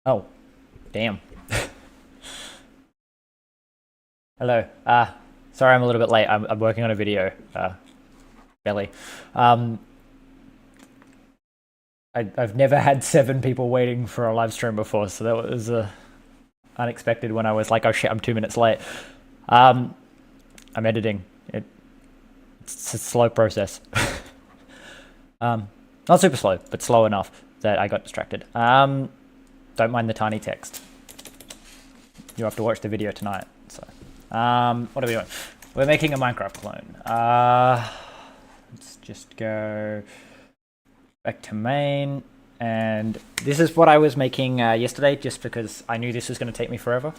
Oh, damn. Hello. Sorry I'm a little bit late. I'm working on a video. Belly. I've never had 7 people waiting for a live stream before, so that was unexpected when I was like, oh shit, I'm 2 minutes late. I'm editing. It's a slow process. Not super slow, but slow enough that I got distracted. Don't mind the tiny text. You'll have to watch the video tonight. So, what are we doing? We're making a Minecraft clone. Let's just go back to main. And this is what I was making yesterday, just because I knew this was going to take me forever.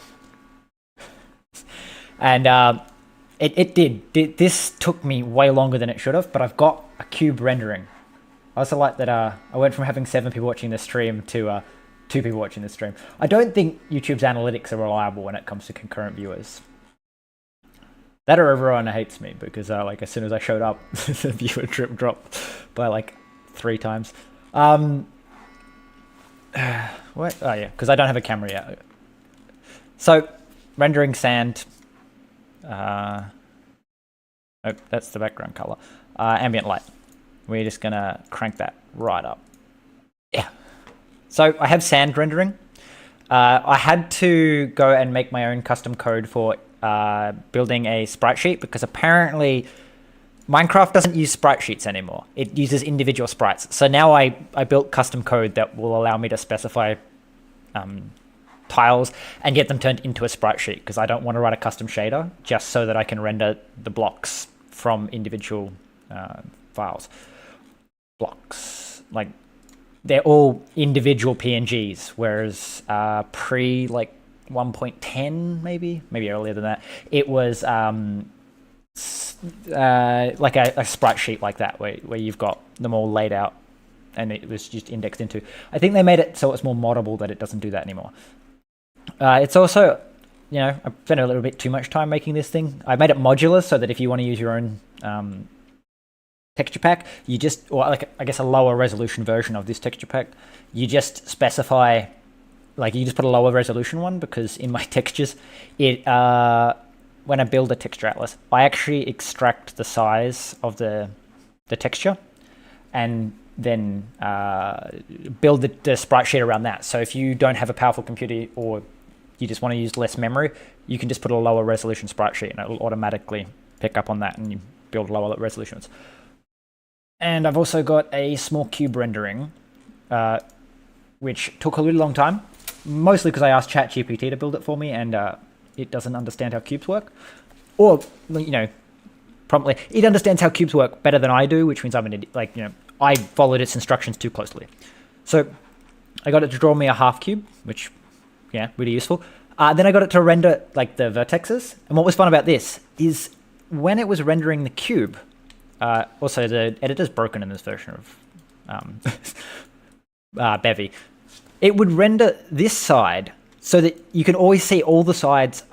And it did. This took me way longer than it should have, but I've got a cube rendering. I also like that I went from having 7 people watching this stream to 2 people watching this stream. I don't think YouTube's analytics are reliable when it comes to concurrent viewers. That or everyone hates me because like as soon as I showed up, the viewer dropped by like 3 times. What? Oh yeah, because I don't have a camera yet. So rendering sand. Oh, that's the background color. Ambient light. We're just gonna crank that right up. Yeah. So I have sand rendering. I had to go and make my own custom code for building a sprite sheet because apparently Minecraft doesn't use sprite sheets anymore. It uses individual sprites. So now I built custom code that will allow me to specify tiles and get them turned into a sprite sheet because I don't want to write a custom shader just so that I can render the blocks from individual files. Blocks, like they're all individual PNGs, whereas pre like 1.10 maybe earlier than that, it was like a sprite sheet like that where you've got them all laid out and it was just indexed into. I think they made it so it's more moddable that it doesn't do that anymore. It's also, you know, I spent a little bit too much time making this thing. I made it modular so that if you want to use your own texture pack, you just, or like I guess a lower resolution version of this texture pack, you just specify, like you just put a lower resolution one because in my textures, it when I build a texture atlas, I actually extract the size of the texture and then build the sprite sheet around that. So if you don't have a powerful computer or you just want to use less memory, you can just put a lower resolution sprite sheet and it will automatically pick up on that and you build lower resolutions. And I've also got a small cube rendering, which took a really long time, mostly because I asked ChatGPT to build it for me and it doesn't understand how cubes work. Or, you know, promptly, it understands how cubes work better than I do, which means I'm an idiot. Like, you know, I followed its instructions too closely. So I got it to draw me a half cube, which, yeah, really useful. Then I got it to render like the vertexes. And what was fun about this is when it was rendering the cube, also the editor's broken in this version of Bevy, it would render this side so that you can always see all the sides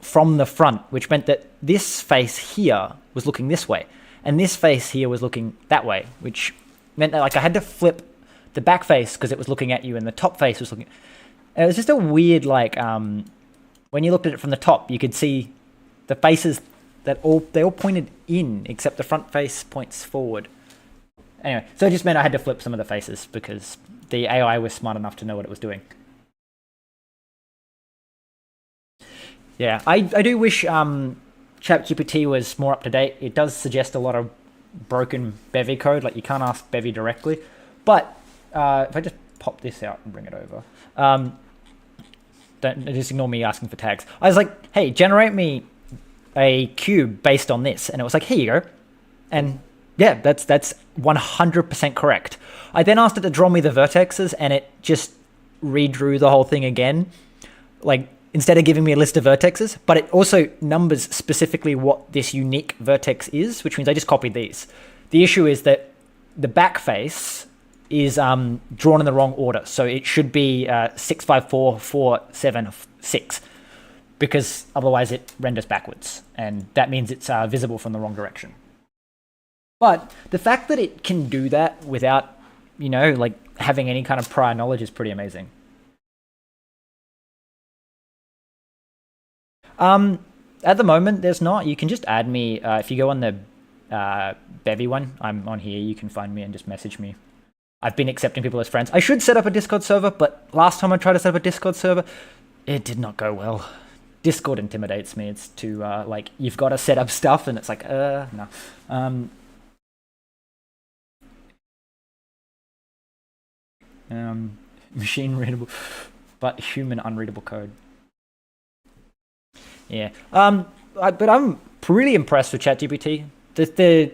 from the front, which meant that this face here was looking this way. And this face here was looking that way, which meant that like I had to flip the back face because it was looking at you and the top face was looking. And it was just a weird, like, when you looked at it from the top, you could see the faces that they all pointed in, except the front face points forward. Anyway, so it just meant I had to flip some of the faces because the AI was smart enough to know what it was doing. Yeah, I do wish ChatGPT was more up to date. It does suggest a lot of broken Bevy code, like you can't ask Bevy directly. But if I just pop this out and bring it over, don't just ignore me asking for tags. I was like, hey, generate me a cube based on this, and it was like, here you go. And yeah, that's 100% correct. I then asked it to draw me the vertexes, and it just redrew the whole thing again, like instead of giving me a list of vertexes. But it also numbers specifically what this unique vertex is, which means I just copied these. The issue is that the back face is drawn in the wrong order, so it should be 6, 5, 4, 4, 7, 6, because otherwise it renders backwards, and that means it's visible from the wrong direction. But the fact that it can do that without like having any kind of prior knowledge is pretty amazing. At the moment, there's not. You can just add me if you go on the Bevy one. I'm on here. You can find me and just message me. I've been accepting people as friends. I should set up a Discord server, but last time I tried to set up a Discord server, it did not go well. Discord intimidates me. It's too like you've got to set up stuff, and it's like no. Machine readable, but human unreadable code. Yeah. But I'm pretty impressed with ChatGPT. The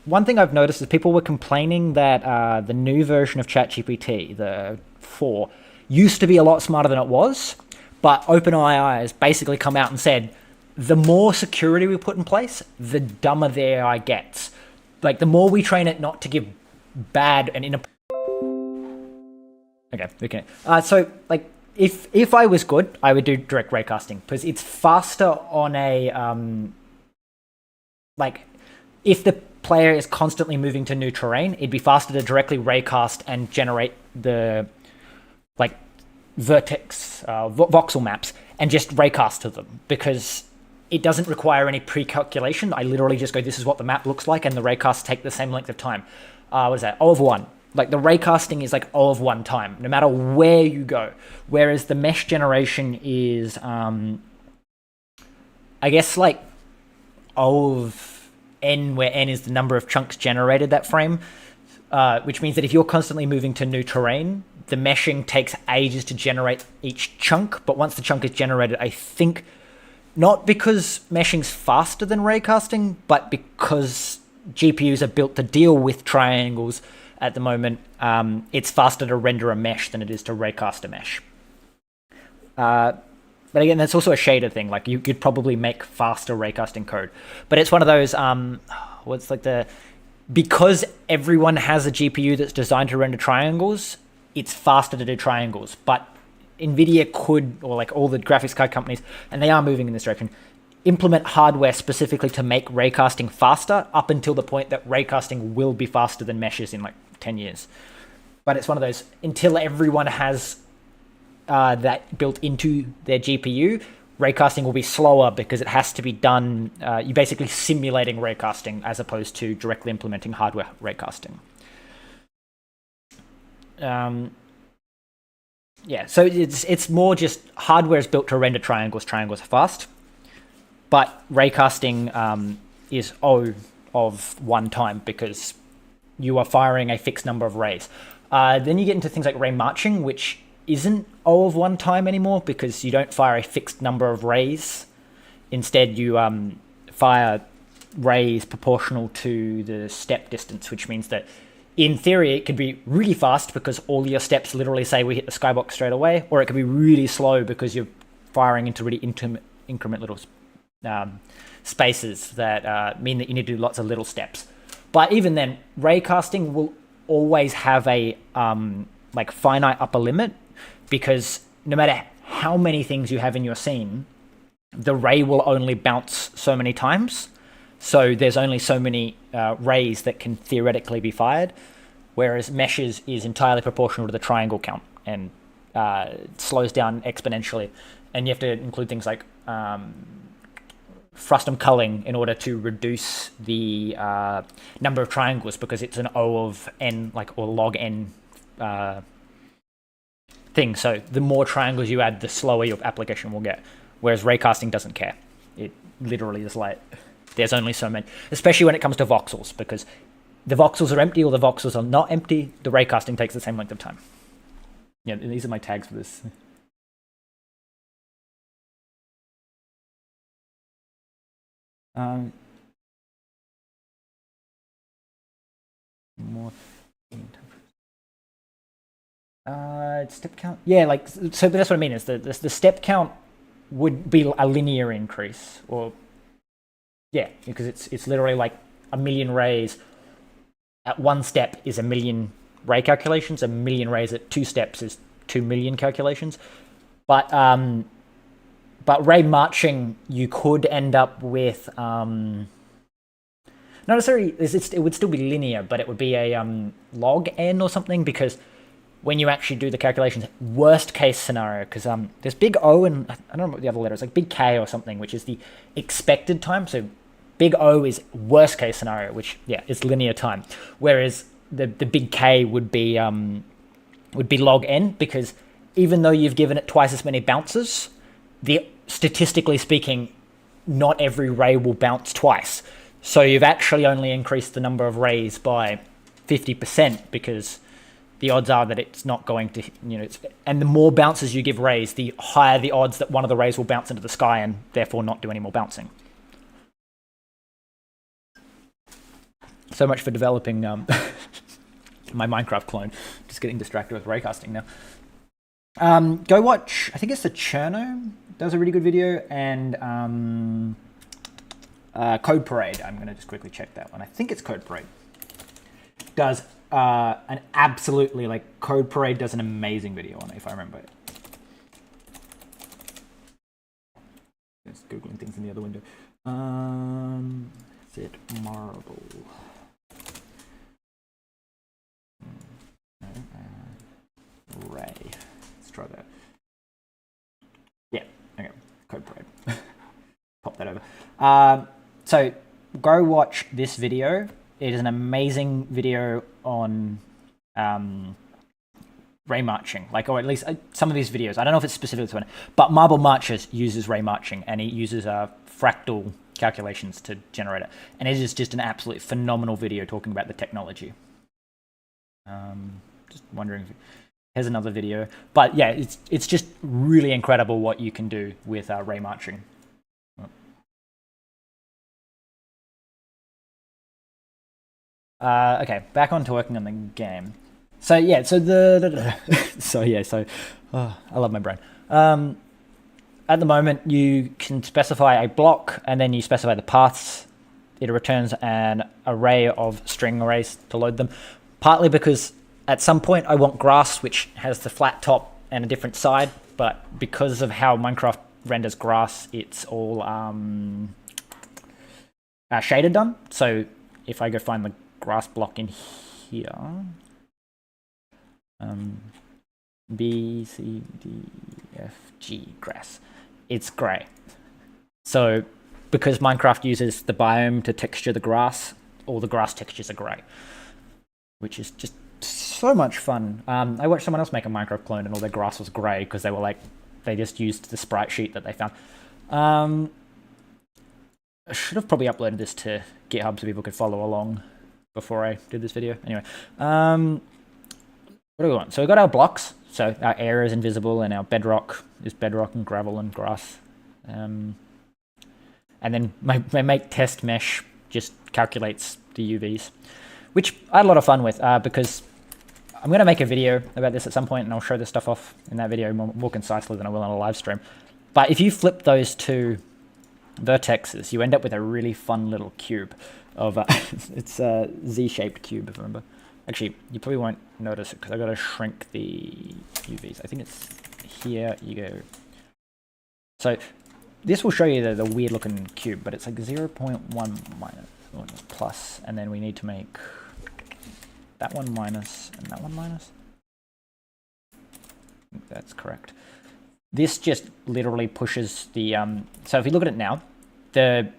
one thing I've noticed is people were complaining that the new version of ChatGPT, the 4, used to be a lot smarter than it was. But OpenAI has basically come out and said, the more security we put in place, the dumber the AI gets. Like, the more we train it not to give bad and Okay. So, like, if I was good, I would do direct raycasting, because it's faster on a, like, if the player is constantly moving to new terrain, it'd be faster to directly raycast and generate the, like, vertex, voxel maps, and just raycast to them, because it doesn't require any pre-calculation. I literally just go, this is what the map looks like, and the raycasts take the same length of time. What is that? O of 1. Like, the raycasting is like O of 1 time, no matter where you go. Whereas the mesh generation is, I guess, like O of n, where n is the number of chunks generated that frame, which means that if you're constantly moving to new terrain, the meshing takes ages to generate each chunk. But once the chunk is generated, I think, not because meshing's faster than raycasting, but because GPUs are built to deal with triangles at the moment, it's faster to render a mesh than it is to raycast a mesh. But again, that's also a shader thing. Like, you could probably make faster raycasting code. But it's one of those, because everyone has a GPU that's designed to render triangles, it's faster to do triangles. But NVIDIA could, or like all the graphics card companies, and they are moving in this direction, implement hardware specifically to make raycasting faster, up until the point that raycasting will be faster than meshes in like 10 years. But it's one of those, until everyone has that built into their GPU, raycasting will be slower, because it has to be done, you're basically simulating raycasting as opposed to directly implementing hardware raycasting. Yeah, so it's more just hardware is built to render triangles. Triangles are fast, but raycasting is O of 1 time, because you are firing a fixed number of rays. Then you get into things like ray marching, which isn't O of 1 time anymore, because you don't fire a fixed number of rays. Instead, you fire rays proportional to the step distance, which means that in theory, it could be really fast because all your steps literally say we hit the skybox straight away, or it could be really slow because you're firing into really increment little spaces that mean that you need to do lots of little steps. But even then, raycasting will always have a like finite upper limit, because no matter how many things you have in your scene, the ray will only bounce so many times. So there's only so many rays that can theoretically be fired, whereas meshes is entirely proportional to the triangle count, and slows down exponentially. And you have to include things like frustum culling in order to reduce the number of triangles, because it's an O of n, like, or log n thing. So the more triangles you add, the slower your application will get. Whereas raycasting doesn't care. It literally is like, there's only so many, especially when it comes to voxels, because the voxels are empty or the voxels are not empty. The raycasting takes the same length of time. Yeah, these are my tags for this. More step count. Yeah, like, so that's what I mean, is the step count would be a linear increase, or yeah, because it's literally like a million rays at 1 step is a million ray calculations. A million rays at 2 steps is 2 million calculations. But ray marching, you could end up with not necessarily, it would still be linear, but it would be a log n or something, because when you actually do the calculations, worst case scenario, because there's big O and I don't know what the other letter is, like big K or something, which is the expected time. So big O is worst case scenario, which is linear time, whereas the big K would be log n, because even though you've given it twice as many bounces, statistically speaking, not every ray will bounce twice. So you've actually only increased the number of rays by 50%, because the odds are that it's not going to, and the more bounces you give rays, the higher the odds that one of the rays will bounce into the sky and therefore not do any more bouncing. So much for developing my Minecraft clone. Just getting distracted with raycasting now. Go watch, I think it's the Cherno, does a really good video, and Code Parade. I'm going to just quickly check that one. I think it's Code Parade. Does an absolutely, Code Parade does an amazing video on it, if I remember it. Just Googling things in the other window. Is it Marble? No, Ray. Let's try that. Yeah, okay. Code Parade. Pop that over. So go watch this video. It is an amazing video on ray marching, or at least some of these videos. I don't know if it's specific to one, but Marble Marches uses ray marching, and it uses fractal calculations to generate it. And it is just an absolutely phenomenal video talking about the technology. Just wondering if here's another video, but yeah, it's just really incredible what you can do with ray marching. Okay, back on to working on the game. So yeah, I love my brain. At the moment, you can specify a block, and then you specify the paths. It returns an array of string arrays to load them, partly because at some point I want grass, which has the flat top and a different side, but because of how Minecraft renders grass, it's all shaded done. So if I go find the grass block in here, B, C, D, F, G, grass, it's grey. So because Minecraft uses the biome to texture the grass, all the grass textures are grey, which is just so much fun. I watched someone else make a Minecraft clone and all their grass was grey because they just used the sprite sheet that they found. I should have probably uploaded this to GitHub so people could follow along before I did this video. Anyway, what do we want? So we've got our blocks. So our air is invisible, and our bedrock is bedrock and gravel and grass. And then my make test mesh just calculates the UVs, which I had a lot of fun with because I'm going to make a video about this at some point, and I'll show this stuff off in that video more concisely than I will on a live stream. But if you flip those two vertexes, you end up with a really fun little cube of it's a Z-shaped cube, if I remember. Actually, you probably won't notice it because I've got to shrink the UVs. I think it's here. You go. So this will show you the weird looking cube, but it's like 0.1 minus plus, and then we need to make that one minus and that one minus. I think that's correct. This just literally pushes the so if you look at it now, the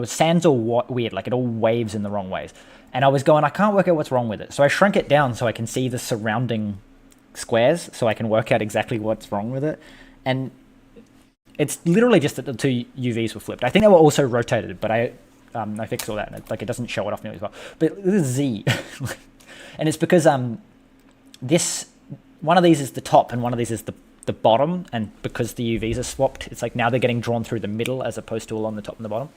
sands are weird, like it all waves in the wrong ways. And I was going, I can't work out what's wrong with it. So I shrunk it down so I can see the surrounding squares, so I can work out exactly what's wrong with it. And it's literally just that the two UVs were flipped. I think they were also rotated, but I fixed all that, and it doesn't show it off nearly as well. But this is Z, and it's because this one of these is the top and one of these is the bottom, and because the UVs are swapped, it's like now they're getting drawn through the middle as opposed to along the top and the bottom.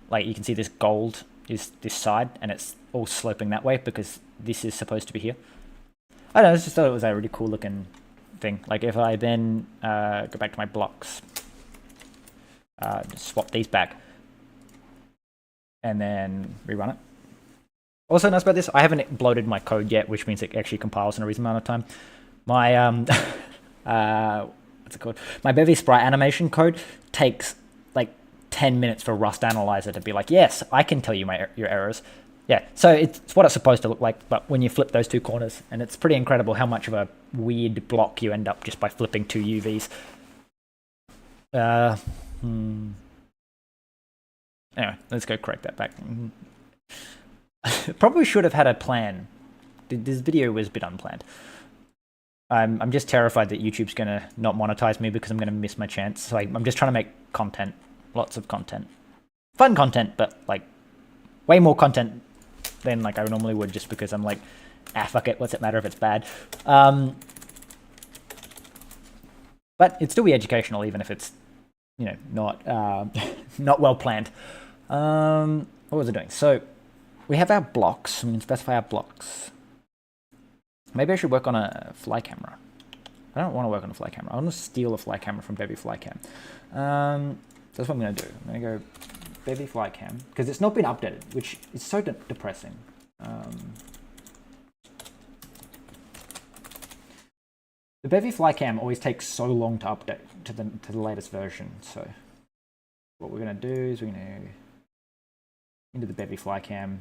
Like you can see this gold is this side, and it's all sloping that way because this is supposed to be here. I don't know, I just thought it was a really cool looking thing. Like if I then go back to my blocks, just swap these back, and then rerun it. Also nice about this, I haven't bloated my code yet, which means it actually compiles in a reasonable amount of time. My what's it called? My Bevy sprite animation code takes like 10 minutes for Rust Analyzer to be like, yes, I can tell you your errors. Yeah, so it's what it's supposed to look like, but when you flip those two corners, and it's pretty incredible how much of a weird block you end up just by flipping two UVs. Anyway, let's go correct that back. Probably should have had a plan. This video was a bit unplanned. I'm just terrified that YouTube's going to not monetize me because I'm going to miss my chance. So I'm just trying to make content, lots of content. Fun content, but like way more content than like I normally would, just because I'm like, fuck it, what's it matter if it's bad? But it'd still be educational, even if it's, you know, not not well planned. What was I doing? So we have our blocks. We can specify our blocks. Maybe I should work on a fly camera. I don't want to work on a fly camera. I want to steal a fly camera from Bevy Flycam. That's what I'm going to do. I'm going to go Bevy Flycam, because it's not been updated, which is so depressing. The Bevy Flycam always takes so long to update to the latest version. So what we're going to do is we're going to into the Bevy Flycam. I'm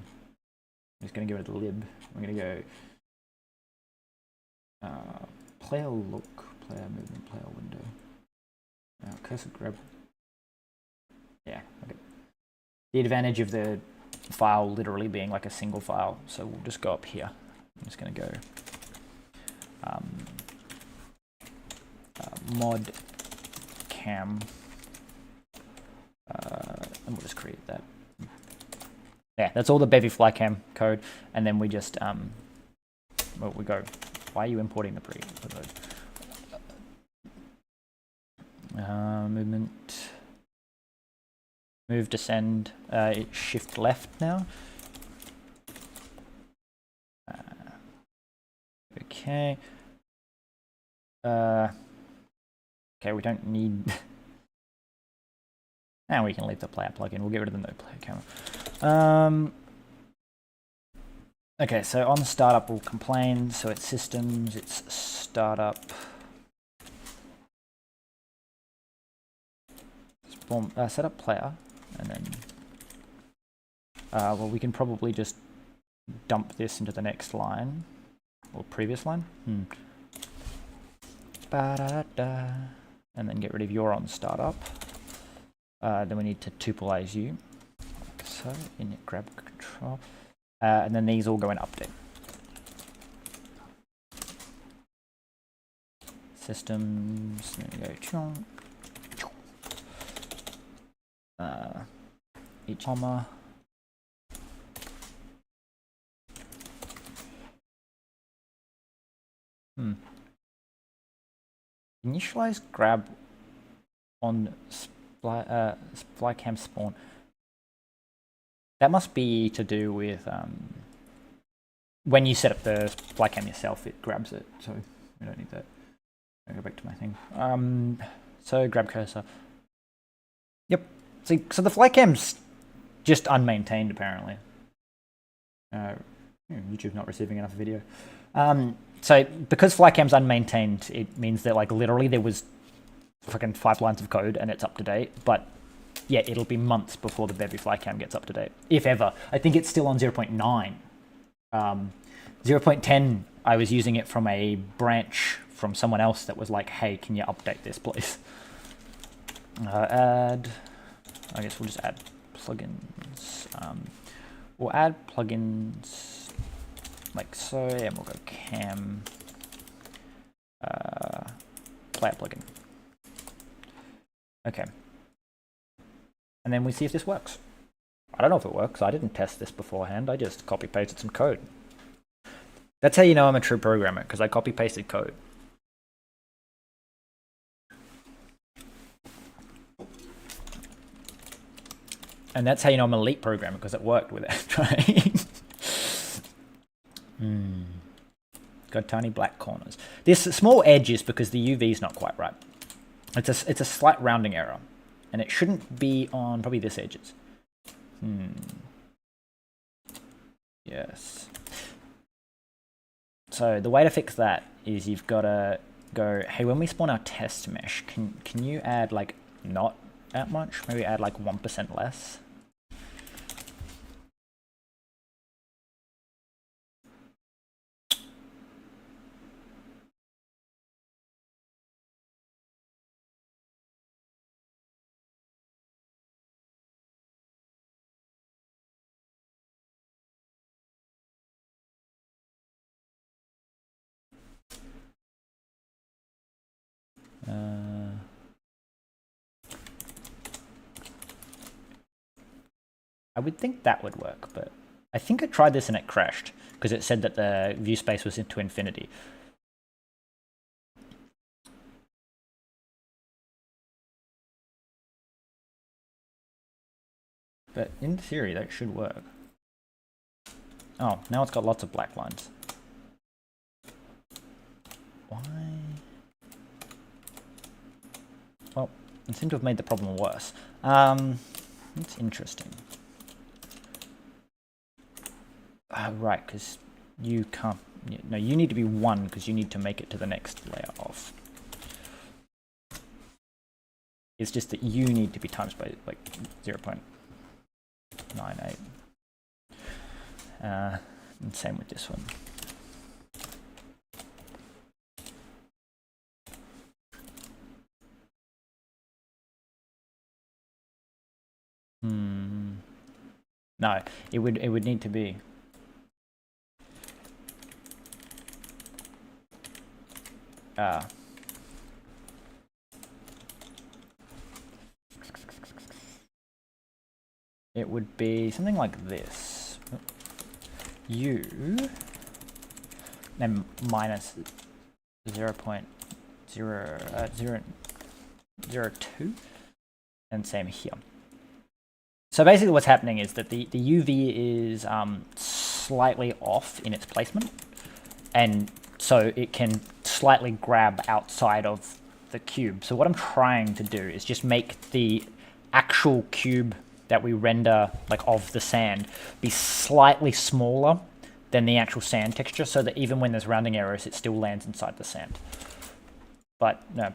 just going to give it a lib. We're going to go player look, player movement, player window. Cursor grab. Yeah, okay. The advantage of the file literally being like a single file, so we'll just go up here. I'm just going to go mod cam, and we'll just create that. Yeah, that's all the Bevy Flycam code, and then we just well, we go. Why are you importing the pre-code? Movement, move, descend. It's shift left now. Okay. Okay, we don't need. And we can leave the player plugin. We'll get rid of the no player camera. Okay, so on startup we'll complain. So it's systems, it's startup. Set up player, and then well, we can probably just dump this into the next line or previous line. Ba-da-da. And then get rid of your on startup. Then we need to tupleize you. Like so, init grab control. And then these all go in update. Systems, there we go. Each comma. Initialize grab on Flycam spawn. That must be to do with when you set up the Flycam yourself, it grabs it. So we don't need that. I'll go back to my thing. So grab cursor. Yep. See, so the Flycam's just unmaintained apparently. YouTube's not receiving enough video. So because Flycam's unmaintained, it means that like literally there was fucking 5 lines of code and it's up to date, but yeah, it'll be months before the Bevy Flycam gets up to date, if ever. I think it's still on 0.9. 0.10, I was using it from a branch from someone else that was like, hey, can you update this, please? Add, I guess we'll just add plugins. We'll add plugins like so, and we'll go cam player plugin. Okay. And then we see if this works. I don't know if it works. I didn't test this beforehand. I just copy-pasted some code. That's how you know I'm a true programmer, because I copy-pasted code. And that's how you know I'm an elite programmer, because it worked with it, right? Got tiny black corners. This small edge is because the UV is not quite right. It's a slight rounding error. And it shouldn't be on probably this edges. Yes. So the way to fix that is you've got to go, hey, when we spawn our test mesh, can you add like not that much. Maybe add like 1% less. I would think that would work, but I think I tried this and it crashed because it said that the view space was into infinity. But in theory, that should work. Oh, now it's got lots of black lines. Why? Well, it seemed to have made the problem worse. It's interesting. Right, because you can't... No, you need to be 1 because you need to make it to the next layer off. It's just that you need to be times by like 0.98. And same with this one. No, it would need to be. It would be something like this. U then minus 0.002 and same here. So basically what's happening is that the UV is slightly off in its placement, and so it can slightly grab outside of the cube. So what I'm trying to do is just make the actual cube that we render like of the sand be slightly smaller than the actual sand texture, so that even when there's rounding errors, it still lands inside the sand. But no.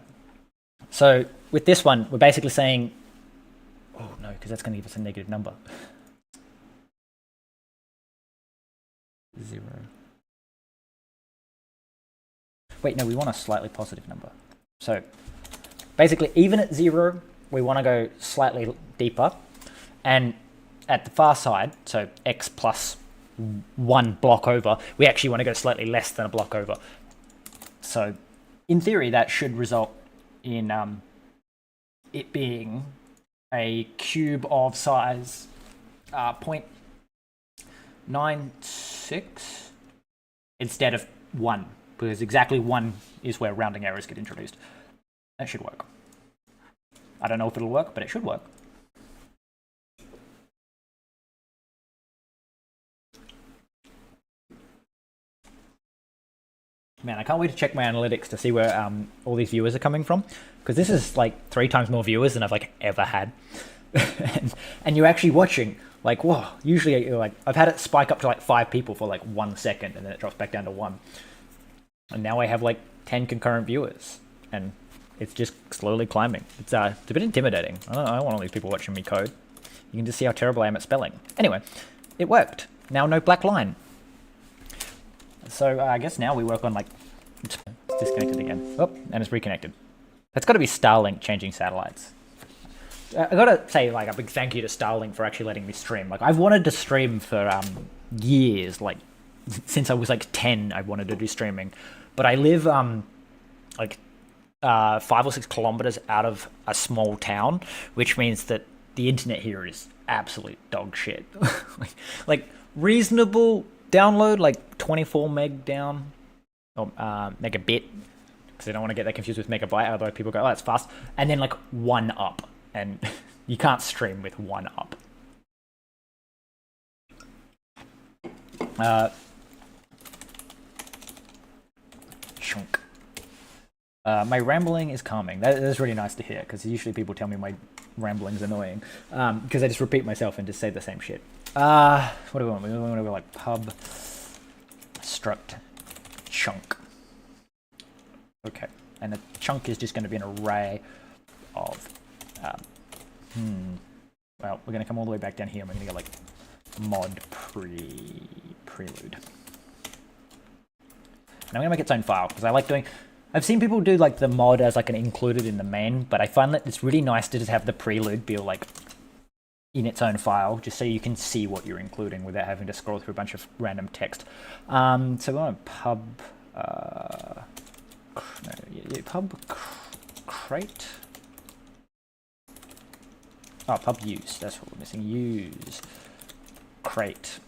So with this one, we're basically saying, oh no, because that's going to give us a negative number. 0. Wait, no, we want a slightly positive number. So basically, even at 0, we want to go slightly deeper. And at the far side, so x plus 1 block over, we actually want to go slightly less than a block over. So in theory, that should result in it being a cube of size 0.96 instead of 1, because exactly 1 is where rounding errors get introduced. That should work. I don't know if it'll work, but it should work. Man, I can't wait to check my analytics to see where all these viewers are coming from, because this is like 3 times more viewers than I've like ever had. and you're actually watching, like, whoa, usually you're like, I've had it spike up to like 5 people for like 1 second and then it drops back down to 1. And now I have like 10 concurrent viewers and it's just slowly climbing. It's a bit intimidating. I don't want all these people watching me code. You can just see how terrible I am at spelling. Anyway, it worked. Now no black line. So I guess now we work on like, it's disconnected again. Oh, and it's reconnected. That's got to be Starlink changing satellites. I gotta say, like, a big thank you to Starlink for actually letting me stream. Like, I've wanted to stream for years. Like, since I was like 10, I wanted to do streaming. But I live like 5 or 6 kilometers out of a small town, which means that the internet here is absolute dog shit. like reasonable download, like 24 meg down, or megabit, because I don't want to get that confused with megabyte, although people go, oh, that's fast. And then like 1 up, and you can't stream with 1 up. Chunk. My rambling is calming. That is really nice to hear, because usually people tell me my rambling is annoying, because I just repeat myself and just say the same shit. What do we want? We want to go like pub struct chunk. Okay, and the chunk is just going to be an array of Well, we're going to come all the way back down here and we're going to go like mod prelude. And I'm going to make its own file because I like doing... I've seen people do like the mod as like an included in the main, but I find that it's really nice to just have the prelude be like in its own file, just so you can see what you're including without having to scroll through a bunch of random text. So we want pub crate. Oh, pub use. That's what we're missing. Use crate.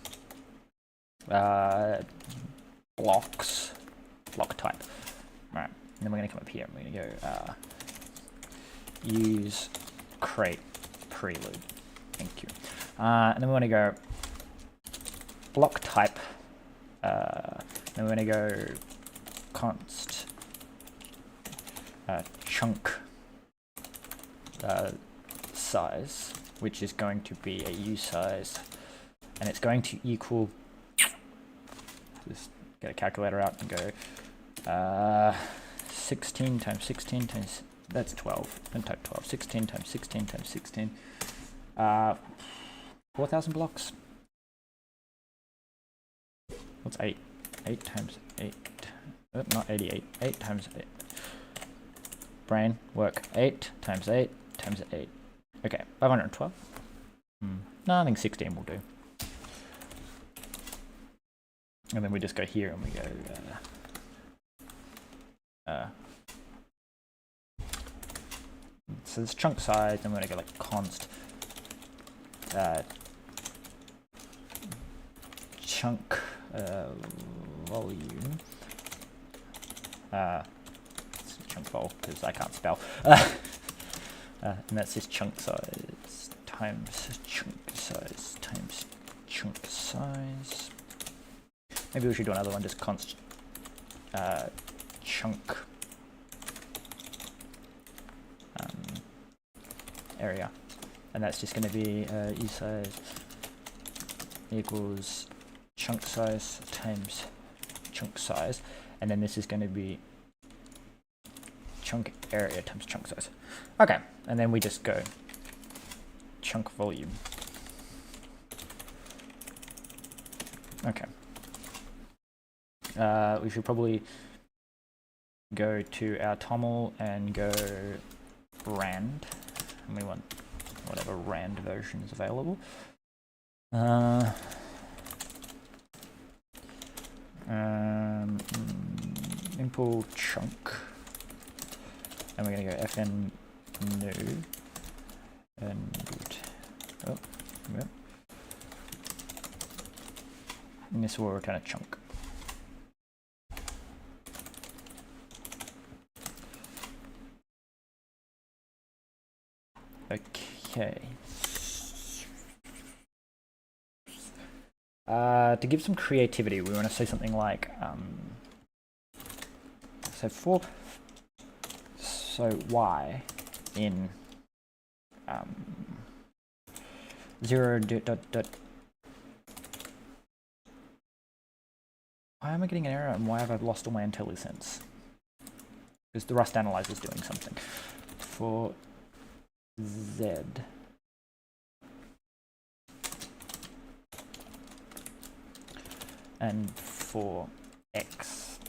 Blocks. Block type. All right. And then we're going to come up here and we're going to go use crate prelude. Thank you. And then we want to go block type. Then we're going to go const chunk size, which is going to be a U size, and it's going to equal. Just get a calculator out and go 16 times 16 times, that's 12. Don't type 12. 16 times 16 times 16. 4,000 blocks. What's 8? 8 times 8. Oh, not 88. 8 times 8. Brain, work. 8 times 8 times 8. Okay, 512. No, I think 16 will do. And then we just go here and we go so this chunk size, and we're gonna go like const chunk volume. It's chunk vol because I can't spell. And that's just chunk size times chunk size times chunk size. Maybe we should do another one, just const chunk area, and that's just going to be e size equals chunk size times chunk size, and then this is going to be chunk area times chunk size. Okay, and then we just go chunk volume. Okay. We should probably go to our toml and go rand, and we want whatever rand version is available. Import chunk, and we're going to go fn new and oh, yep. And this will return a chunk. Okay. To give some creativity, we want to say something like so y in 0 dot. Why am I getting an error, and why have I lost all my IntelliSense? Because the Rust analyzer is doing something. For Z and for X.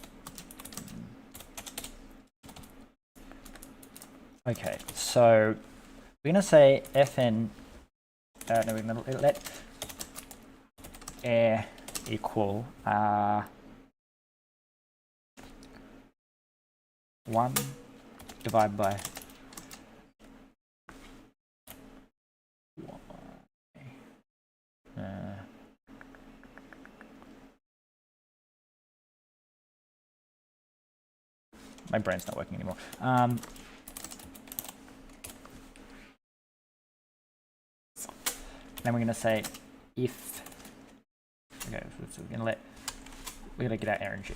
Okay, so we're gonna say fn. No, we're gonna let air equal 1 divided by my brain's not working anymore. Then we're going to say if. Okay, so we're going to get out RNG.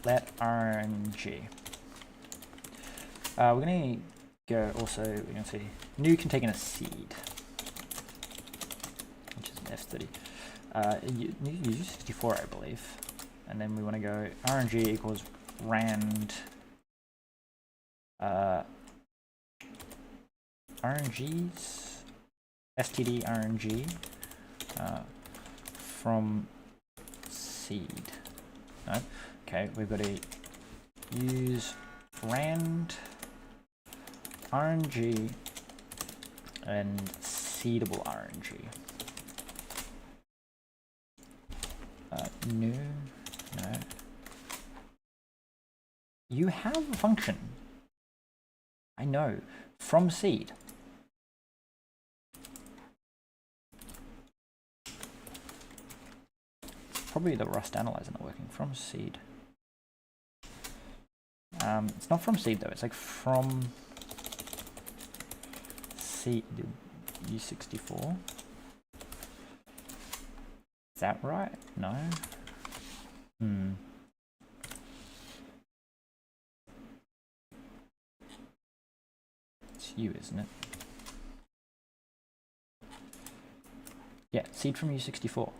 Let RNG. We're going to go also. We're going to say new contain a seed, which is an F30. Use 64, I believe. And then we want to go RNG equals rand. RNGs std_rng from seed. No? Okay, we've got to use rand RNG and seedable RNG. No. You have a function. I know. From seed. Probably the Rust analyzer not working. From seed. It's not from seed though. It's like from seed U64. Is that right? No. It's U, isn't it? Yeah, seed from U64.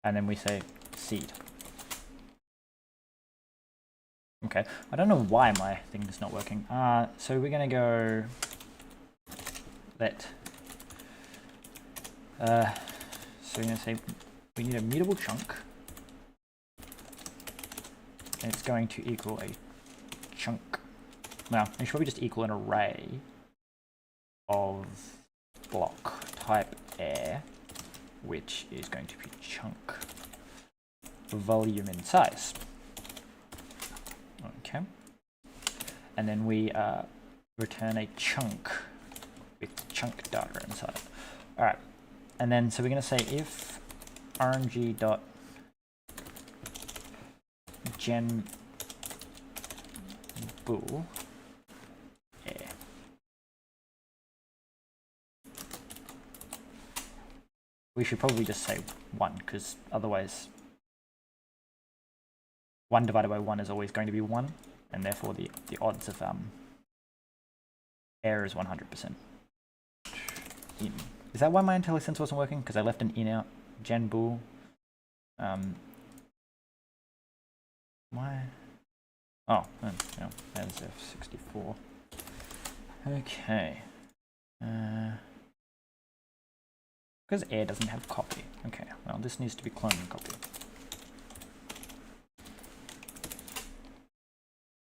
And then we say seed. Okay, I don't know why my thing is not working. So we're gonna go let. So we're gonna say we need a mutable chunk, and it's going to equal a chunk. Well, it should probably just equal an array of block type air, which is going to be chunk volume and size. Okay, and then we return a chunk with chunk data inside. All right, and then so we're going to say if rng dot gen bool air. We should probably just say 1, because otherwise 1 divided by 1 is always going to be 1, and therefore the odds of error is 100%. In. Is that why my IntelliSense wasn't working? Because I left an in out gen bool. Why? Oh, yeah, that's F64. Okay. Because air doesn't have copy. Okay, well, this needs to be cloned and copy.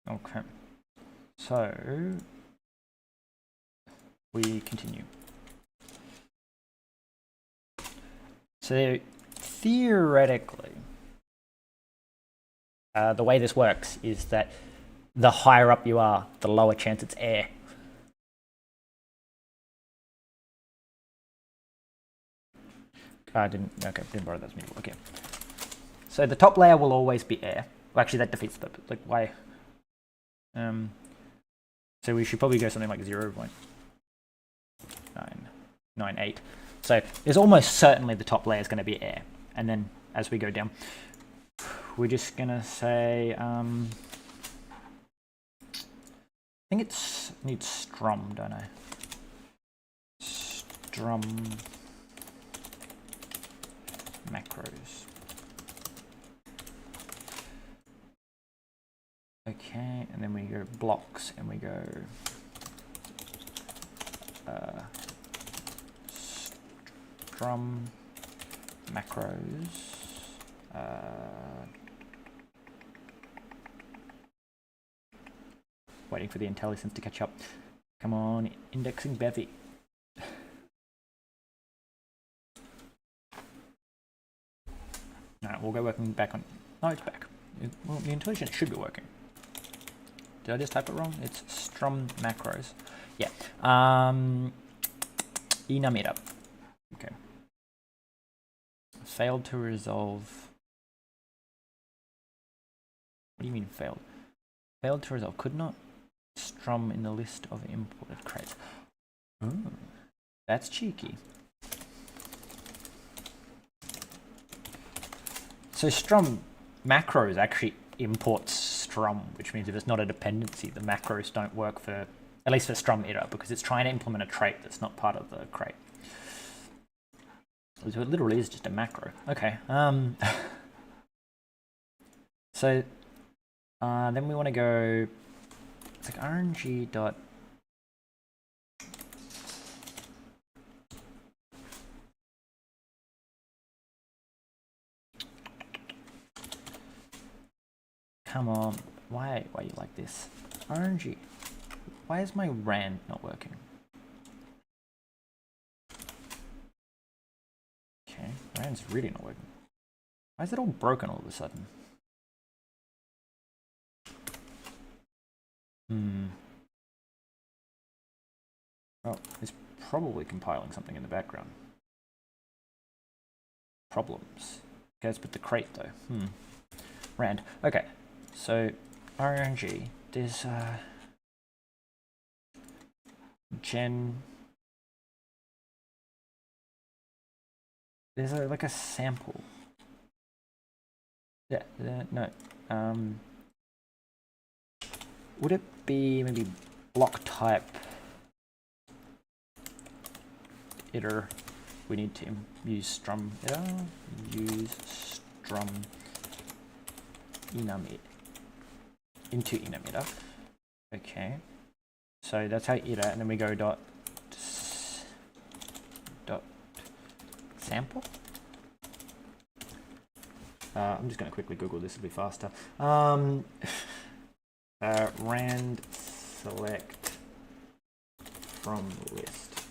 Okay, so we continue. So theoretically, the way this works is that the higher up you are, the lower chance it's air. Didn't bother, that's me. Okay. So the top layer will always be air. Well, actually, that defeats the purpose. Like, why? So we should probably go something like 0.998. So it's almost certainly the top layer is going to be air. And then as we go down, we're just going to say, I think it needs strum, don't I? Strum macros. Okay, and then we go blocks and we go strum macros. Waiting for the IntelliSense to catch up. Come on, indexing Bevy. Alright, we'll go working back on. No, it's back. Well, the IntelliSense should be working. Did I just type it wrong? It's strum macros. Yeah. Enum meetup. Okay. Failed to resolve. What do you mean failed? Failed to resolve. Could not strum in the list of imported crates. Ooh, that's cheeky. So strum macros actually imports strum, which means if it's not a dependency, the macros don't work for, at least for strum iter, because it's trying to implement a trait that's not part of the crate. So it literally is just a macro. Okay. So Then we want to go, it's like RNG dot. Come on, why are you like this? RNG, why is my rand not working? Okay, rand's really not working. Why is it all broken all of a sudden? Oh, it's probably compiling something in the background. Problems. Okay, let's put the crate though. Rand. Okay, so RNG. There's gen. There's like a sample. Yeah. No. Would it be maybe block type iter? We need to use strum iter. Use strum enum into enum iter. Okay. So that's how iter, and then we go dot sample. I'm just going to quickly Google this, it'll be faster. Rand select from list.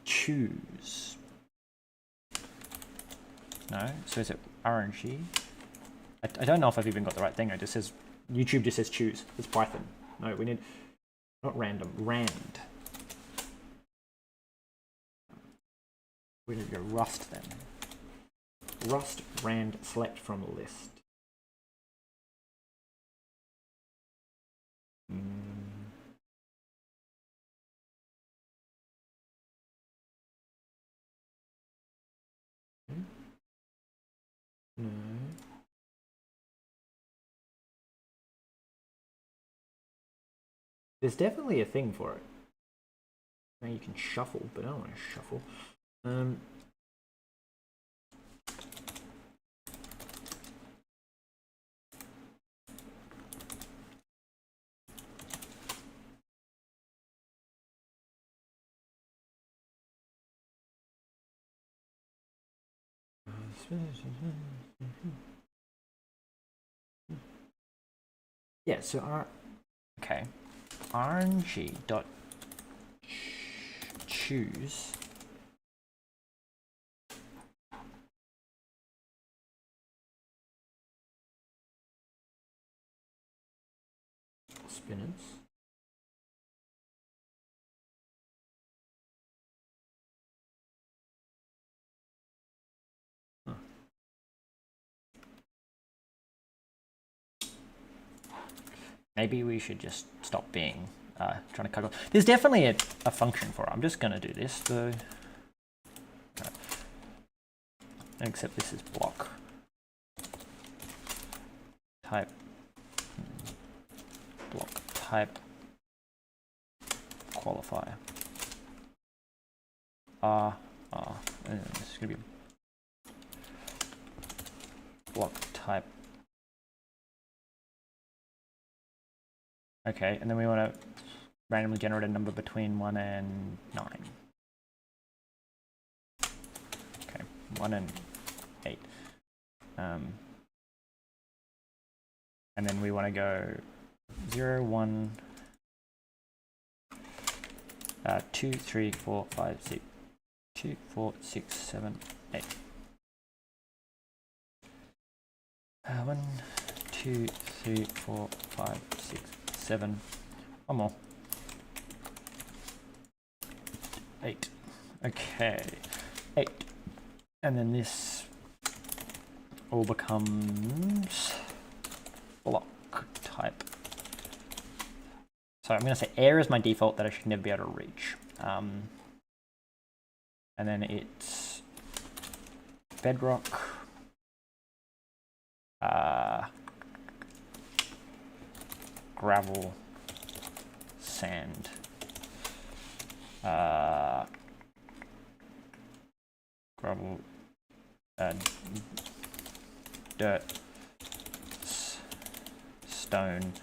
Choose. No, so is it RNG? I don't know if I've even got the right thing. It just says, YouTube just says choose. It's Python. No, we need, not random, rand. We need to go Rust then. Rust rand select from list. No. There's definitely a thing for it. Now you can shuffle, but I don't want to shuffle. Yeah, so okay, RNG dot choose spinners. Maybe we should just stop being trying to cut off. There's definitely a function for it. I'm just going to do this though. Right. Except this is block type block type qualifier. This is going to be block type. Okay, and then we want to randomly generate a number between 1 and 9. Okay, 1 and 8. And then we want to go 0, 1, 2, 3, 4, 5, 6, 2, 4, 6, 7, 8. 1, 2, 3, 4, 5, 6, 7. One more. 8. Okay. 8. And then this all becomes block type. So I'm going to say air is my default that I should never be able to reach. And then it's bedrock. Gravel, sand, gravel, dirt, stone.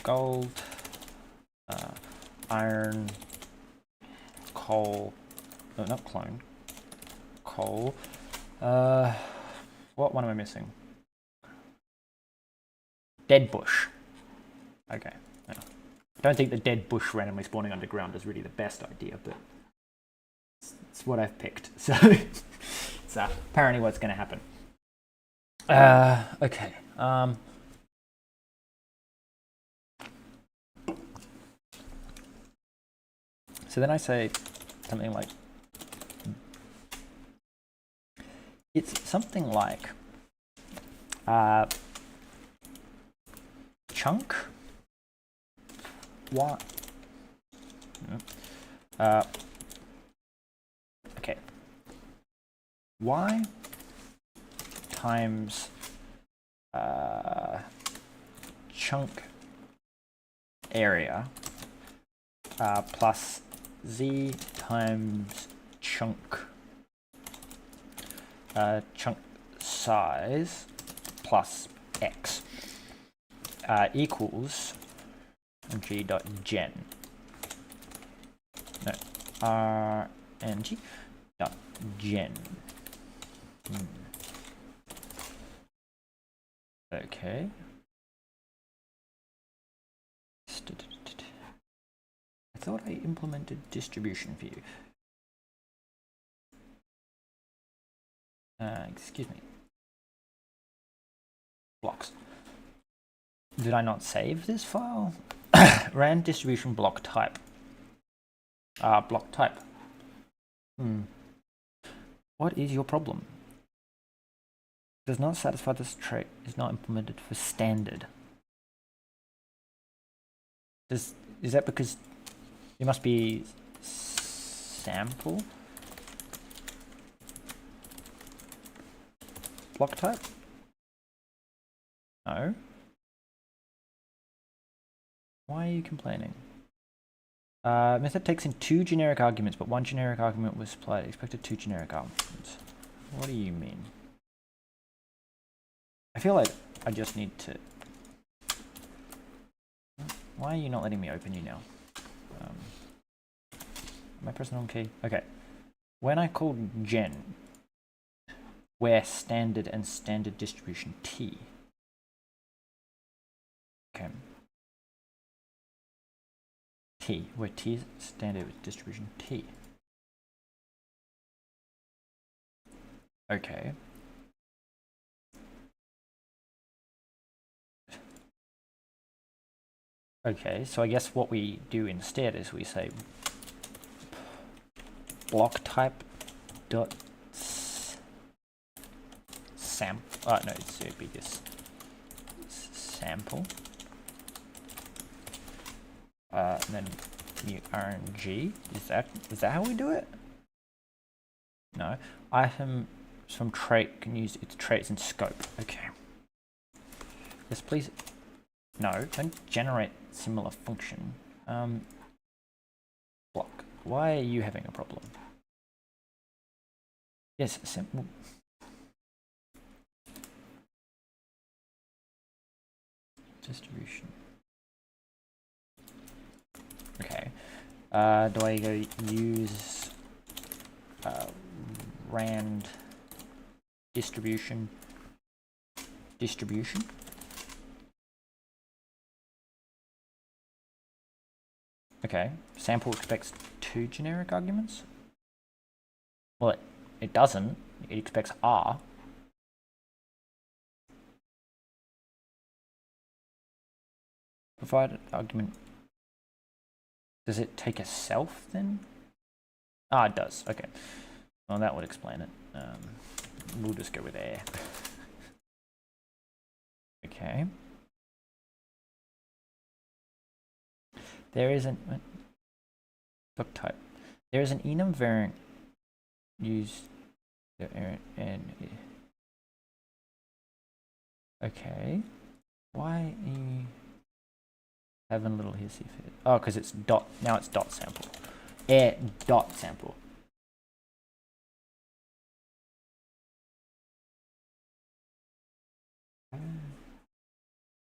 Gold, iron, coal, no, not clone, coal. What one am I missing? Dead bush. Okay. No. I don't think the dead bush randomly spawning underground is really the best idea, but it's what I've picked. So it's apparently what's going to happen. Okay. So then I say something like, it's something like chunk what okay, y times chunk area plus z times chunk chunk size plus x equals g dot gen. No, rng dot gen. Okay. I thought I implemented distribution for you. Excuse me. Blocks. Did I not save this file? Ran distribution block type. Block type. What is your problem? Does not satisfy this trait. Is not implemented for standard. Is that because it must be sample block type? No. Why are you complaining? Method takes in 2 generic arguments, but 1 generic argument was supplied. Expected 2 generic arguments. What do you mean? I feel like I just need to... Why are you not letting me open you now? My personal key. Okay. When I called gen, where standard and standard distribution t. Okay. T, where t is standard distribution t. Okay. Okay, so I guess what we do instead is we say block type dot sample. No, it'd be this sample. And then new RNG. Is that how we do it? No. Item from trait can use its traits in scope. Okay. Yes, please. No, don't generate similar function. Block. Why are you having a problem? Yes, simple. Distribution. Okay. Do I go use rand distribution? Okay. Sample expects 2 generic arguments? Well, it doesn't. It expects R. Provided argument. Does it take a self then? It does. Okay. Well, that would explain it. We'll just go with air. Okay. There is an book type. There is an enum variant used and okay. Why are you having a little hissy fit? Oh, because it's dot. Now it's dot sample. Air dot sample.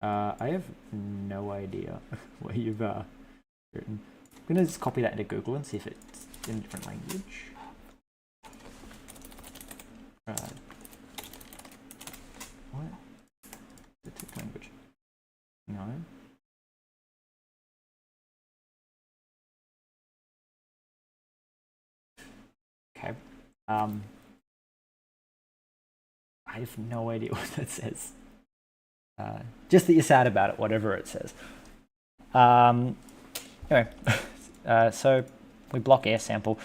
I have no idea where you've written. I'm gonna just copy that into Google and see if it's in a different language. What? The tech language? No. Okay. I have no idea what that says. Just that you're sad about it, whatever it says. Anyway, so we block air sample.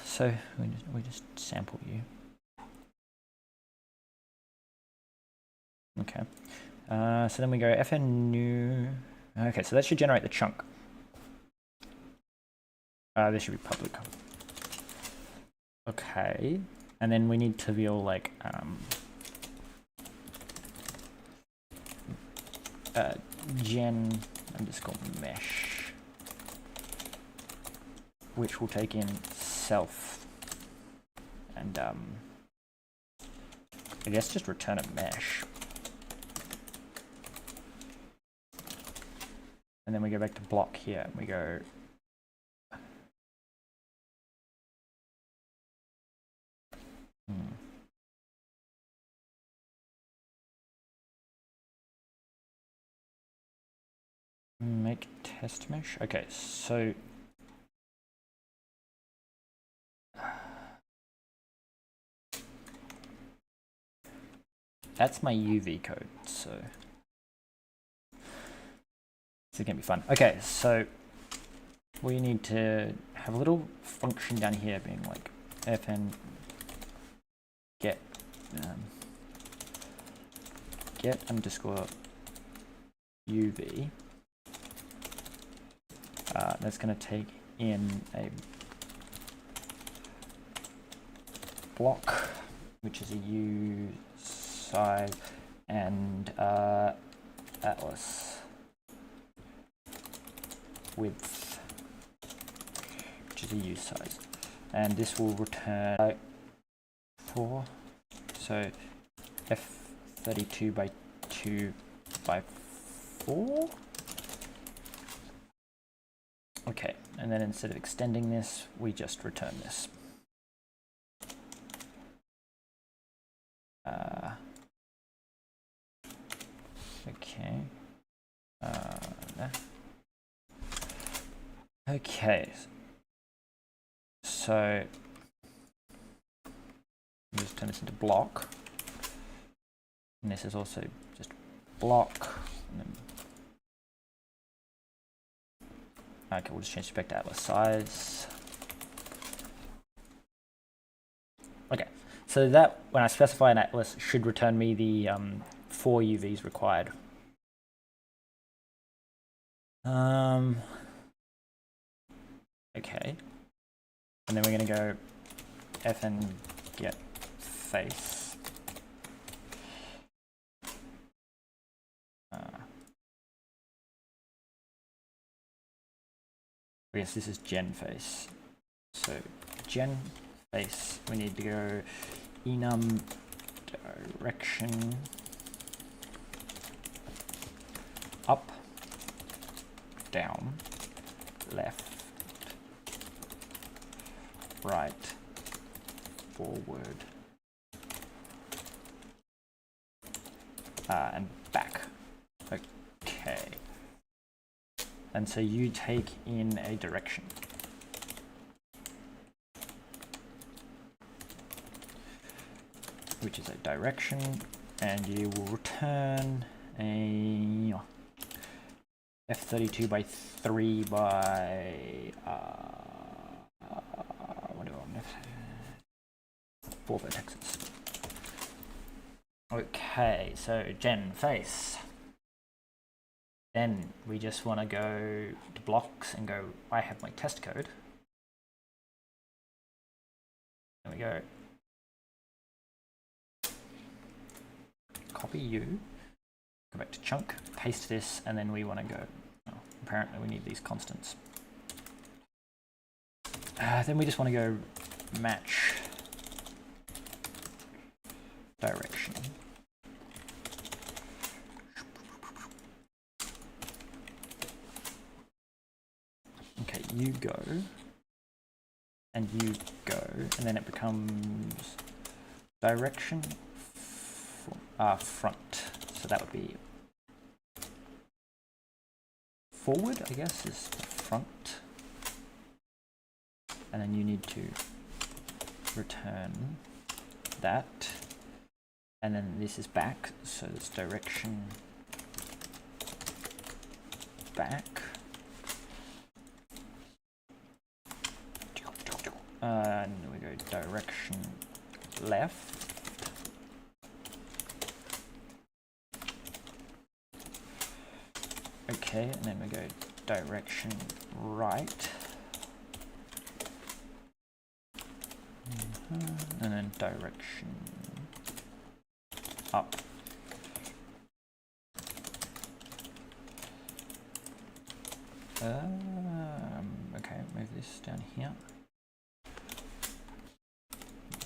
So we just sample you. Okay. So then we go fn new. Okay, so that should generate the chunk. This should be public. Okay, and then we need trivial like gen underscore mesh, which will take in self and I guess just return a mesh. And then we go back to block here and we go make test mesh. Okay, so that's my UV code, so this is gonna be fun. Okay, so we need to have a little function down here being like fn get underscore UV. That's going to take in a block, which is a U size, and atlas width, which is a U size, and this will return 4. So f32 by 2 by 4. Okay, and then instead of extending this, we just return this. Okay. Okay. So just turn this into block, and this is also just block. And then okay, we'll just change it back to atlas size. Okay, so that when I specify an atlas should return me the 4 UVs required. Okay, and then we're going to go fn get face. I guess this is gen face. So gen face, we need to go enum direction up, down, left, right, forward, and back. Okay. And so you take in a direction. Which is a direction, and you will return a f32 by 3 by what do I want? 4 vertexes. Okay, so gen face. Then we just want to go to blocks and go, I have my test code. There we go. Copy you, go back to chunk, paste this, and then we want to go, oh, apparently we need these constants. Then we just want to go match direction. you go, and you go, and then it becomes direction front. So that would be forward, I guess, is the front. And then you need to return that. And then this is back, so it's direction back. And we go direction left. Okay, and then we go direction right. And then direction up. Okay, move this down here.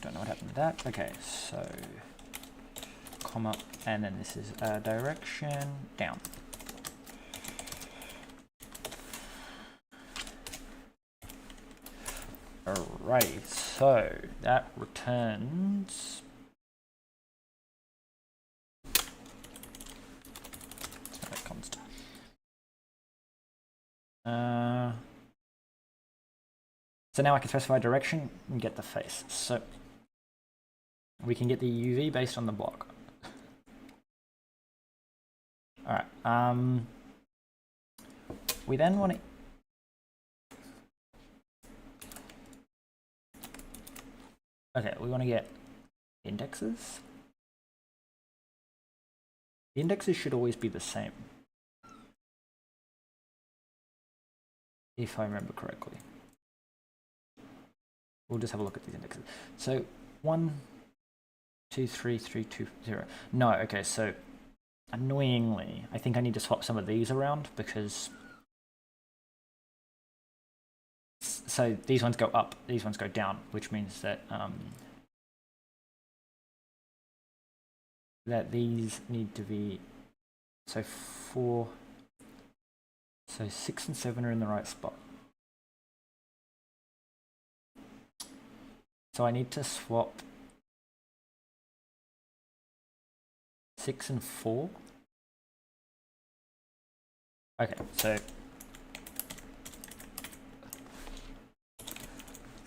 Don't know what happened to that. Okay, so comma, and then this is direction down. Alrighty, so that returns const. So now I can specify direction and get the face. So we can get the UV based on the block. All right. We then want to. Okay, we want to get indexes. The indexes should always be the same, if I remember correctly. We'll just have a look at these indexes. So 1, 2, 3, 3, 2, 0. No, okay, so annoyingly, I think I need to swap some of these around because so these ones go up, these ones go down, which means that that these need to be so 4, so 6 and 7 are in the right spot. So I need to swap 6 and 4. Okay, so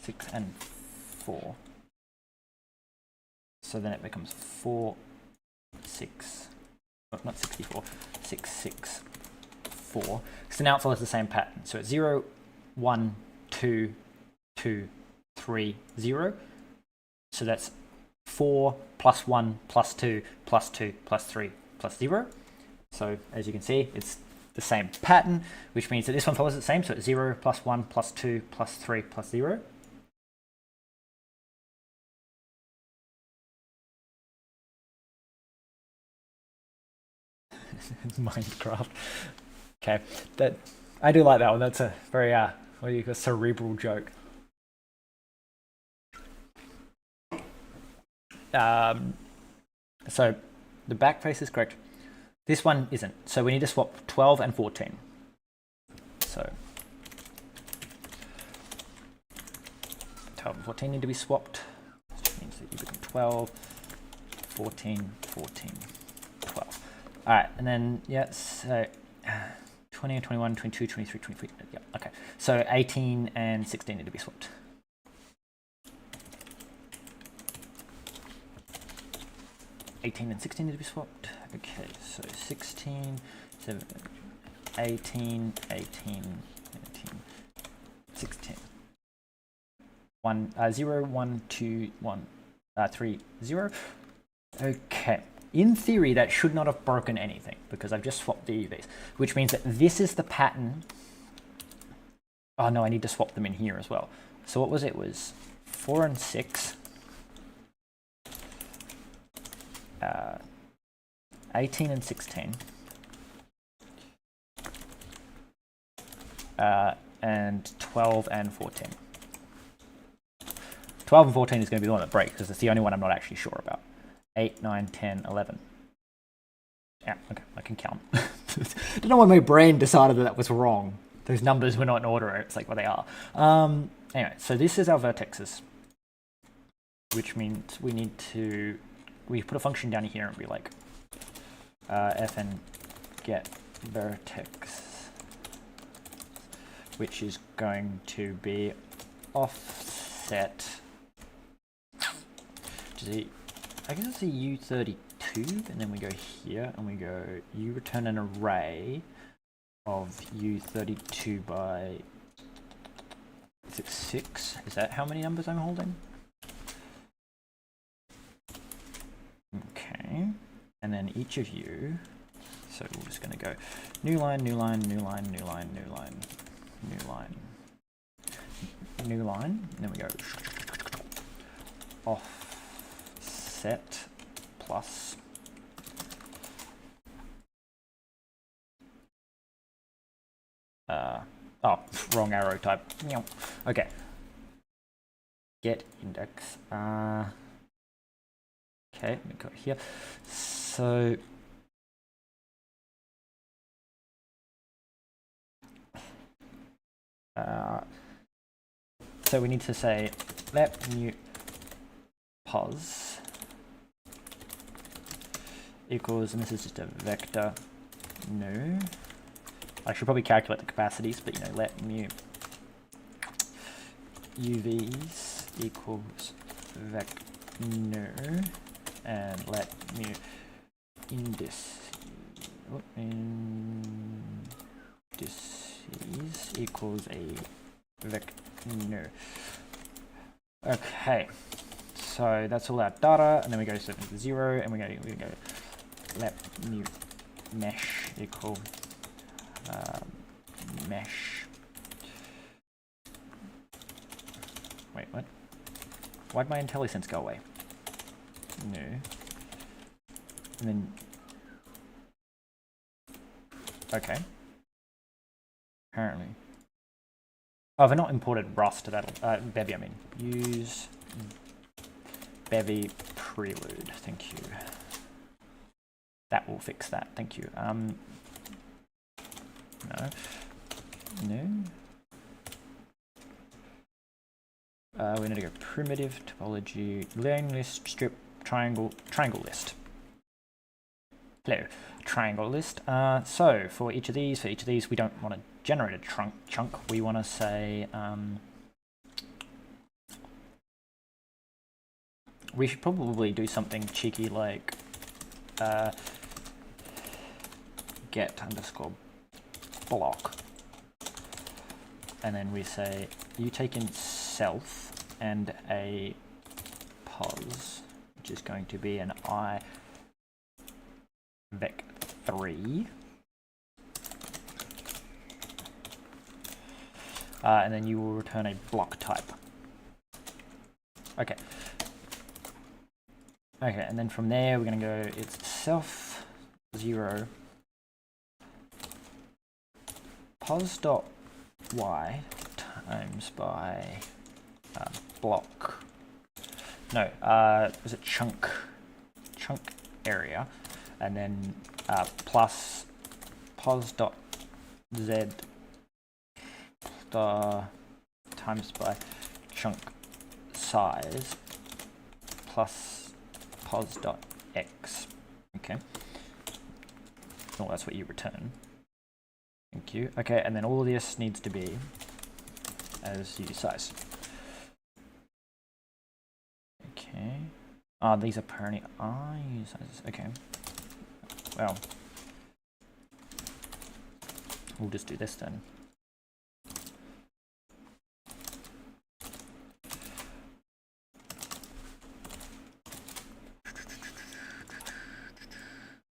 6 and 4. So then it becomes 4, 6, not 64, 6, 6, 4. So now it follows the same pattern. So it's 0, 1, 2, 2, 3, 0. So that's 4 plus 1 plus 2 plus 2 plus 3 plus 0. So as you can see, it's the same pattern, which means that this one follows the same. So it's 0 plus 1 plus 2 plus 3 plus 0. Minecraft. Okay, that I do like that one. That's a very what do you call cerebral joke. So the back face is correct. This one isn't. So we need to swap 12 and 14. So 12 and 14 need to be swapped. Which means that you become 12, 14, 14, 12. All right, and then, yeah, so 20 and 21, 22, 23, 23. Yeah, okay. So 18 and 16 need to be swapped. (18) and 16 need to be swapped. Okay, so 16, 7, 18, 18, 18, 16. 1, 0, 1, 2, 1, 3, 0. Okay. In theory, that should not have broken anything because I've just swapped the UVs, which means that this is the pattern. Oh no, I need to swap them in here as well. So what was it? It was 4 and 6. 18 and 16. And 12 and 14. 12 and 14 is going to be the one that breaks because it's the only one I'm not actually sure about. 8, 9, 10, 11. Yeah, okay, I can count. Don't know why my brain decided that was wrong. those numbers were not in order. It's like what they are. Anyway, so this is our vertexes, which means we put a function down here and be like fn get vertex, which is going to be offset. I guess it's a U32, and then we go here and we go you return an array of U32 by, is it 6? Is that how many numbers I'm holding? Okay, and then each of you, so we're just going to go new line, new line, new line, new line, new line, new line, new line, and then we go offset plus oh, wrong arrow type. Okay, get index. Okay, let me go here. So we need to say let new pos equals, and this is just a vector new. I should probably calculate the capacities, but you know, let mu UVs equals vec new, and let mu indices equals a vec new. Okay, so that's all our data, and then we go to 0, and we go let mu mesh equal mesh. Wait, what? Why'd my IntelliSense go away? No. And then, okay. Apparently. Oh, I've not imported Rust to that. Bevy, I mean. Use Bevy prelude. Thank you. That will fix that. Thank you. No. No. We need to go primitive topology, line list, strip, triangle list. Hello, triangle list. So for each of these, we don't want to generate a chunk. We want to say we should probably do something cheeky like get underscore block, and then we say you take in self and a pos, which is going to be an I vec 3, and then you will return a block type. Okay, and then from there we're going to go it's self 0 pos dot y times by block. No, was it chunk area, and then plus pos dot z times by chunk size plus pos dot x. Okay. Well, that's what you return. Thank you. Okay, and then all of this needs to be as u size. Okay. These are apparently u sizes. Okay. Well, we'll just do this then.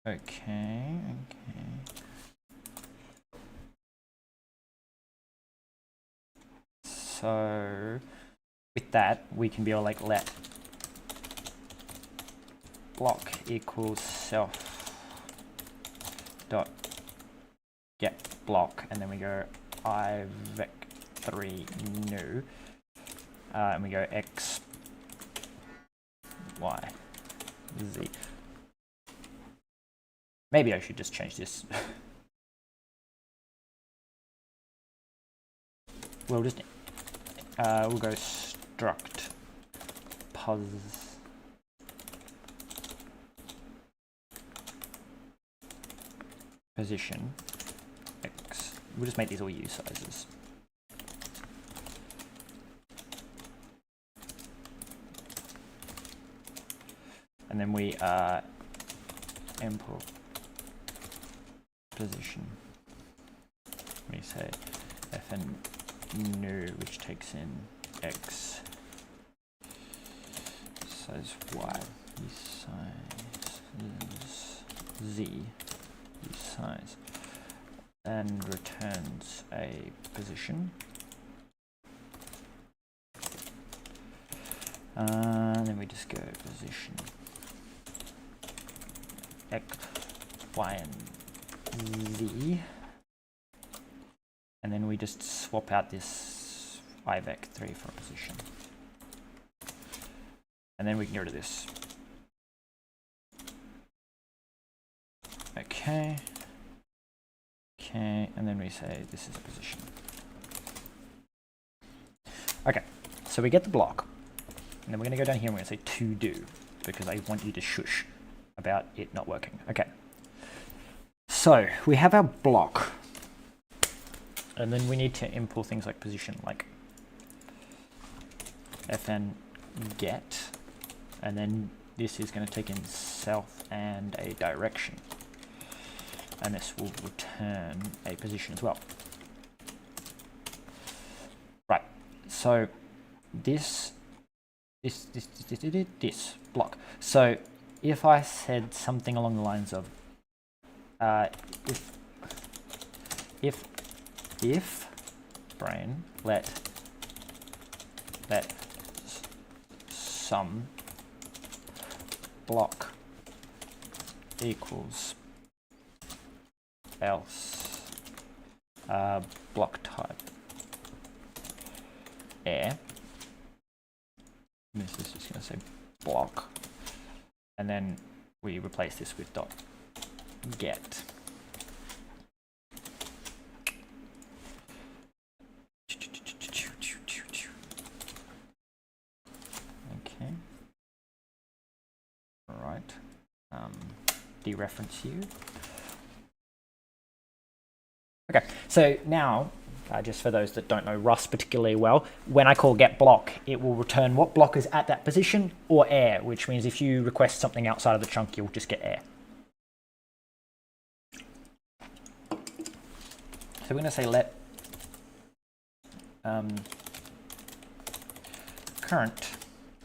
Okay. So with that, we can be all like let block equals self dot get block, and then we go I vec 3 new, and we go x y z. Maybe I should just change this. we'll just we'll go struct position x. We'll just make these all U sizes. And then we import position. We say fn new, which takes in x size y, u size z, u size, and returns a position. And then we just go position x, y, and z, and then we just swap out this ivec3 for a position, and then we can get rid of this. Okay, and then we say this is a position. Okay, so we get the block, and then we're going to go down here and we're going to say to do, because I want you to shush about it not working. Okay, so we have our block, and then we need to import things like position, like fn get, and then this is going to take in self and a direction, and this will return a position as well. Right, so this block. So if I said something along the lines of if brain let sum block equals else block type air. This is just going to say block, and then we replace this with dot get. Okay. All right. Dereference you. Okay. So now, just for those that don't know Rust particularly well, when I call get block, it will return what block is at that position, or air, which means if you request something outside of the chunk, you'll just get air. So we're going to say let current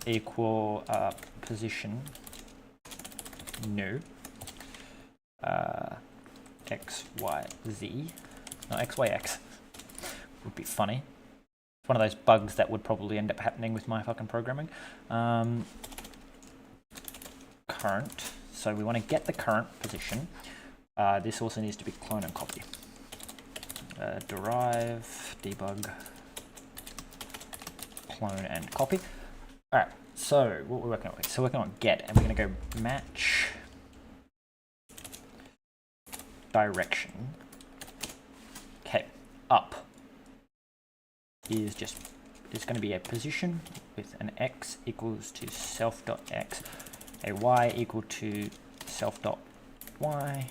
equal position new x, y, z, no, x, y, x. Would be funny. It's one of those bugs that would probably end up happening with my fucking programming. Current. So we want to get the current position. This also needs to be clone and copy. Derive, debug, clone and copy. All right. So what we're working on. So we're working on get, and we're going to go match direction. Okay. Up is just, it's going to be a position with an x equals to self.x, a y equal to self.y,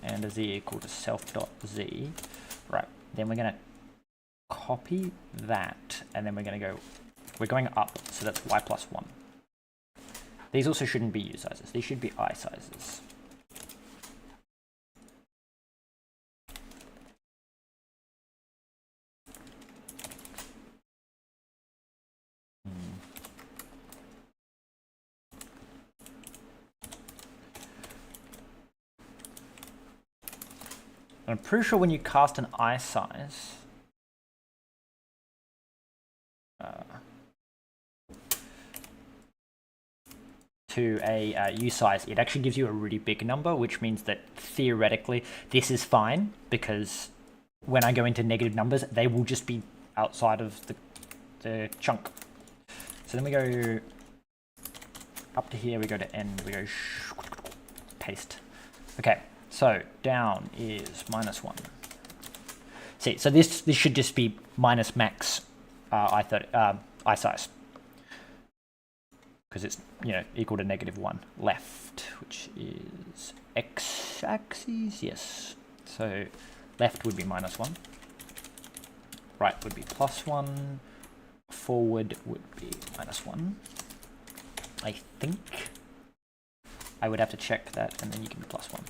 and a z equal to self.z. Right, then we're going to copy that, and then we're going to go, we're going up, so that's y plus 1. These also shouldn't be u sizes, these should be I sizes. I'm pretty sure when you cast an I size, to a U size, it actually gives you a really big number, which means that theoretically this is fine, because when I go into negative numbers, they will just be outside of the chunk. So then we go up to here, we go to end, we go paste. Okay. So down is -1. See, so this should just be minus max I size, because it's equal to -1. Left, which is x-axis, yes. So left would be -1, right would be +1, forward would be -1. I think I would have to check that, and then you can be +1.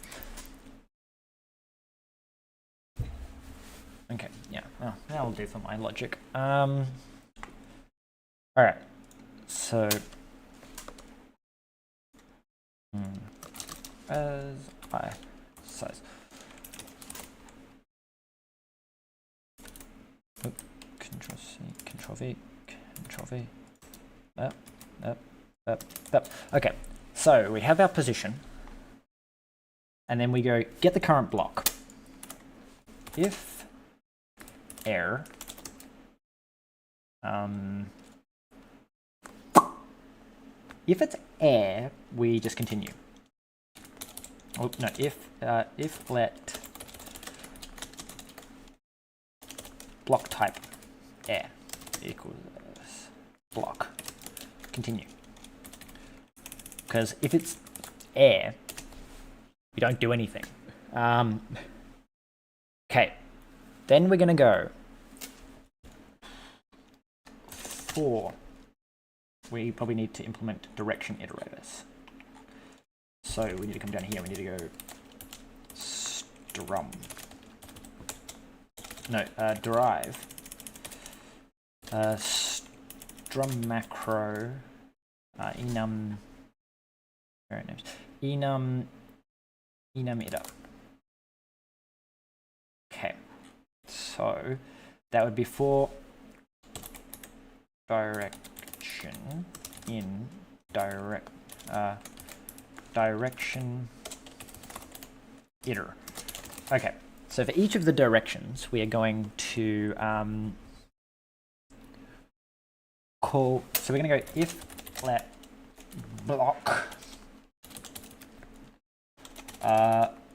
Okay, yeah, well, that'll do for my logic. All right, so as I size. Oh, Control C, Control V, Control V. Up. Okay, so we have our position, and then we go get the current block. If air if it's air, we just continue. Oh no, if let block type air equals block, continue. Because if it's air, we don't do anything. Okay, then we're gonna go for, we probably need to implement direction iterators. So we need to come down here, we need to go derive strum macro enum iter. Okay, so that would be for direction in direction iter. Okay, so for each of the directions, we are going to call. So we're going to go if let block.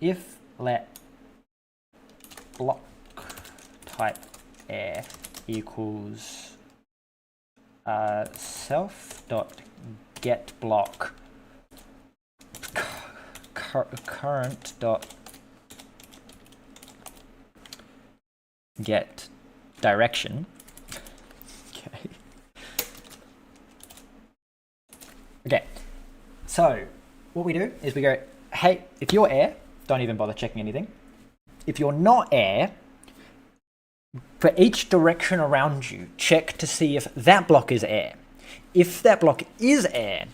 If let block type air equals self dot get block current dot get direction. Okay, so what we do is we go, hey, if you're air, don't even bother checking anything. If you're not air, for each direction around you, check to see if that block is air. If that block is air,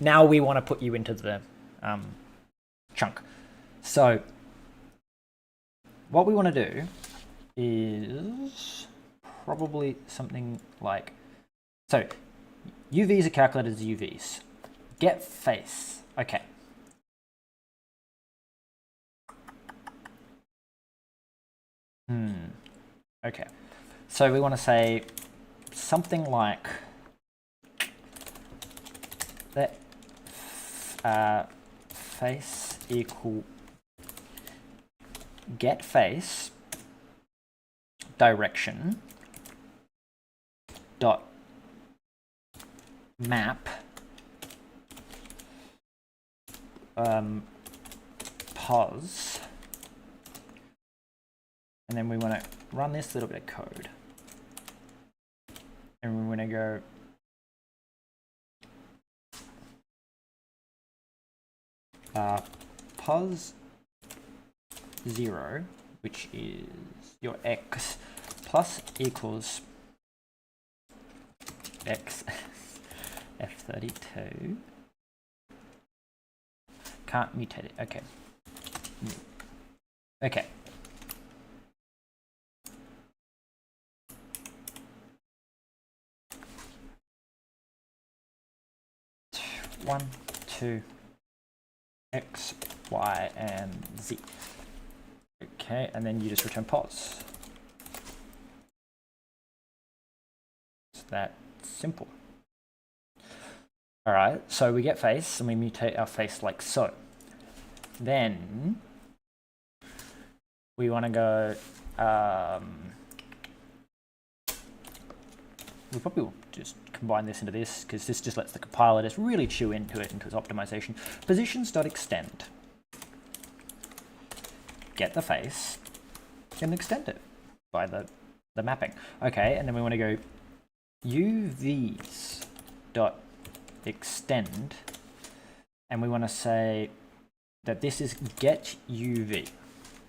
now we want to put you into the chunk. So what we want to do is probably something like, so UVs are calculated as UVs. Get face, okay. Okay, so we want to say something like let face equal get face direction dot map pos, and then we want to run this little bit of code, and we want to go pos 0, which is your x, plus equals x f32. Can't mutate it. Okay. Okay. One, two, x, y, and z. Okay, and then you just return pos. It's that simple. All right, so we get face and we mutate our face like so. Then we want to go we probably will just combine this into this, because this just lets the compiler just really chew into it, into its optimization. Positions.extend. Get the face and extend it by the mapping. Okay, and then we want to go UVs.extend, and we want to say that this is get UV,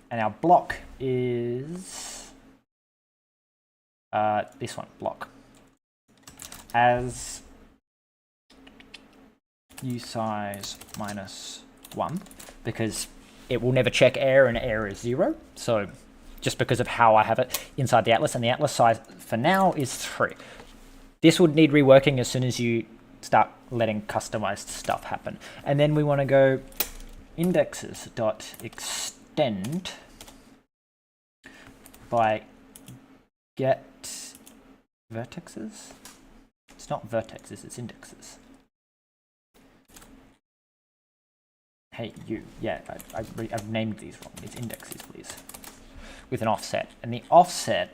and our block is this one, block, as usize -1, because it will never check error, and error is 0. So just because of how I have it inside the atlas, and the atlas size for now is 3. This would need reworking as soon as you start letting customized stuff happen. And then we want to go indexes.extend by get vertexes. It's not vertexes, it's indexes. Hey, you. Yeah, I've named these wrong. It's indexes, please. With an offset. And the offset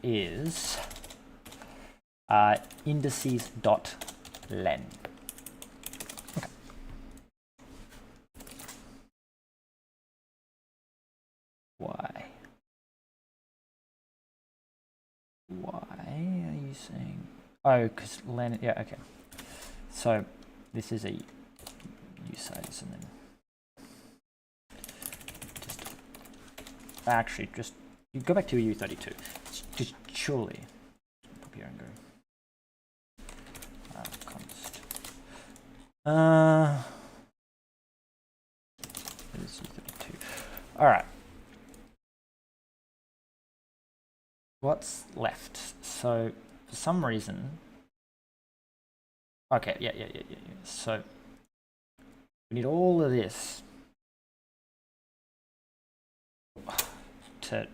is indices.len. Okay. Why? Why are you saying? Oh, because len. Yeah, okay. So this is a usize, and then actually just you go back to U32. Just surely pop here and go const. It is U32. All right. What's left? So for some reason, okay, yeah. So we need all of this to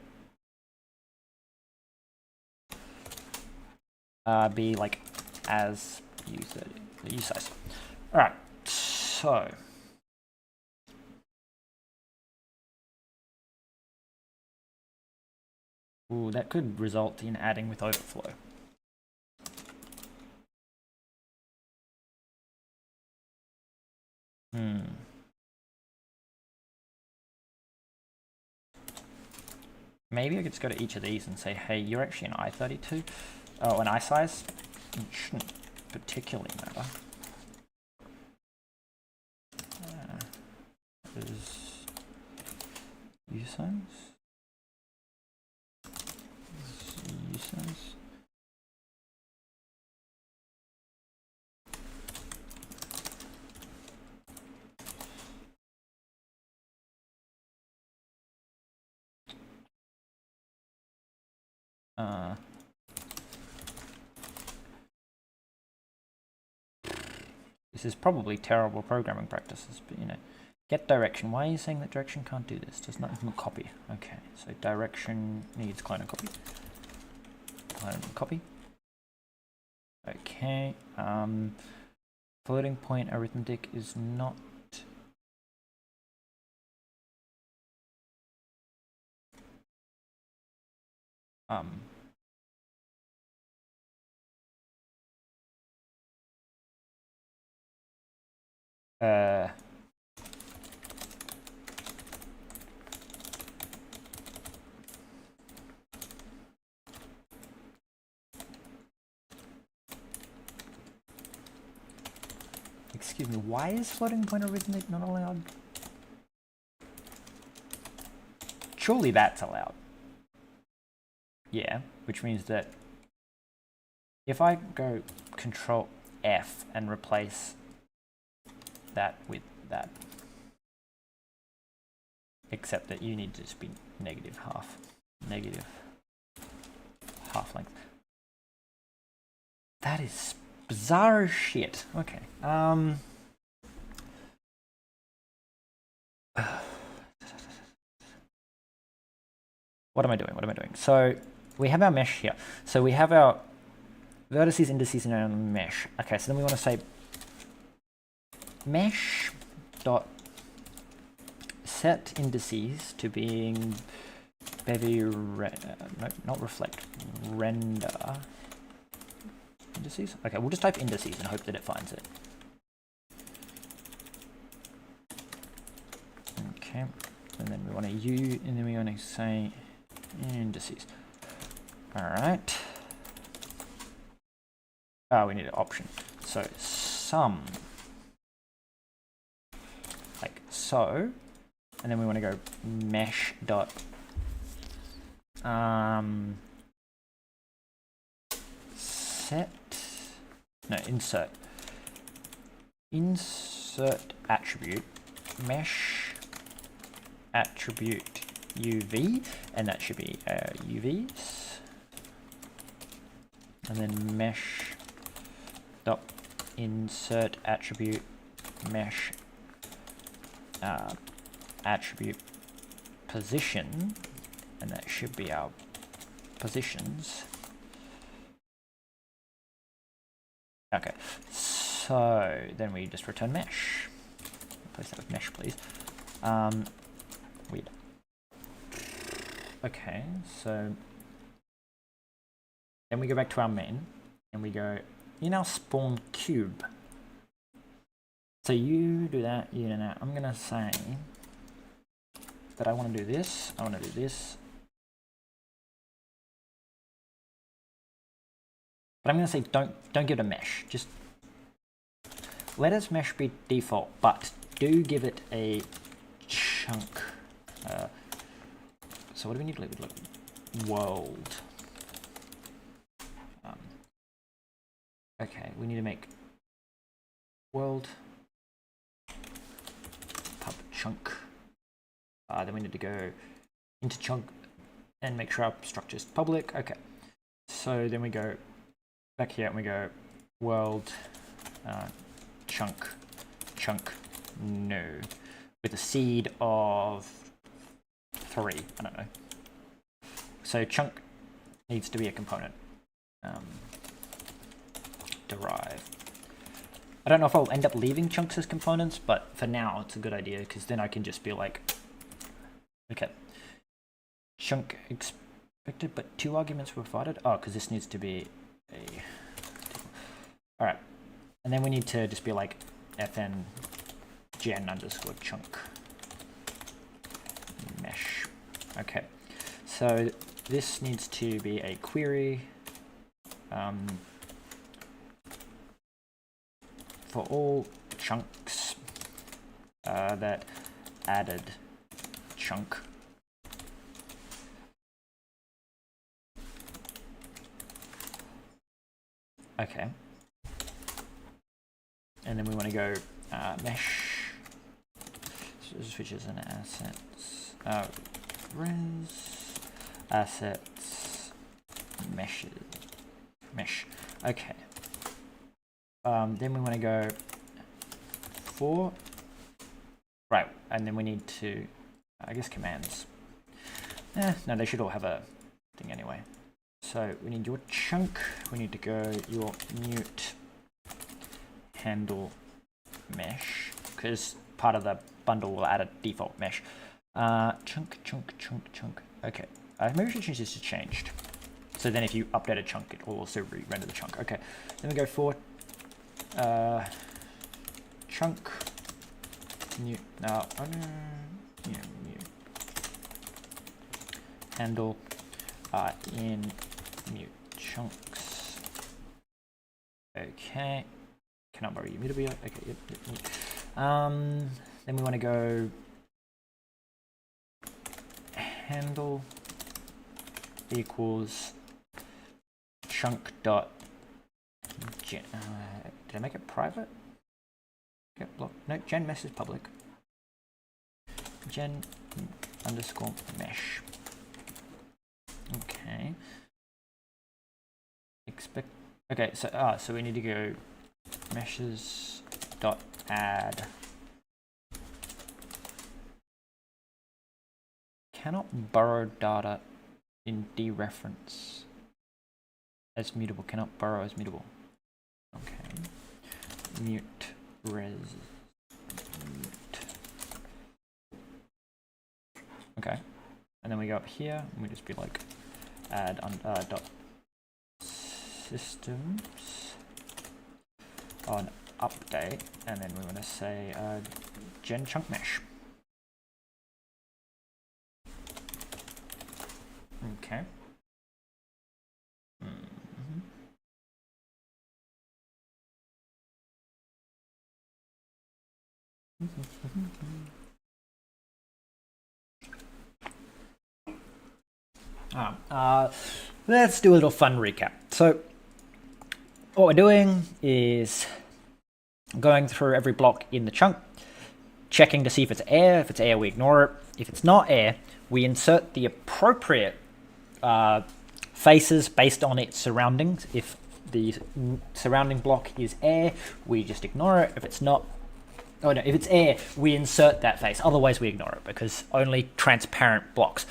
be like as usize. All right, so that could result in adding with overflow. Maybe I could just go to each of these and say, hey, you're actually an I32. Oh, an I size? It shouldn't particularly matter. Is usize? Usize? This is probably terrible programming practices, but you know, get direction. Why are you saying that direction can't do this? Does not even copy. Okay, so direction needs clone and copy. Clone and copy. Okay. Floating point arithmetic is not. Excuse me, why is floating point arithmetic not allowed? Surely that's allowed. Yeah, which means that if I go Control F and replace that with that, except that you need to just be negative half length. That is bizarre shit. Okay. What am I doing? So we have our mesh here. So we have our vertices, indices, and our mesh. Okay, so then we want to say mesh dot set indices to being Bevy, no, not reflect, render indices. Okay, we'll just type indices and hope that it finds it. Okay, and then we want to use, and then we want to say indices. All right. Oh, we need an option. So sum, like so, and then we want to go mesh dot set, no, insert attribute mesh attribute UV, and that should be UVs, and then mesh dot insert attribute mesh attribute position, and that should be our positions. Okay, so then we just return mesh. Replace that with mesh, please. Weird. Okay, so then we go back to our main and we go in our spawn cube. So you do that, you do that. I'm gonna say that I want to do this. I want to do this. But I'm going to say don't give it a mesh. Just let its mesh be default, but do give it a chunk. So what do we need to leave it? World. Okay, we need to make world pub chunk. Then we need to go into chunk and make sure our structure is public. Okay, so then we go back here and we go world chunk no, with a seed of 3. I don't know. So chunk needs to be a component. Derive. I don't know if I'll end up leaving chunks as components, but for now it's a good idea because then I can just be like, okay, chunk expected, but 2 arguments were provided. Oh, because this needs to be a. All right, and then we need to just be like fn gen underscore chunk mesh. Okay, so this needs to be a query for all chunks that added chunk. Okay, and then we want to go mesh switches and assets, res assets mesh. Okay, then we want to go for right, and then we need to I guess commands. No, they should all have a thing anyway. So we need your chunk, we need to go your mute handle mesh, because part of the bundle will add a default mesh. Chunk. Okay, maybe we should change this to changed. So then if you update a chunk, it will also re-render the chunk. Okay, then we go for chunk mute. Now, mute handle in mute chunks. Okay, cannot borrow immutable. Okay, yep. Then we want to go handle equals chunk dot gen. Did I make it private? Okay, block. No, gen mesh is public. Gen underscore mesh. Okay. Expect. Okay, so we need to go meshes dot add. Cannot borrow data in dereference as mutable. Cannot borrow as mutable. Okay. Mute res. Mute. Okay. And then we go up here, and we just be like, add dot systems on update, and then we want to say gen chunk mesh. Okay. Let's do a little fun recap. So what we're doing is going through every block in the chunk, checking to see if it's air. If it's air, we ignore it. If it's not air, we insert the appropriate faces based on its surroundings. If the surrounding block is air, we just ignore it. If it's not, oh no, if it's air, we insert that face. Otherwise, we ignore it because only transparent blocks.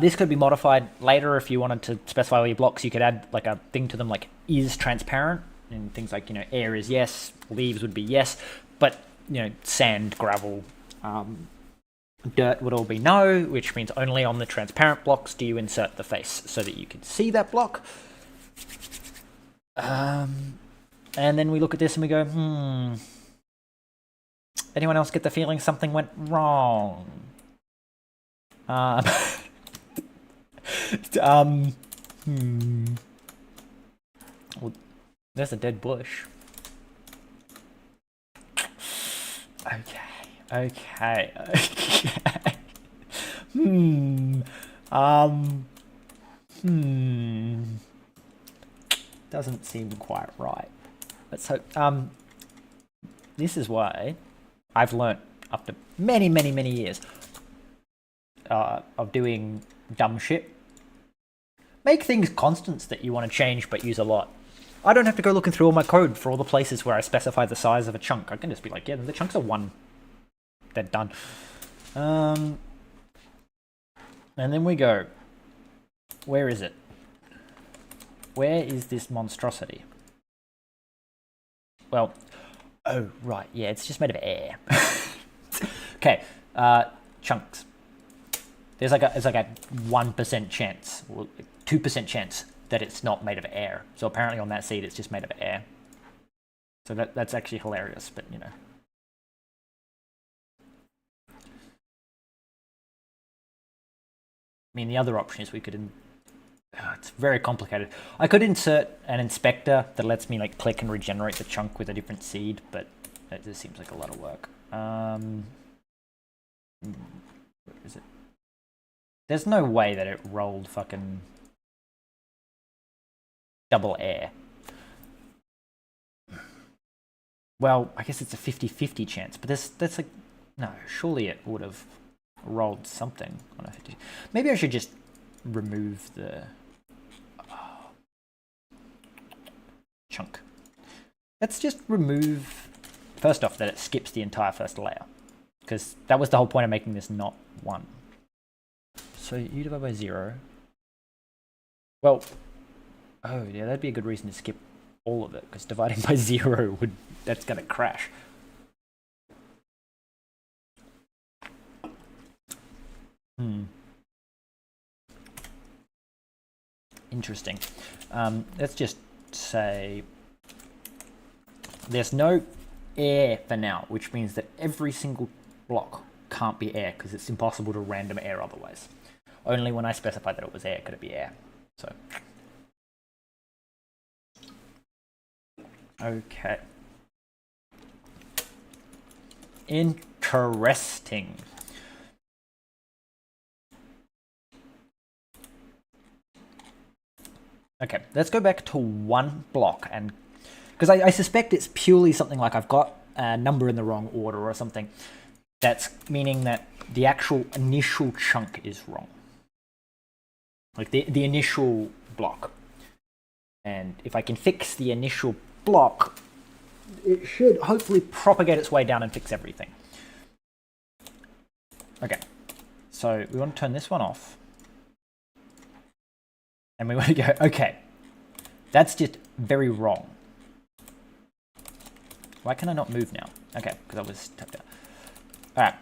This could be modified later if you wanted to specify all your blocks. You could add like a thing to them like is transparent, and things like, you know, air is yes, leaves would be yes, but, you know, sand, gravel, dirt would all be no, which means only on the transparent blocks do you insert the face so that you can see that block. And then we look at this and we go, anyone else get the feeling something went wrong? Well, there's a dead bush. Okay. Doesn't seem quite right. Let's hope. This is why I've learnt after many years of doing dumb shit. Make things constants that you want to change but use a lot. I don't have to go looking through all my code for all the places where I specify the size of a chunk. I can just be like, yeah, the chunks are 1. They're done. And then we go, where is it? Where is this monstrosity? Well, oh, right, yeah, it's just made of air. Okay, chunks. It's like a 1% chance, or 2% chance that it's not made of air. So apparently on that seed, it's just made of air. So that's actually hilarious, but you know. I mean, the other option is we could, it's very complicated. I could insert an inspector that lets me like click and regenerate the chunk with a different seed, but it just seems like a lot of work. Where is it? There's no way that it rolled fucking double air. Well, I guess it's a 50-50 chance, but that's like, no, surely it would have rolled something on a 50. Maybe I should just remove the chunk. Let's just remove, first off, that it skips the entire first layer, because that was the whole point of making this not 1. So you divide by 0. Well, oh yeah, that'd be a good reason to skip all of it, because dividing by 0 that's gonna crash. Interesting. Let's just say there's no air for now, which means that every single block can't be air, because it's impossible to random air otherwise. Only when I specified that it was air could it be air. So, okay. Interesting. Okay, let's go back to 1 block, and because I suspect it's purely something like I've got a number in the wrong order or something. That's meaning that the actual initial chunk is wrong. Like the initial block. And if I can fix the initial block, it should hopefully propagate its way down and fix everything. Okay, so we want to turn this one off. And we want to go, okay, that's just very wrong. Why can I not move now? Okay, because I was tucked out. All right.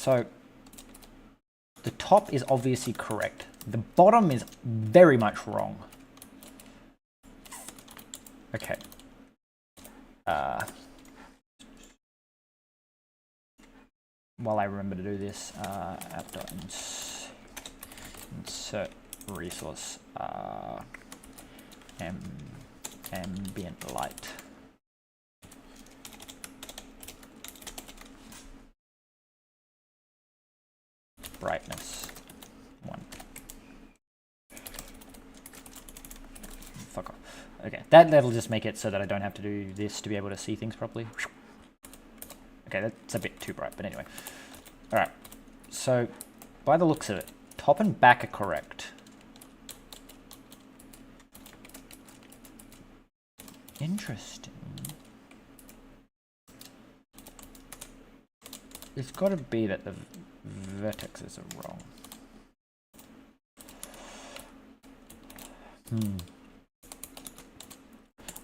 So the top is obviously correct. The bottom is very much wrong. Okay. While I remember to do this, app.insert resource ambient light. Brightness 1. Fuck off. Okay, that'll just make it so that I don't have to do this to be able to see things properly. Okay, that's a bit too bright, but anyway. Alright, so by the looks of it, top and back are correct. Interesting. It's got to be that the vertexes are wrong.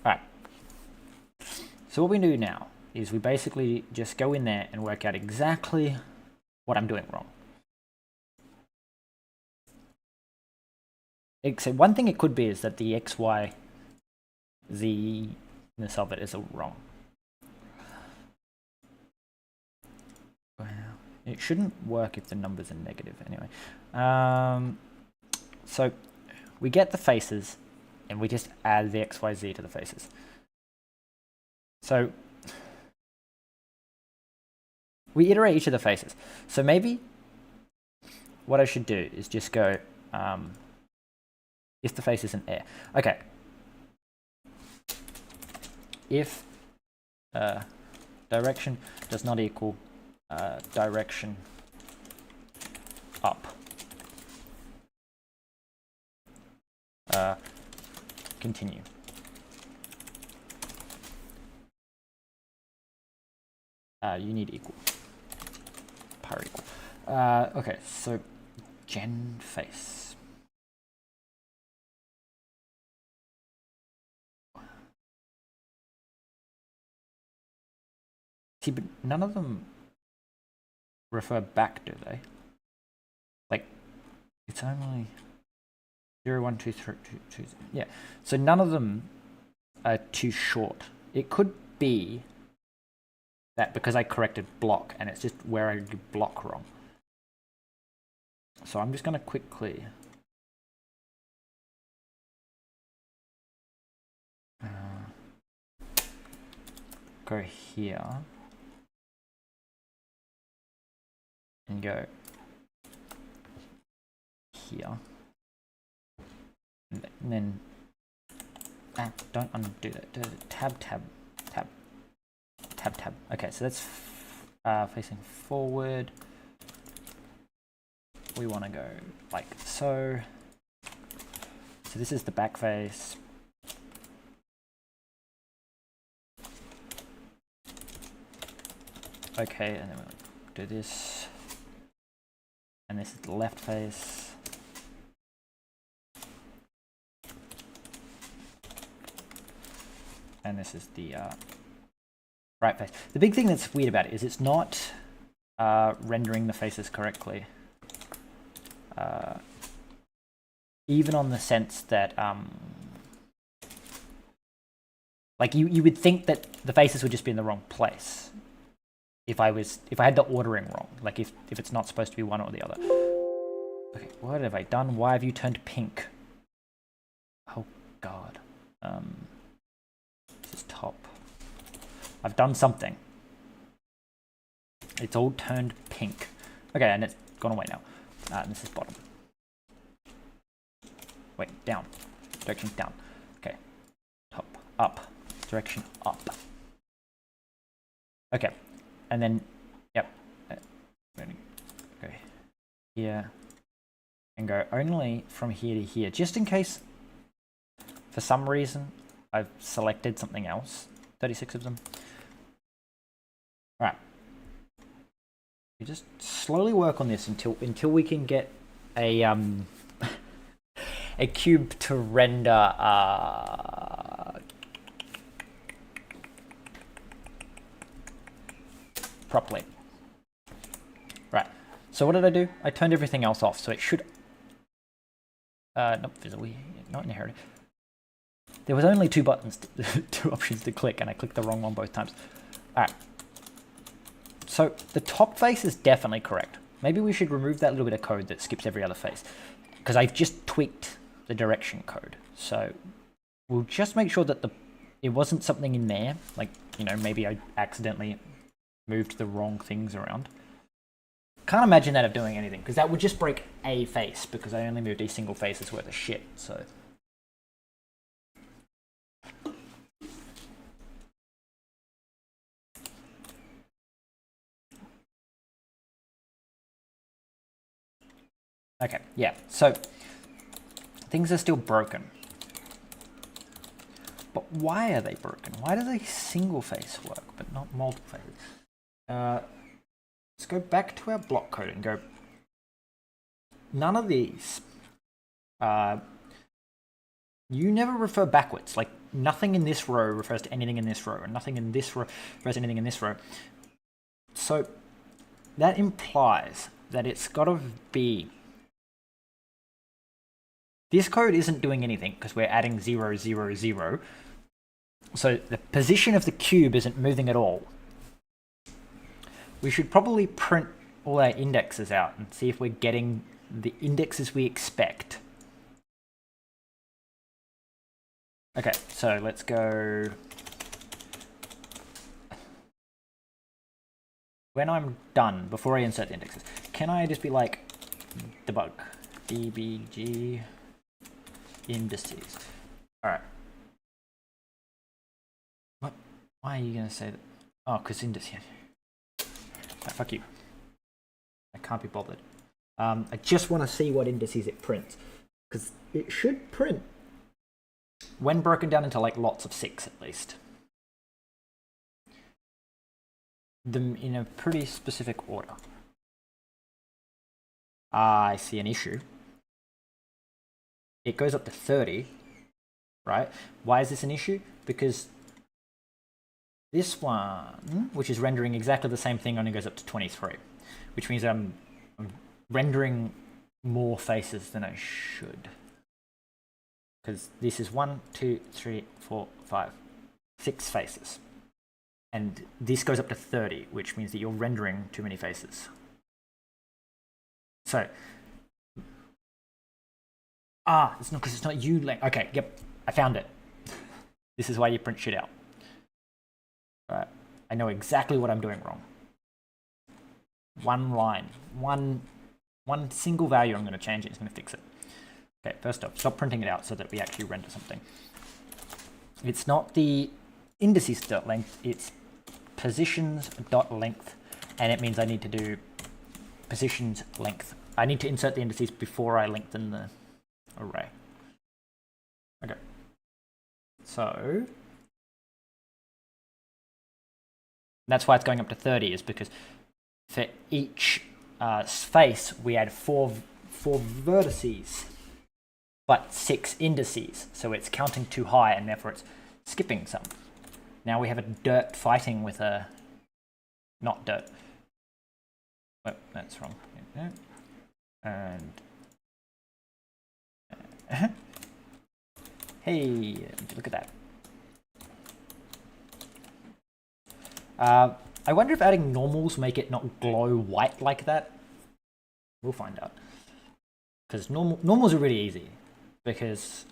Alright. So what we do now is we basically just go in there and work out exactly what I'm doing wrong. Except one thing it could be is that the X, Y, Z-ness of it is wrong. Wow. It shouldn't work if the numbers are negative anyway. So we get the faces and we just add the X, Y, Z to the faces. So we iterate each of the faces. So maybe what I should do is just go, if the face isn't air. Okay. If direction does not equal direction up. Continue. You need equal. Par equal. Okay, so gen face. See, but none of them refer back, do they? Like, it's only 0, 1, 2, 3, 2, 2. Yeah, so none of them are too short. It could be that because I corrected block and it's just where I do block wrong. So I'm just going to quickly go here and go here, and then don't undo that. Tab, tab, tab, tab, tab. Okay, so that's facing forward. We want to go like so. So this is the back face. Okay, and then we'll do this. And this is the left face. And this is the right face. The big thing that's weird about it is it's not rendering the faces correctly. Even on the sense that like you would think that the faces would just be in the wrong place if I had the ordering wrong, like if it's not supposed to be one or the other. Okay, what have I done? Why have you turned pink? Oh god. This is top. I've done something. It's all turned pink. Okay, and it's gone away now. And this is bottom. Wait, down. Direction down. Okay. Top, up. Direction up. Okay. And then, yep. Go here. And go only from here to here. Just in case, for some reason, I've selected something else. 36 of them. Alright. We just slowly work on this until we can get a a cube to render properly. Right. So what did I do? I turned everything else off, so it should... not visibly, not inherited. There was only two buttons, two options to click, and I clicked the wrong one both times. Alright. So the top face is definitely correct. Maybe we should remove that little bit of code that skips every other face, because I've just tweaked the direction code. So we'll just make sure that it wasn't something in there, like, you know, maybe I accidentally moved the wrong things around. Can't imagine that of doing anything, because that would just break a face, because I only moved a single face's worth of shit, so... Okay, yeah, so things are still broken. But why are they broken? Why does a single face work, but not multiple faces? Let's go back to our block code and go, none of these, you never refer backwards. Like, nothing in this row refers to anything in this row, and nothing in this row refers to anything in this row. So that implies that it's got to be... This code isn't doing anything because we're adding 0, 0, 0. So the position of the cube isn't moving at all. We should probably print all our indexes out and see if we're getting the indexes we expect. Okay, so let's go... When I'm done, before I insert the indexes, can I just be like, debug, dbg... indices. Alright. What? Why are you going to say that? Oh, because indices. Oh, fuck you. I can't be bothered. I just want to see what indices it prints. Because it should print when broken down into like lots of 6 at least. Them in a pretty specific order. I see an issue. It goes up to 30, right? Why is this an issue? Because this one, which is rendering exactly the same thing, only goes up to 23, which means I'm rendering more faces than I should. Because this is 1, 2, 3, 4, 5, 6 faces. And this goes up to 30, which means that you're rendering too many faces. So... it's not because it's not you. Okay, yep, I found it. This is why you print shit out. Right, I know exactly what I'm doing wrong. One line, one single value I'm going to change it. It's going to fix it. Okay, first off, stop printing it out so that we actually render something. It's not the indices.length, it's positions.length, and it means I need to do positions length. I need to insert the indices before I lengthen the array. Okay. So that's why it's going up to 30, is because for each face we add four vertices, but 6 indices. So it's counting too high, and therefore it's skipping some. Now we have a dirt fighting with a not dirt. Oh, that's wrong. And hey, look at that. I wonder if adding normals make it not glow white like that. We'll find out. Because normals are really easy. Because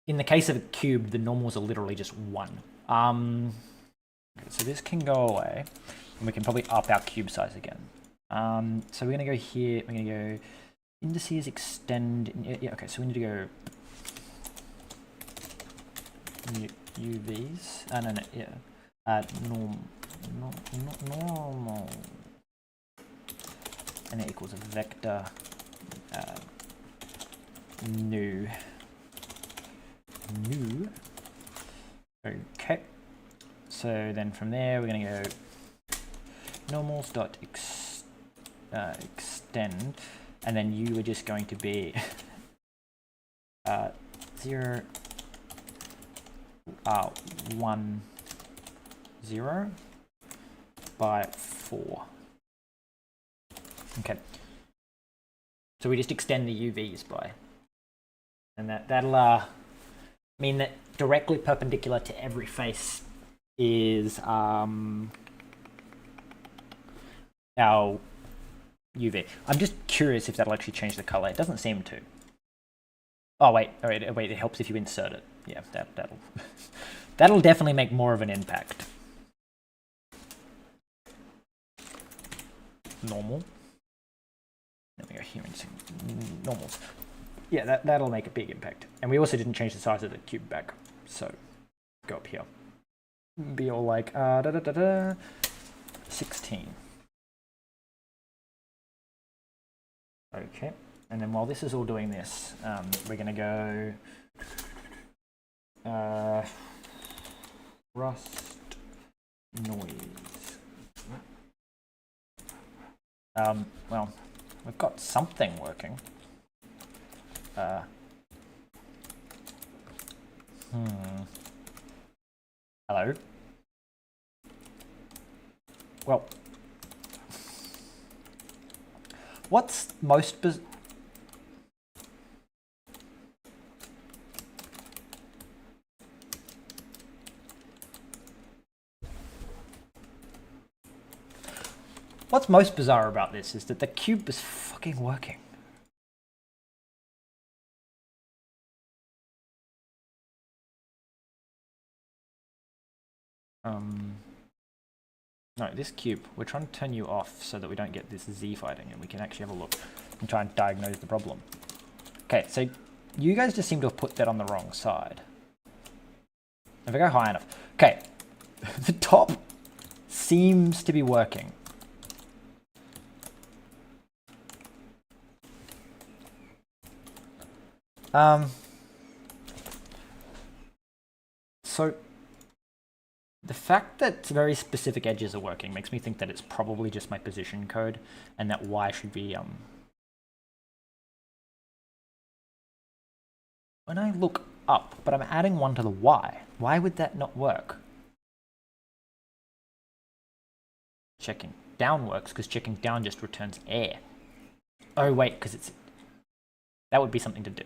in the case of a cube, the normals are literally just 1. Okay, so this can go away, and we can probably up our cube size again. So we're going to go here. We're going to go indices extend. Yeah, okay, so we need to go UVs. No, yeah. Normal. And it equals a vector new. Okay. So then from there we're going to go normals dot extend, and then you are just going to be 0 1 0 by 4. Okay. So we just extend the UVs by, and that'll mean that directly perpendicular to every face is our UV. I'm just curious if that'll actually change the color. It doesn't seem to. Oh wait, wait, it helps if you insert it. Yeah, that'll definitely make more of an impact. Normal. Then we go here and some normals. Yeah, that'll make a big impact. And we also didn't change the size of the cube back. So go up here. Be all like 16. Okay. And then while this is all doing this, we're going to go rust noise. Well, we've got something working. Hello? Well, what's most bizarre? What's most bizarre about this is that the cube is fucking working. No, this cube, we're trying to turn you off so that we don't get this Z fighting and we can actually have a look and try and diagnose the problem. Okay, so you guys just seem to have put that on the wrong side. If I go high enough. Okay, the top seems to be working. So the fact that very specific edges are working makes me think that it's probably just my position code and that Y should be when I look up, but I'm adding one to the Y. Why would that not work? Checking down works because checking down just returns air. Oh wait, because it's that would be something to do.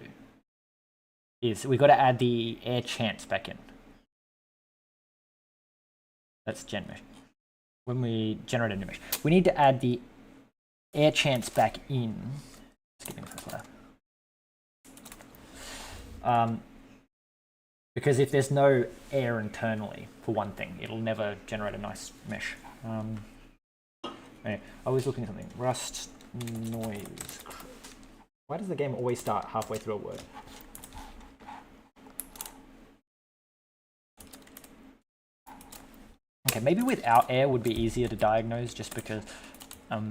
Is we got to add the air chance back in. That's gen mesh. When we generate a new mesh, we need to add the air chance back in. Skipping this layer. Because if there's no air internally, for one thing, it'll never generate a nice mesh. Anyway, I was looking at something. Rust noise. Why does the game always start halfway through a word? Okay, maybe without air would be easier to diagnose just because I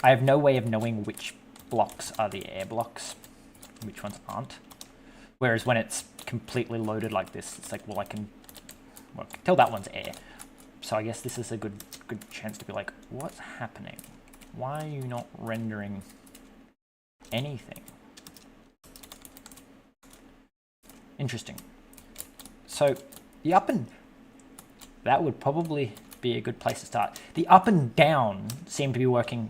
have no way of knowing which blocks are the air blocks, which ones aren't. Whereas when it's completely loaded like this, it's like, well, I can tell that one's air. So I guess this is a good chance to be like, what's happening? Why are you not rendering anything? Interesting. So the up and that would probably be a good place to start. The up and down seem to be working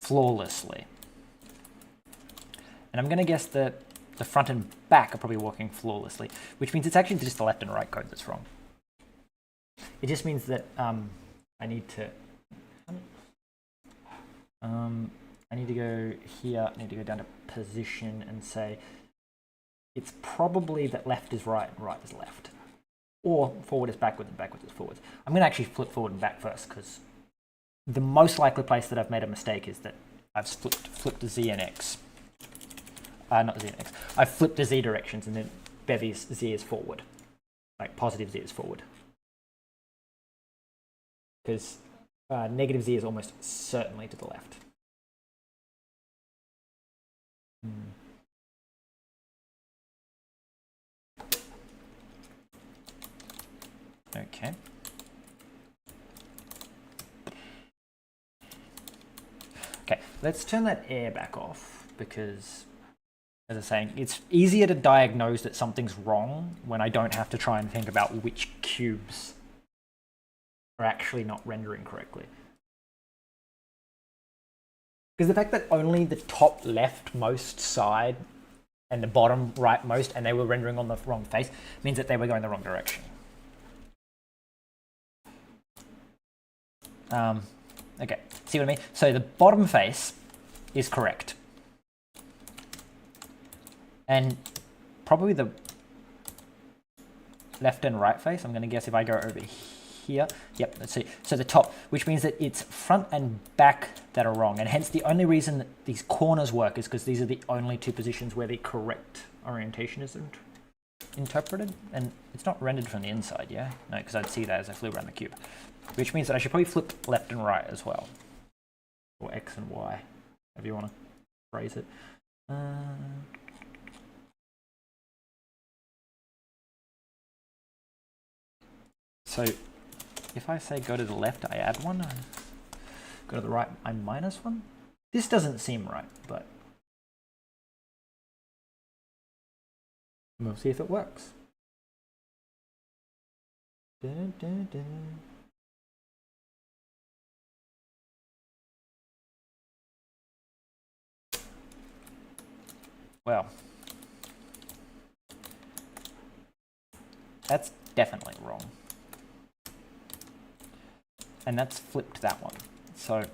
flawlessly. And I'm going to guess that the front and back are probably working flawlessly, which means it's actually just the left and right code that's wrong. It just means that I need to go here, I need to go down to position and say it's probably that left is right and right is left. Or forward is backwards and backwards is forwards. I'm going to actually flip forward and back first because the most likely place that I've made a mistake is that I've flipped the Z and X. Not Z and X. I've flipped the Z directions and then Bevy's Z is forward. Like positive Z is forward. Because negative Z is almost certainly to the left. Okay. Okay, let's turn that air back off because, as I was saying, it's easier to diagnose that something's wrong when I don't have to try and think about which cubes are actually not rendering correctly. Because the fact that only the top leftmost side and the bottom rightmost, and they were rendering on the wrong face, means that they were going the wrong direction. Okay, see what I mean? So the bottom face is correct. And probably the left and right face, I'm going to guess if I go over here. Yep, let's see. So the top, which means that it's front and back that are wrong. And hence the only reason that these corners work is because these are the only two positions where the correct orientation is interpreted. And it's not rendered from the inside, yeah? No, because I'd see that as I flew around the cube. Which means that I should probably flip left and right as well. Or X and Y, however you want to phrase it. So if I say go to the left, I add one. Go to the right, I minus one. This doesn't seem right, but we'll see if it works. Dun, dun, dun. Well, that's definitely wrong. And that's flipped that one. So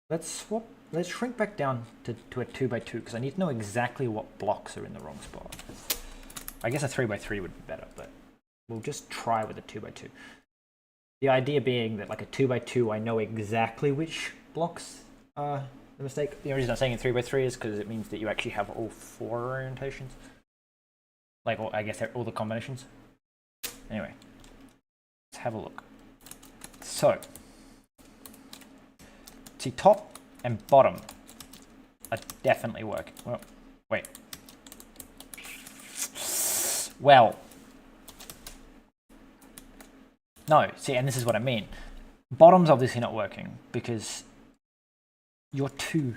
let's shrink back down to a 2x2 because I need to know exactly what blocks are in the wrong spot. I guess a 3x3 would be better, but we'll just try with a 2x2. The idea being that like a 2x2, I know exactly which blocks are the mistake. The only reason I'm saying a 3x3 is because it means that you actually have all four orientations. Like, I guess all the combinations. Anyway, let's have a look. So, see, top and bottom are definitely working. Well, wait. Well, no, see, and this is what I mean. Bottom's obviously not working because you're too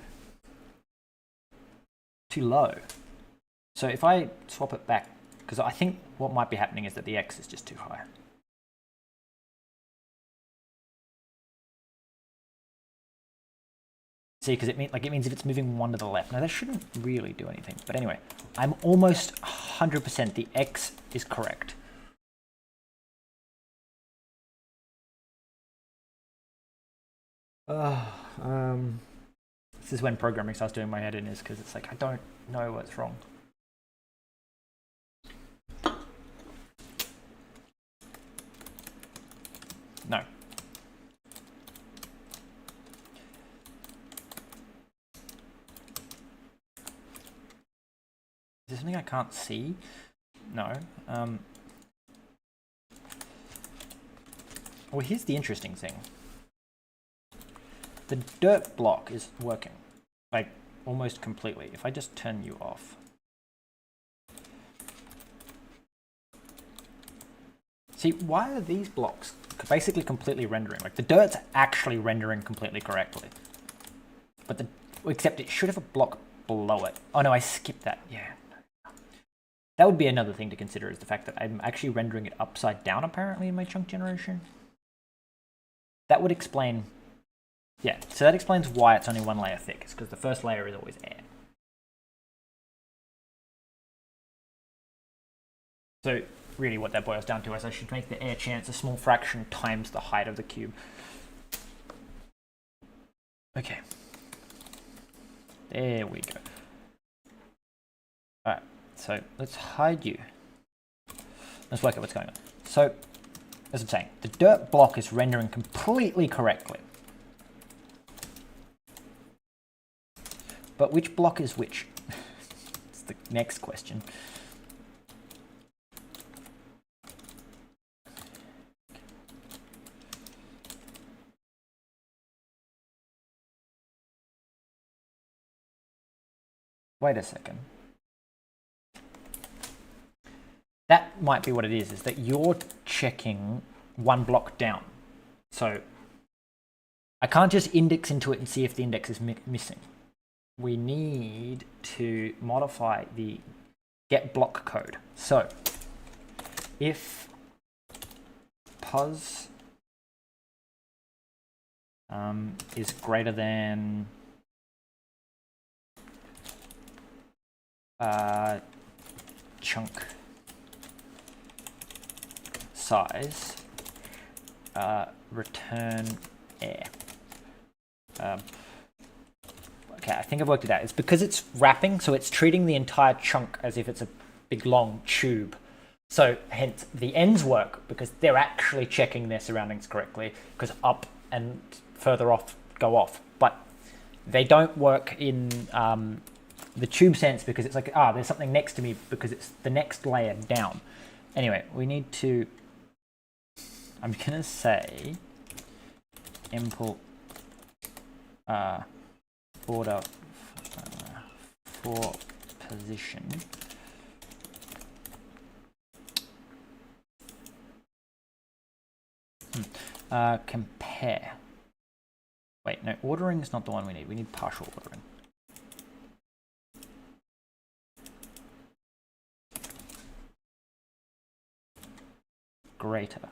low. So if I swap it back, because I think what might be happening is that the X is just too high. See, because it means if it's moving one to the left. Now that shouldn't really do anything. But anyway, I'm almost 100% the X is correct. This is when programming starts doing my head in, is because it's like I don't know what's wrong. No. Is there something I can't see? No. Well, here's the interesting thing. The dirt block is working, like almost completely. If I just turn you off. See, why are these blocks basically completely rendering? Like the dirt's actually rendering completely correctly. But except it should have a block below it. Oh no, I skipped that, yeah. That would be another thing to consider, is the fact that I'm actually rendering it upside down apparently in my chunk generation. That would explain. Yeah, so that explains why it's only one layer thick. It's because the first layer is always air. So really what that boils down to is I should make the air chance a small fraction times the height of the cube. Okay. There we go. Alright, so let's hide you. Let's work out what's going on. So, as I'm saying, the dirt block is rendering completely correctly. But which block is which? It's the next question. Wait a second. That might be what it is that you're checking one block down. So I can't just index into it and see if the index is missing. we need to modify the get block code. So if pos is greater than chunk size, return air. Okay, I think I've worked it out. It's because it's wrapping, so it's treating the entire chunk as if it's a big long tube. So hence the ends work because they're actually checking their surroundings correctly, because up and further off go off. But they don't work in the tube sense because it's like, there's something next to me because it's the next layer down. Anyway, we need to, I'm gonna say import order for position compare. Wait, no, ordering is not the one we need. We need partial ordering. Greater.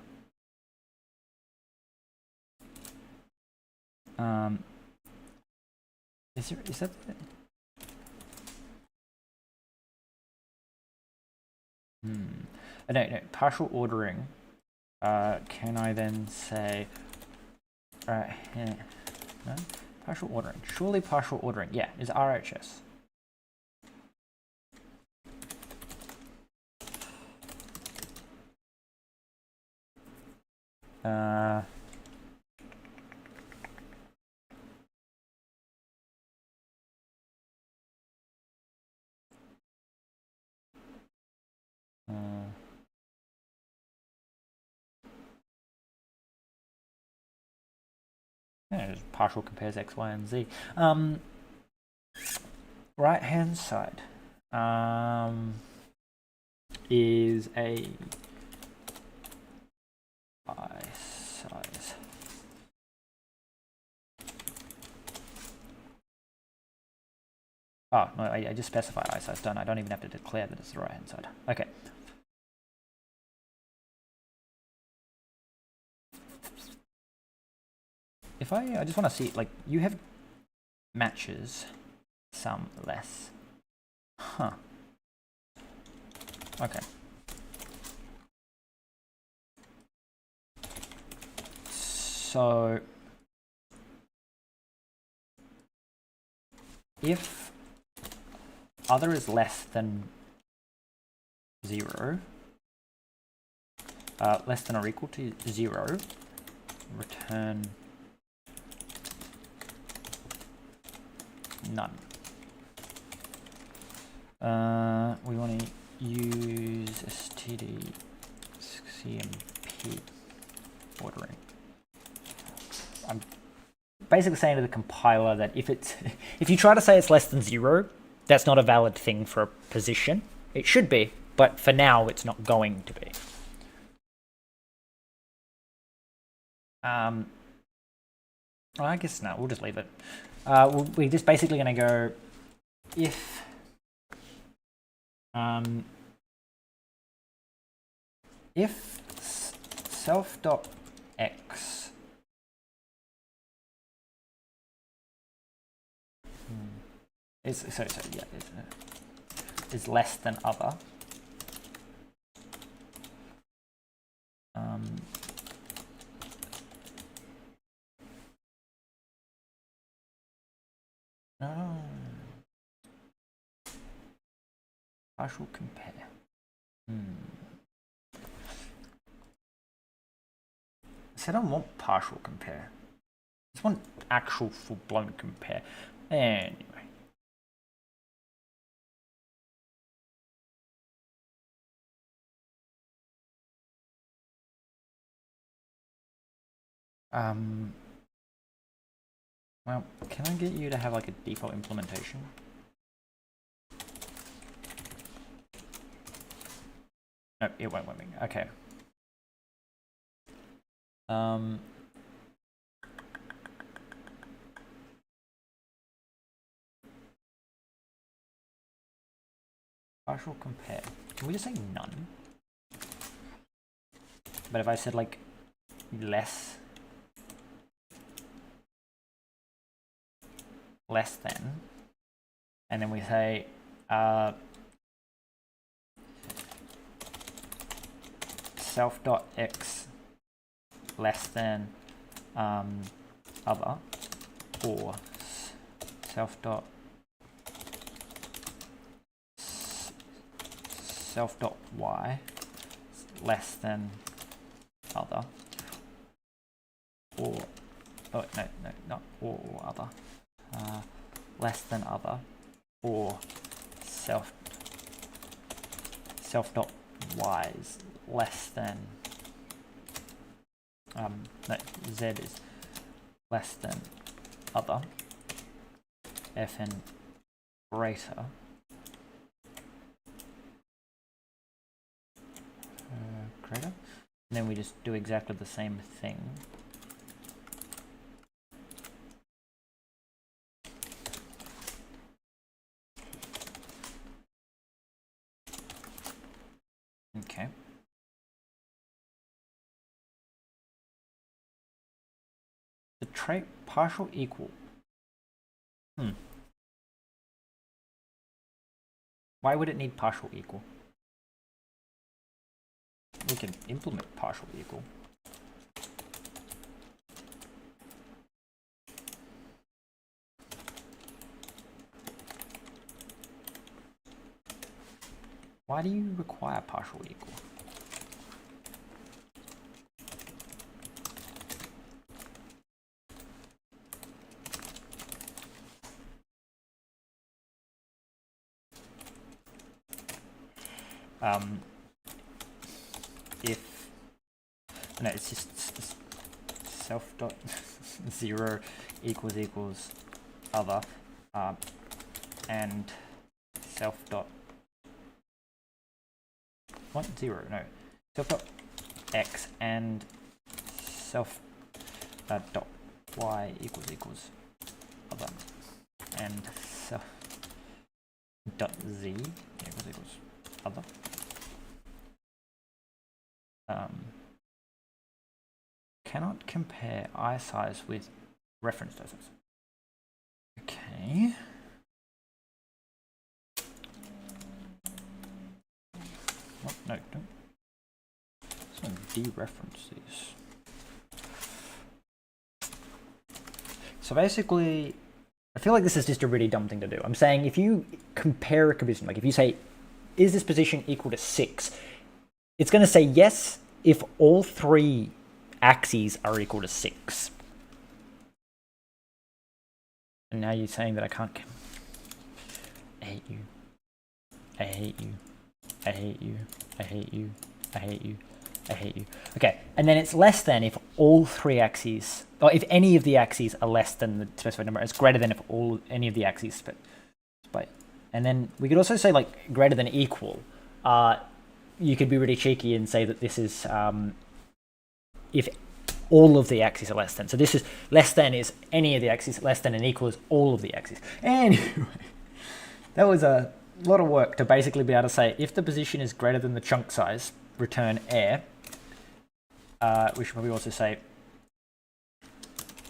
Is that it? No, partial ordering. Can I then say, no, partial ordering? Surely partial ordering, yeah, is RHS. Yeah, partial compares X, Y, and Z. Right hand side is a eye size. Oh, no, I just specified eye size, don't I? I don't even have to declare that it's the right hand side. Okay. If I just want to see, like, you have matches, some less. Huh. Okay. So if other is less than 0, less than or equal to 0, return none. We want to use std cmp ordering. I'm basically saying to the compiler that if you try to say it's less than 0, that's not a valid thing for a position. It should be, but for now it's not going to be. I guess no, we'll just leave it. We're just basically going to go if self.x is less than other, partial compare. So I don't want partial compare. I just want actual full-blown compare. Anyway. Well, can I get you to have like a default implementation? No, it won't let me. Okay. partial compare. Can we just say none? But if I said like less than, and then we say self.x less than other, or self.y less than other, or no, not or other, less than other, or self.y is less than no, z is less than other, fn greater and then we just do exactly the same thing. Okay. The trait partial equal. Why would it need partial equal? We can implement partial equal. Why do you require partial equal? If no, it's just self.0 equals other, and self.0 self.x and self.y equals other, and self.z equals other. Cannot compare I size with reference distance. Okay. What? No, don't. So dereference these. So basically, I feel like this is just a really dumb thing to do. I'm saying if you compare a position, like if you say, is this position equal to 6? It's going to say yes if all three axes are equal to 6. And now you're saying that I can't. I hate you. I hate you. I hate you. I hate you. I hate you. I hate you. Okay, and then it's less than if all three axes, or if any of the axes are less than the specified number. It's greater than if any of the axes split. And then we could also say like greater than equal. You could be really cheeky and say that this is if all of the axes are less than. So this is less than is any of the axes, less than and equal is all of the axes. Anyway, that was a lot of work to basically be able to say if the position is greater than the chunk size, return air. We should probably also say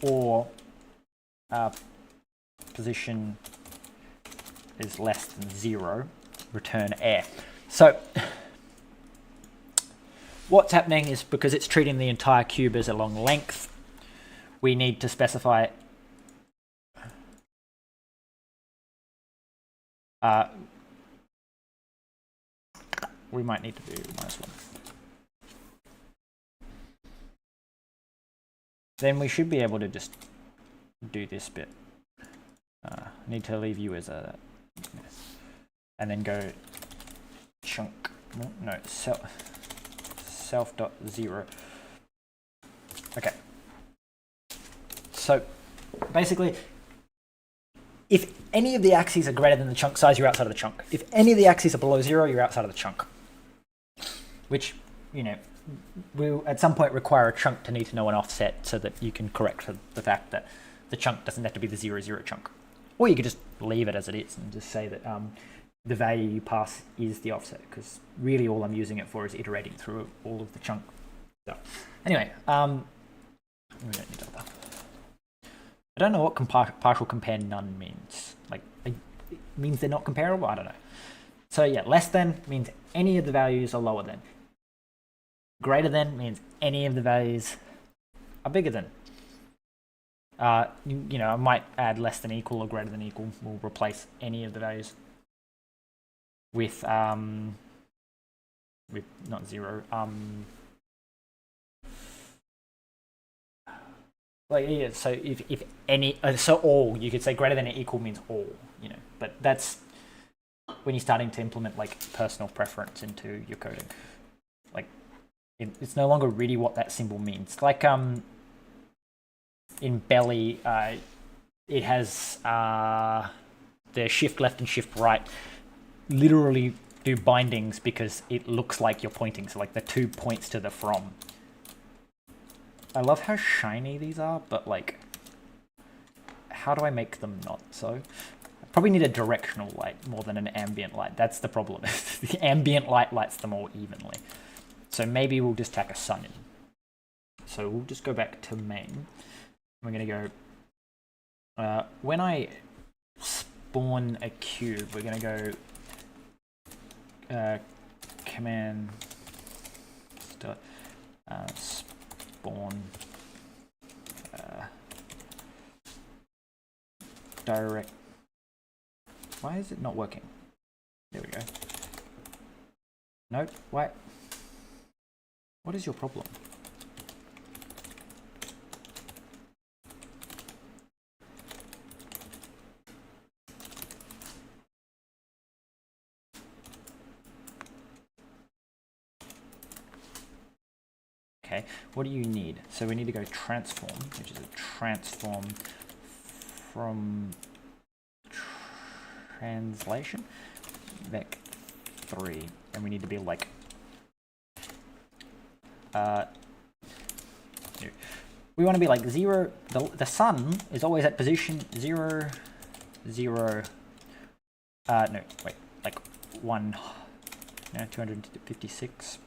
or position is less than 0, return air. So what's happening is because it's treating the entire cube as a long length, we need to specify we might need to do -1. Then we should be able to just do this bit. Need to leave you as a, and then go chunk, no, self.0. Okay. So basically, if any of the axes are greater than the chunk size, you're outside of the chunk. If any of the axes are below 0, you're outside of the chunk. Which, you know, will at some point require a chunk to need to know an offset so that you can correct for the fact that the chunk doesn't have to be the 0, 0 chunk. Or you could just leave it as it is and just say that the value you pass is the offset, because really all I'm using it for is iterating through all of the chunk stuff. Anyway, we don't need that. I don't know what partial compare none means. Like, it means they're not comparable? I don't know. So yeah, less than means any of the values are lower than. Greater than means any of the values are bigger than. You know, I might add less than equal or greater than equal. We'll replace any of the values with not zero. Like, yeah, so if any, so all, you could say greater than or equal means all, you know, but that's when you're starting to implement like personal preference into your coding. Like, it's no longer really what that symbol means. Like, in Belly, it has the shift left and shift right literally do bindings because it looks like you're pointing. So like the 2 points to the from. I love how shiny these are, but like, how do I make them not so? I probably need a directional light more than an ambient light. That's the problem. The ambient light lights them all evenly. So maybe we'll just tack a sun in. So we'll just go back to main. We're going to go, when I spawn a cube, we're going to go command start, spawn direct. Why is it not working? There we go. Nope. Why? What is your problem? Okay, what do you need? So we need to go transform, which is a transform from translation vec 3, and we need to be like we want to be like 0. The sun is always at position 0 0 no wait, like 1 no 256.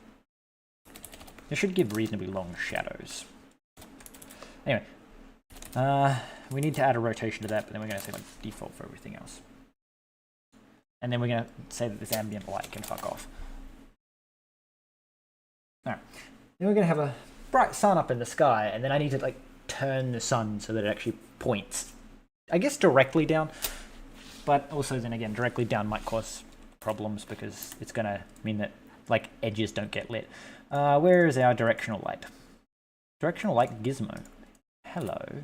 This should give reasonably long shadows. Anyway, we need to add a rotation to that, but then we're going to say like default for everything else. And then we're going to say that this ambient light can fuck off. Alright, then we're going to have a bright sun up in the sky, and then I need to like turn the sun so that it actually points, I guess, directly down. But also then again, directly down might cause problems because it's going to mean that like edges don't get lit. Where is our directional light? Directional light gizmo. Hello.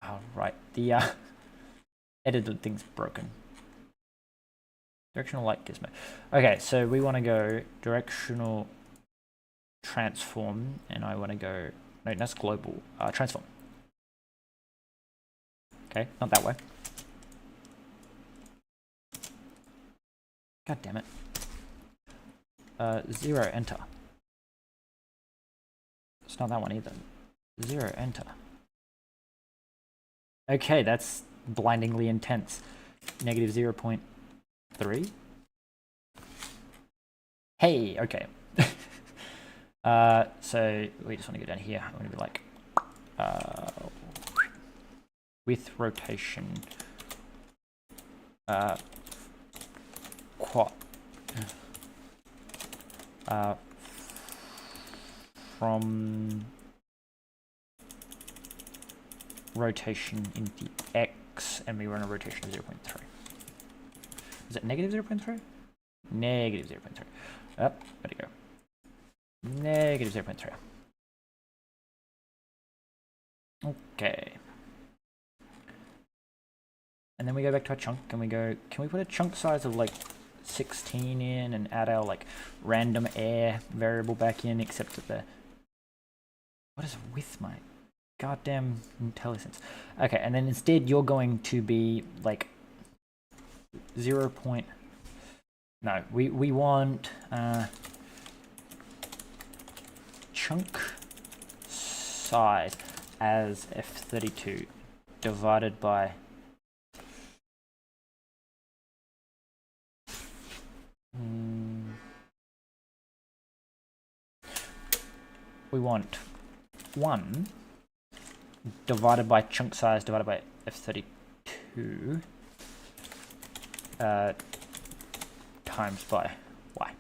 Oh, right. The edited thing's broken. Directional light gizmo. Okay, so we want to go directional transform, and I want to go, no, that's global. Transform. Okay, not that way. God damn it. 0, enter. It's not that one either. 0, enter. Okay, that's blindingly intense. Negative 0.3. Hey, okay. So we just want to go down here. I'm going to be like, with rotation, quad. From rotation into X, and we run a rotation of 0.3. Is it negative 0.3? Negative 0.3. Oh, where'd it go? Negative 0.3. Okay. And then we go back to our chunk and we go, can we put a chunk size of like 16 in and add our like random air variable back in, except that the, what is with my goddamn IntelliSense? Okay, and then instead you're going to be like 0. No, we want chunk size as F32 divided by we want 1 divided by chunk size divided by f32 times by y.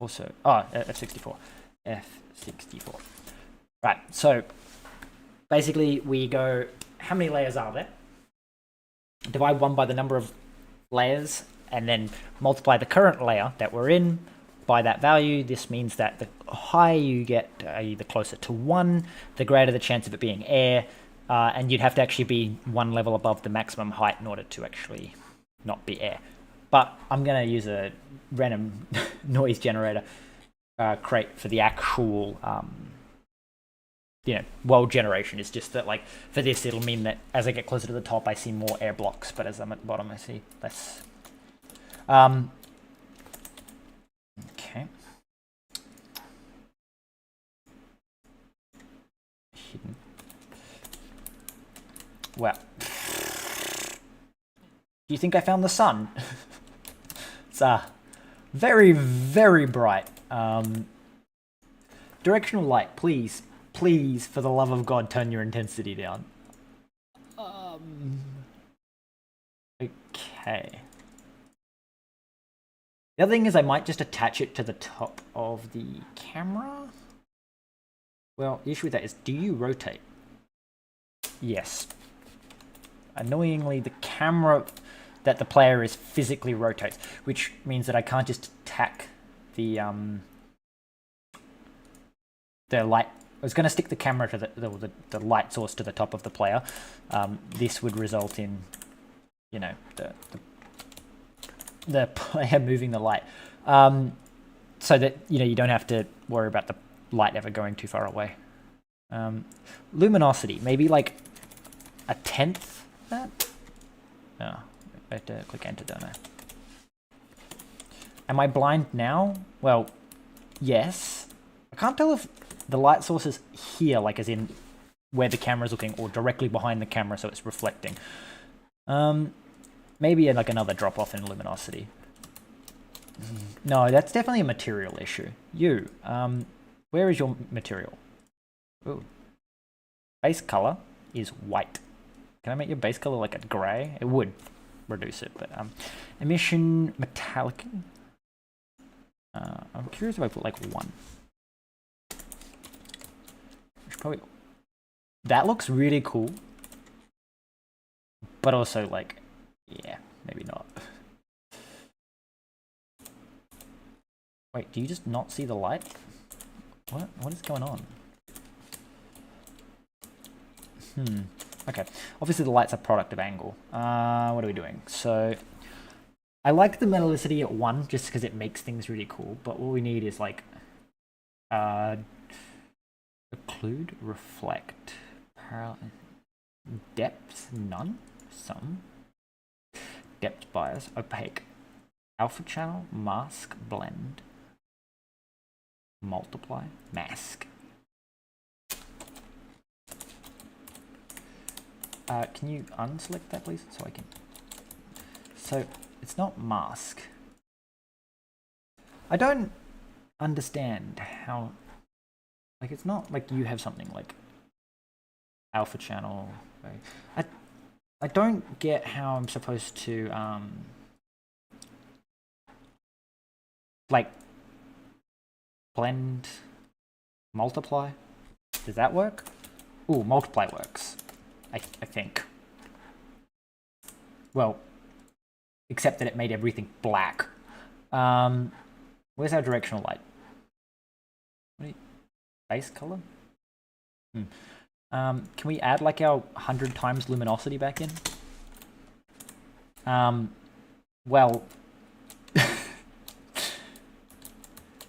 Also, f64. f64. Right, so basically we go, how many layers are there? Divide 1 by the number of layers, and then multiply the current layer that we're in by that value. This means that the higher you get, the closer to 1, the greater the chance of it being air, and you'd have to actually be 1 level above the maximum height in order to actually not be air. But I'm going to use a random noise generator crate for the actual world generation. Is just that, like, for this it'll mean that as I get closer to the top I see more air blocks, but as I'm at the bottom I see less. Okay. Hidden. Well, do you think I found the sun? It's very, very bright. Directional light, please, for the love of God, turn your intensity down. Okay. The other thing is I might just attach it to the top of the camera. Well, the issue with that is, do you rotate? Yes. Annoyingly, the camera that the player is physically rotates, which means that I can't just tack the light. I was going to stick the camera to the light source to the top of the player. This would result in, the player moving the light, so that you don't have to worry about the light ever going too far away. Luminosity, maybe like 1/10 that. Oh, I have to click enter, don't I? Am I blind now? Well, yes. I can't tell if the light source is here, like as in where the camera's looking, or directly behind the camera so it's reflecting. Maybe like another drop off in luminosity. No, that's definitely a material issue. Where is your material? Ooh. Base color is white. Can I make your base color like a gray? It would reduce it, but emission metallic. I'm curious if I put like 1. Probably. That looks really cool, but also like, yeah, maybe not. Wait, do you just not see the light? What is going on? Okay, obviously the light's a product of angle. What are we doing? So I like the metallicity at 1 just because it makes things really cool, but what we need is like occlude, reflect, depth, none, some, depth bias, opaque, alpha channel, mask, blend, multiply, mask. Can you unselect that, please, so I can? So it's not mask. I don't understand how. Like, it's not like you have something like alpha channel. I don't get how I'm supposed to like blend, multiply. Does that work? Ooh, multiply works. I think. Well, except that it made everything black. Where's our directional light? Base color? Can we add like our 100 times luminosity back in? Well,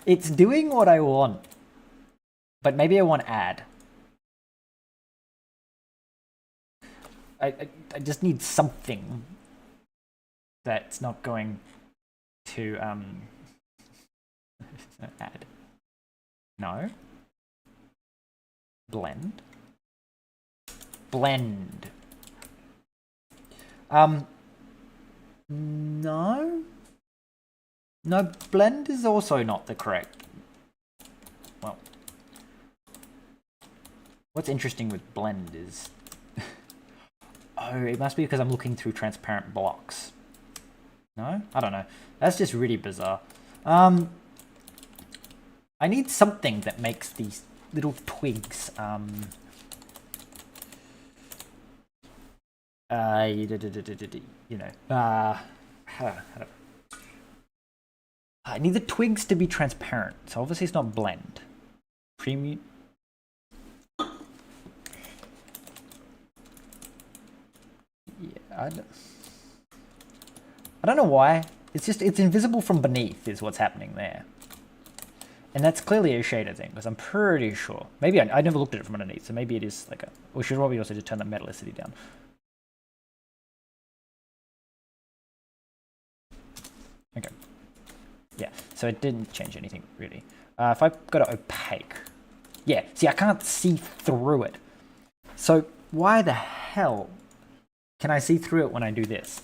it's doing what I want, but maybe I want add. I just need something that's not going to add. No. Blend. No. No, blend is also not the correct. Well, what's interesting with blend is... oh, it must be because I'm looking through transparent blocks. No? I don't know. That's just really bizarre. I need something that makes these little twigs, you know, I need the twigs to be transparent, so obviously it's not blend. Premium. Yeah, I don't know why. It's just, it's invisible from beneath is what's happening there. And that's clearly a shader thing, because I'm pretty sure. Maybe I never looked at it from underneath, so maybe it is like a... we should probably also just turn the metallicity down. Okay. Yeah, so it didn't change anything, really. If I go to opaque... yeah, see, I can't see through it. So why the hell can I see through it when I do this?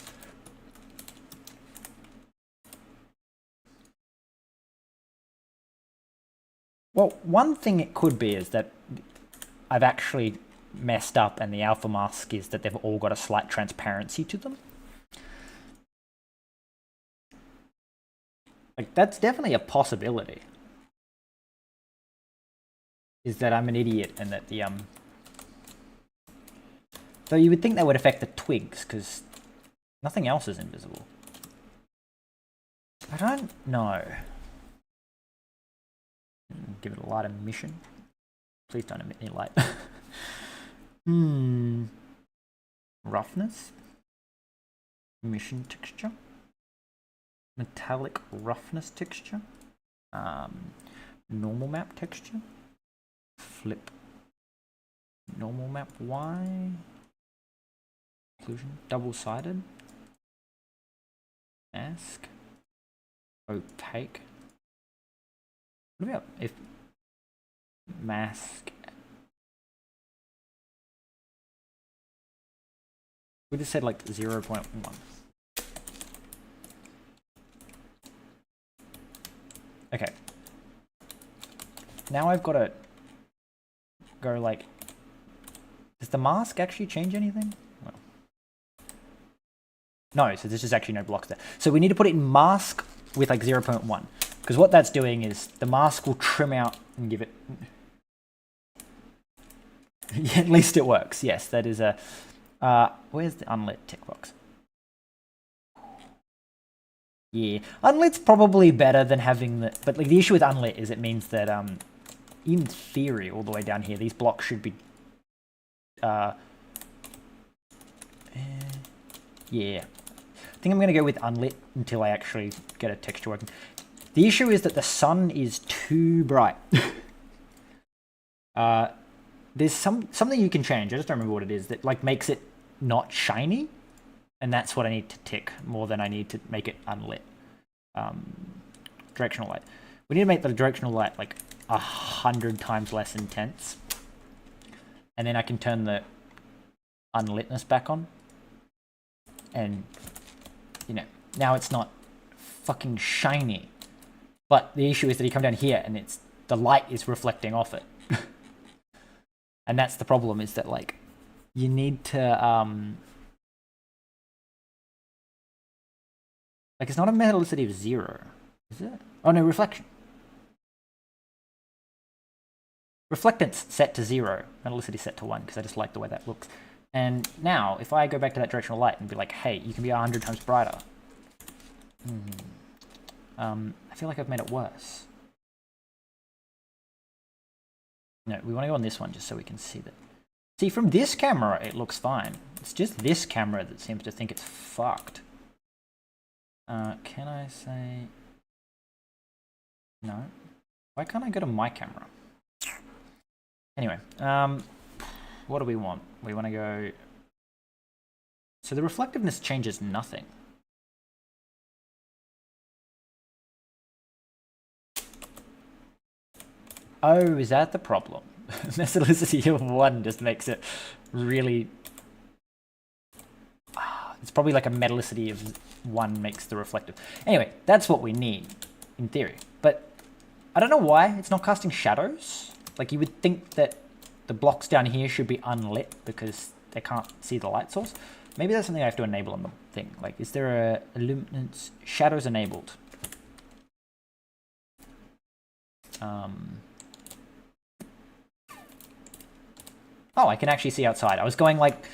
Well, one thing it could be is that I've actually messed up and the alpha mask is that they've all got a slight transparency to them. Like, that's definitely a possibility. Is that I'm an idiot and that the, though you would think that would affect the twigs, because nothing else is invisible. I don't know. Give it a light emission. Please don't emit any light. Roughness. Emission texture. Metallic roughness texture. Normal map texture. Flip. Normal map Y. Occlusion. Double-sided. Mask. Opaque. What about if mask? We just said like 0.1. Okay. Now I've got to go like... does the mask actually change anything? Well, no, so there's just actually no blocks there. So we need to put it in mask with like 0.1. Because what that's doing is the mask will trim out and give it... yeah, at least it works. Yes, that is a... where's the unlit tick box? Yeah, unlit's probably better than having the... but like the issue with unlit is it means that in theory, all the way down here, these blocks should be... yeah. I think I'm going to go with unlit until I actually get a texture working. The issue is that the sun is too bright. There's something you can change, I just don't remember what it is, that like makes it not shiny. And that's what I need to tick more than I need to make it unlit. Directional light. We need to make the directional light like 100 times less intense. And then I can turn the unlitness back on. And, you know, now it's not fucking shiny. But the issue is that you come down here and it's the light is reflecting off it. And that's the problem, is that like you need to like it's not a metallicity of 0, is it? Oh no, reflection. Reflectance set to 0, metallicity set to 1, because I just like the way that looks. And now if I go back to that directional light and be like, hey, you can be 100 times brighter. I feel like I've made it worse. No, we want to go on this one just so we can see that. See, from this camera, it looks fine. It's just this camera that seems to think it's fucked. Can I say... no? Why can't I go to my camera? Anyway, what do we want? We want to go... so the reflectiveness changes nothing. Oh, is that the problem? Metallicity of 1 just makes it really... It's probably like a metallicity of 1 makes the reflective. Anyway, that's what we need, in theory. But I don't know why it's not casting shadows. Like, you would think that the blocks down here should be unlit because they can't see the light source. Maybe that's something I have to enable on the thing. Like, is there a illuminance shadows enabled? Oh, I can actually see outside. I was going like,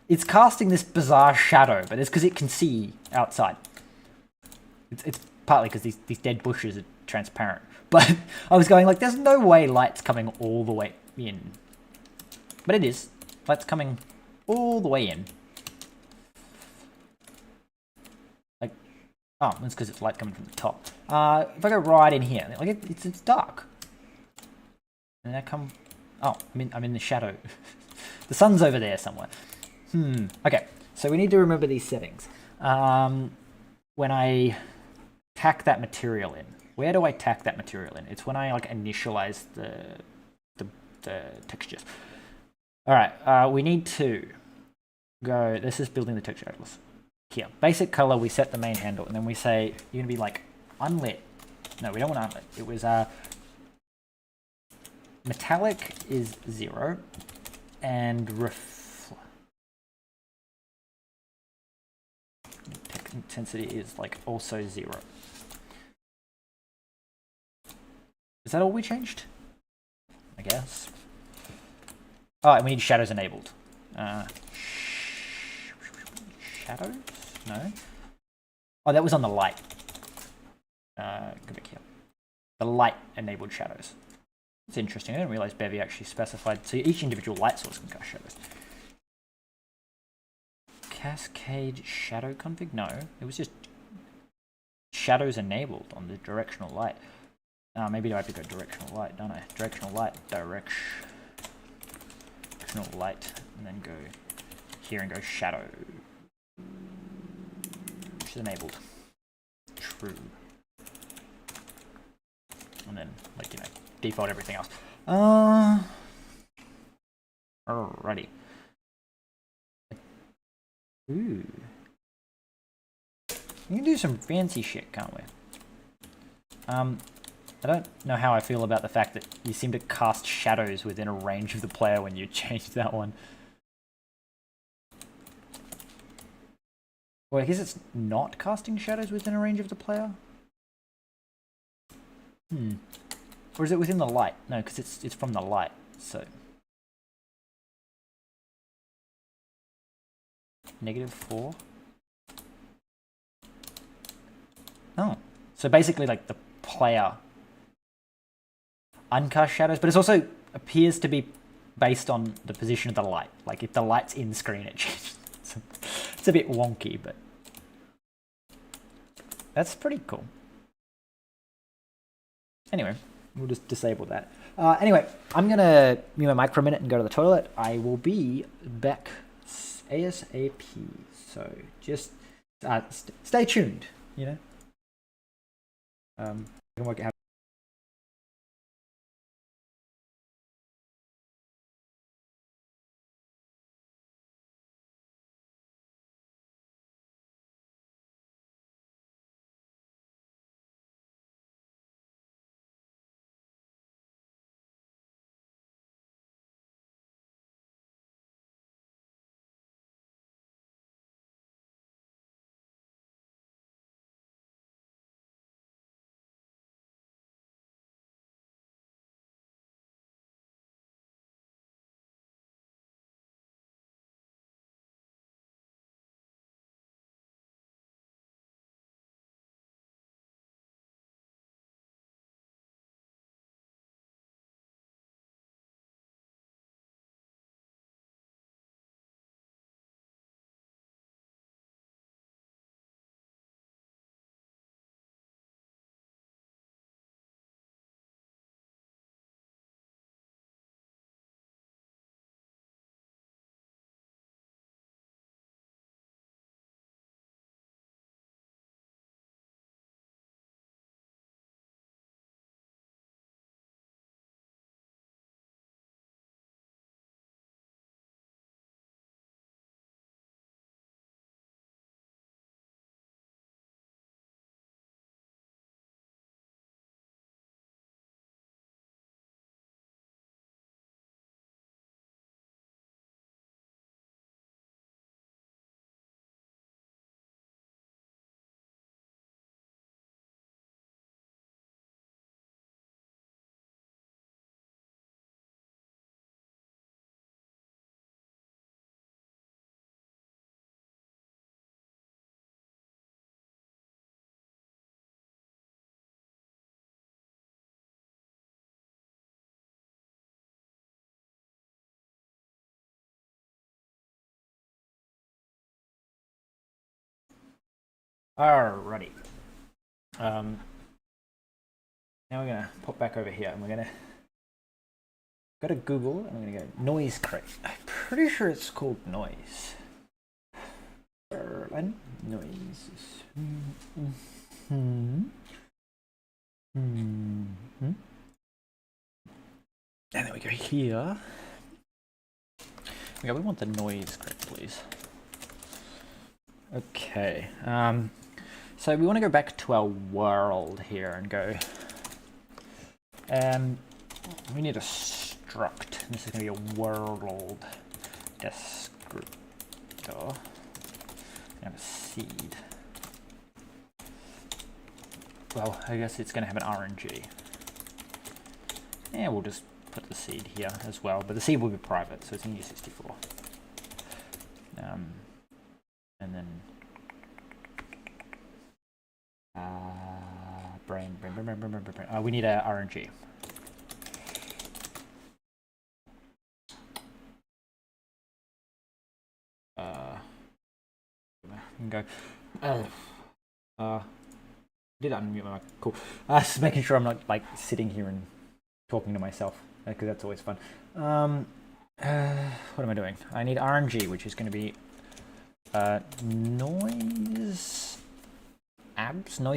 it's casting this bizarre shadow, but it's because it can see outside. It's partly because these dead bushes are transparent. But I was going like, there's no way light's coming all the way in. But it is. Light's coming all the way in. Like, oh, that's because it's light coming from the top. If I go right in here, like it's dark. And I come, oh, I'm in the shadow. The sun's over there somewhere. Okay, so we need to remember these settings. When I tack that material in, where do I tack that material in? It's when I like initialize the textures. All right, we need to go, this is building the texture atlas. Here, basic color, we set the main handle, and then we say, you're gonna be like unlit. No, we don't want unlit. It was metallic is 0, and intensity is like also 0. Is that all we changed? I guess. Oh, and we need shadows enabled. Shadows? No. Oh, that was on the light. Go back here. The light enabled shadows. It's interesting. I didn't realize Bevy actually specified. So each individual light source can cast shadows. Cascade shadow config? No, it was just shadows enabled on the directional light. Maybe I have to go directional light, don't I? Directional light, directional light, and then go here and go shadow. Which is enabled. True. And then, like, you know, default everything else. Alrighty. Ooh. We can do some fancy shit, can't we? I don't know how I feel about the fact that you seem to cast shadows within a range of the player when you change that one. Well, I guess it's not casting shadows within a range of the player? Or is it within the light? No, because it's from the light, so... -4? Oh. So basically, like, the player uncast shadows, but it also appears to be based on the position of the light. Like, if the light's in screen, it changes. It's a bit wonky, but that's pretty cool. Anyway, we'll just disable that. Anyway, I'm going to mute my mic for a minute and go to the toilet. I will be back ASAP. So just stay tuned, you know? I can work out Alrighty. Now we're gonna pop back over here and we're gonna go to Google and we're gonna go noise crate. I'm pretty sure it's called noise. Noise. And then we go here. We want the noise crate, please. Okay. So we want to go back to our world here and go. We need a struct. This is going to be a world descriptor. And a seed. Well, I guess it's going to have an RNG. Yeah, we'll just put the seed here as well, but the seed will be private, so it's in U64. And then brain. We need a RNG. Go. Did unmute my mic? Cool. Just making sure I'm not like sitting here and talking to myself, because that's always fun. What am I doing? I need RNG, which is going to be noise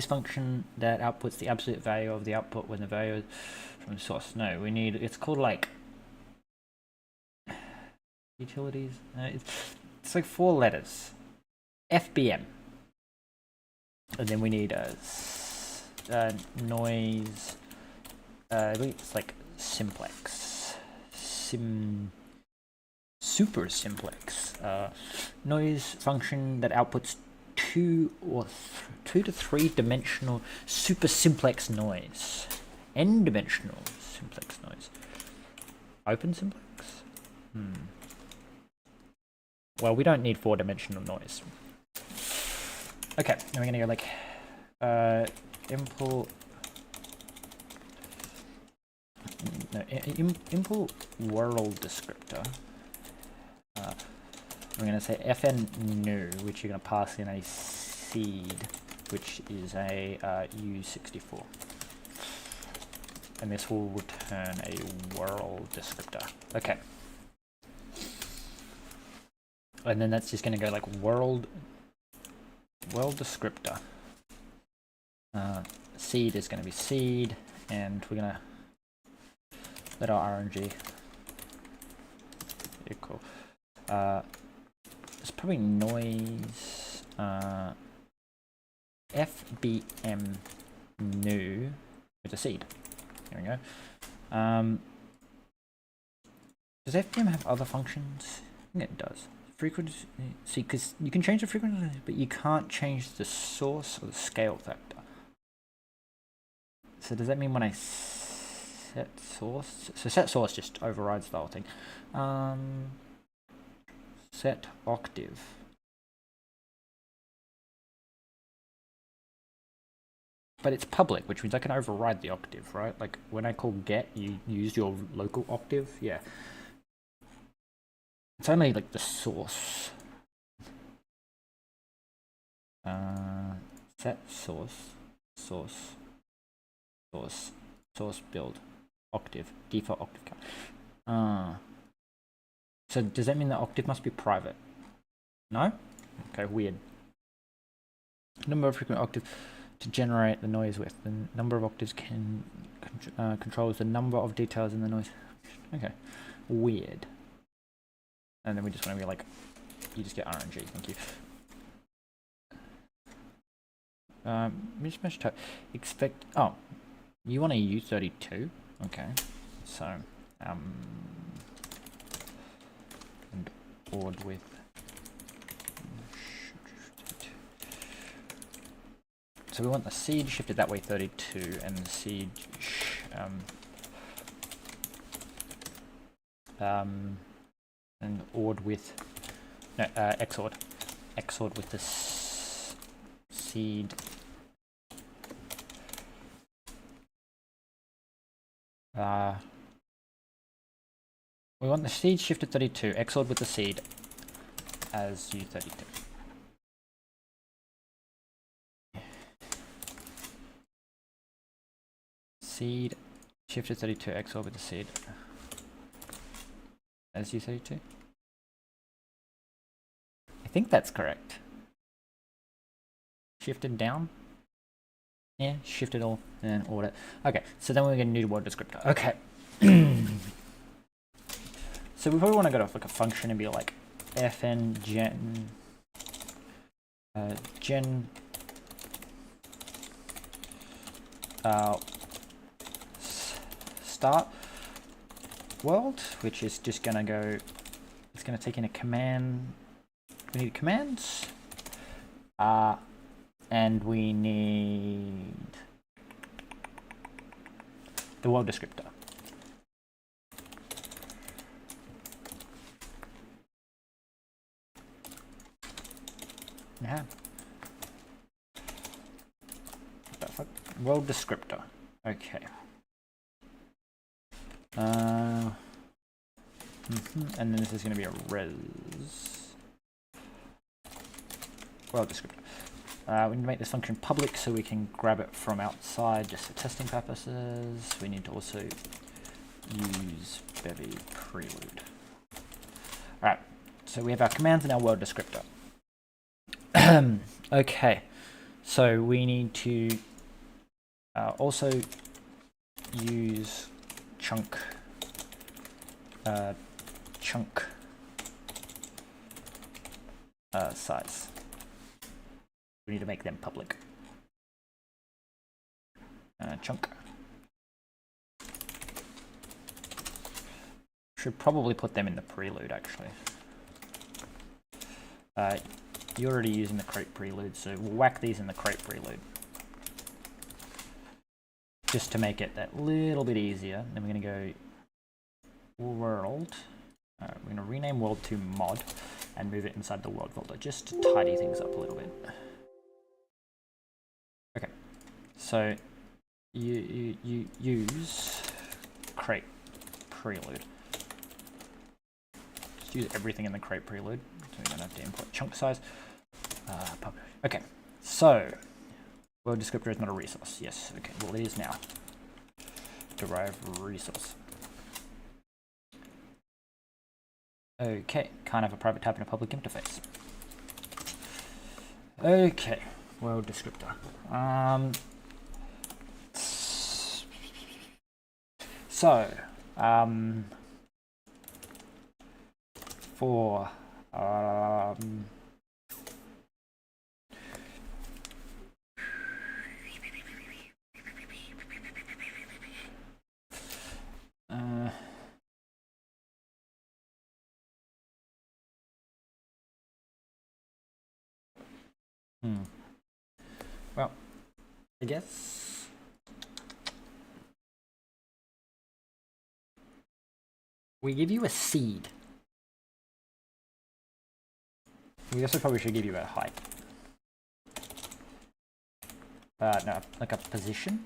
function that outputs the absolute value of the output when the value is from the source. No, we need. It's called like utilities. It's like 4 letters. FBM, and then we need a noise. I believe it's like simplex, super simplex noise function that outputs 2 to 3 dimensional super simplex noise, n dimensional simplex noise. Open simplex. Well, we don't need 4-dimensional noise. Okay, now we're gonna go like import world descriptor. We're gonna say fn new, which you're gonna pass in a seed, which is a U64, and this will return a world descriptor. Okay, and then that's just gonna go like world descriptor. Seed is going to be seed, and we're going to let our RNG equal. It's probably noise FBM new with a seed. There we go. Does FBM have other functions? I think it does. Frequency, see, because you can change the frequency, but you can't change the source or the scale factor. So does that mean when I set source? So set source just overrides the whole thing. Set octave. But it's public, which means I can override the octave, right? Like when I call get, you use your local octave. Yeah. It's only like the source. Set source build octave default octave count. So does that mean the octave must be private? No? Okay, weird. Number of frequent octaves to generate the noise with. The number of octaves controls the number of details in the noise. Okay, weird. And then we just want to be like, you just get RNG, thank you. Mismatch type. Expect, oh, you want a U32? Okay, so, and board with, so we want the seed shifted that way 32, and the seed, and ORed with, no, XORed with the seed. We want the seed shifted 32, XORed with the seed as U32. seed shifted 32 XOR with the seed as U32. I think that's correct. Shifted down. Yeah, shifted all and order. Okay, so then we're going to need a word descriptor. Okay. So we probably want to go to like a function and be like fn gen start world, which is just going to go, it's going to take in a command. We need commands, and we need the world descriptor. Yeah. What the fuck? World descriptor. Okay. And then this is going to be a res world descriptor. We need to make this function public so we can grab it from outside just for testing purposes. We need to also use Bevy prelude. Alright, so we have our commands and our world descriptor. Okay, so we need to also use chunk size. We need to make them public. Chunk. Should probably put them in the prelude actually. You're already using the crate prelude, so we'll whack these in the crate prelude. Just to make it that little bit easier. Then we're going to go world. We're going to rename world to mod and move it inside the world folder just to tidy things up a little bit. Okay, so you use crate prelude. Just use everything in the crate prelude. So we don't have to import chunk size. Okay, so world descriptor is not a resource. Yes, okay, well it is now. Derive resource. Okay, can't have a private tab in a public interface. Okay, world descriptor. For well, I guess we give you a seed. We also probably should give you a height. No, like a position.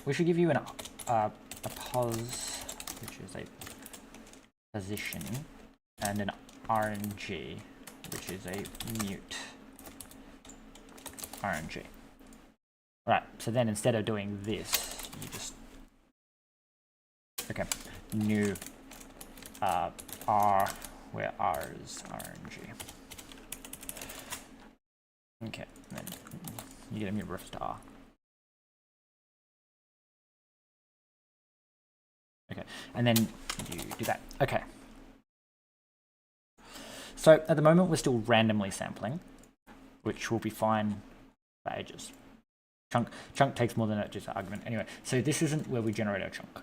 We should give you a pos, which is a position, and an RNG, which is a mute RNG. Right, so then instead of doing this, you just, okay, new R, where R is RNG. Okay, and then you get a mute reference to R. Okay, and then you do that. Okay. So at the moment we're still randomly sampling, which will be fine for ages. Chunk takes more than just an argument. Anyway, so this isn't where we generate our chunk.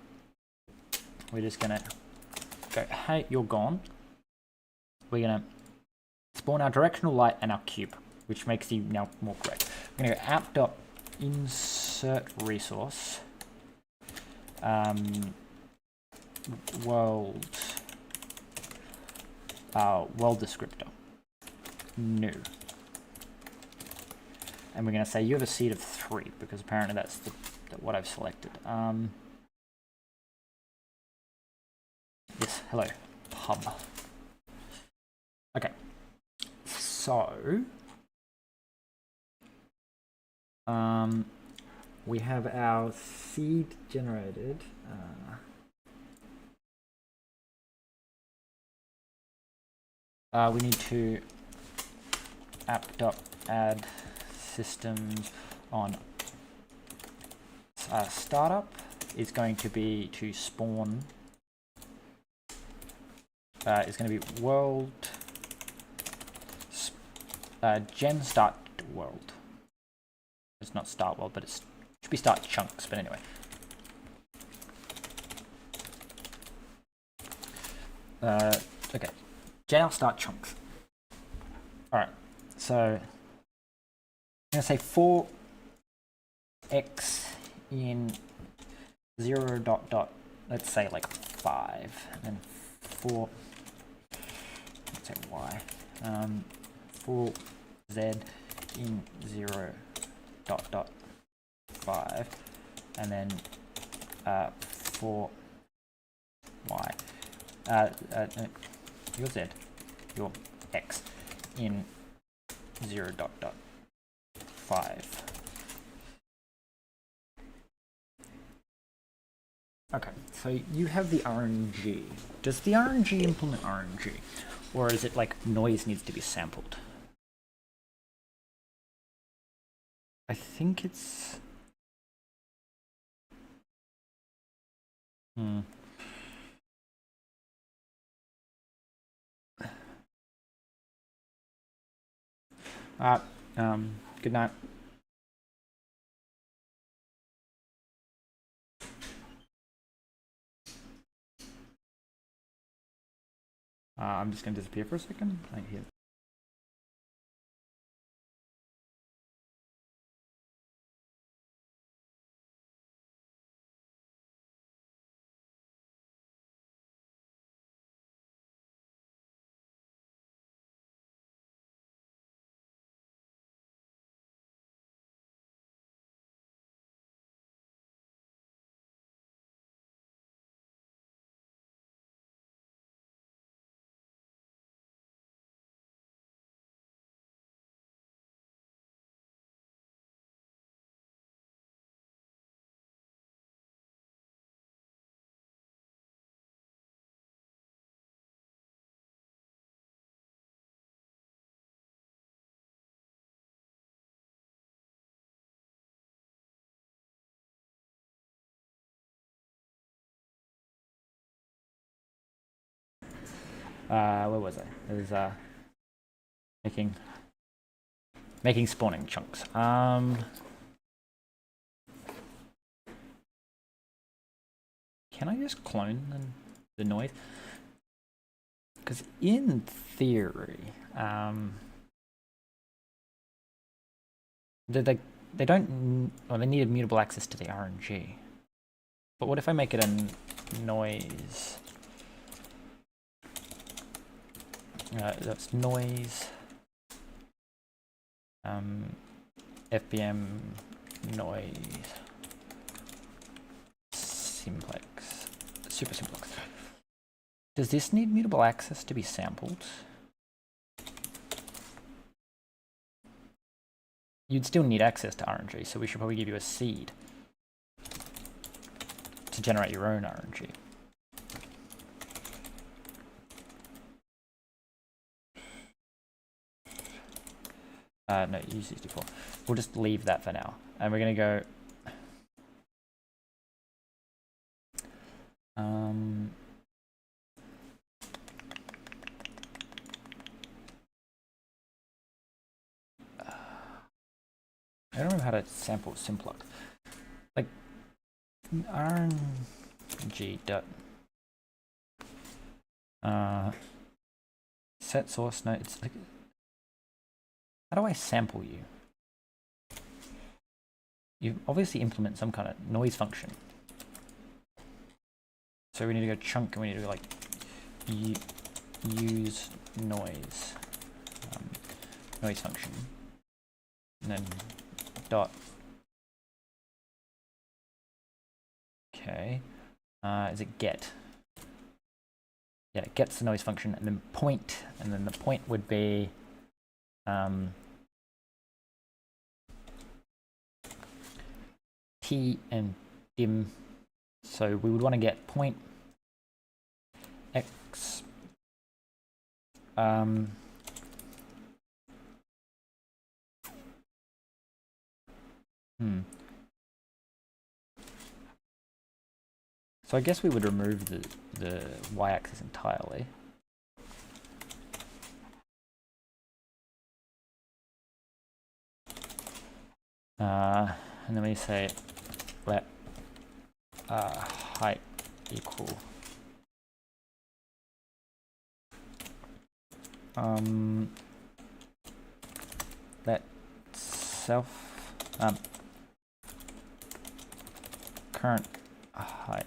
We're just gonna go, hey, you're gone. We're gonna spawn our directional light and our cube, which makes you now more correct. We're gonna go app.insert resource world descriptor new, and we're going to say you have a seed of 3 because apparently that's what I've selected. Yes, hello, pub. Okay, so We have our seed generated. We need to app.add systems on startup is going to be to spawn. It's going to be world gen start world. It's not start world, but it should be start chunks. But anyway, okay, gen start chunks. All right, so I'm gonna say for x in 0 dot dot, let's say like 5, and then for, let's say y, for z in 0 dot dot 5, and then for y, your z, your x in 0 dot dot 5. Okay, so you have the RNG. Does the RNG implement RNG? Or is it like noise needs to be sampled? I think it's... good night. I'm just going to disappear for a second. I hear. Where was I? It was making spawning chunks. Can I just clone the noise? Because in theory, they don't. Well, they need immutable access to the RNG. But what if I make it a noise? That's noise. FBM noise simplex, super simplex. Does this need mutable access to be sampled? You'd still need access to RNG, so we should probably give you a seed to generate your own RNG. No, U64. We'll just leave that for now. And we're going to go... I don't know how to sample simplex. Like, RNG dot... set source node. It's like... How do I sample you? You obviously implement some kind of noise function. So we need to go chunk and we need to go like use noise noise function, and then dot. Okay, is it get? Yeah, it gets the noise function, and then point, and then the point would be t and dim. So we would want to get point x So I guess we would remove the y-axis entirely. And then we say let height equal let self current height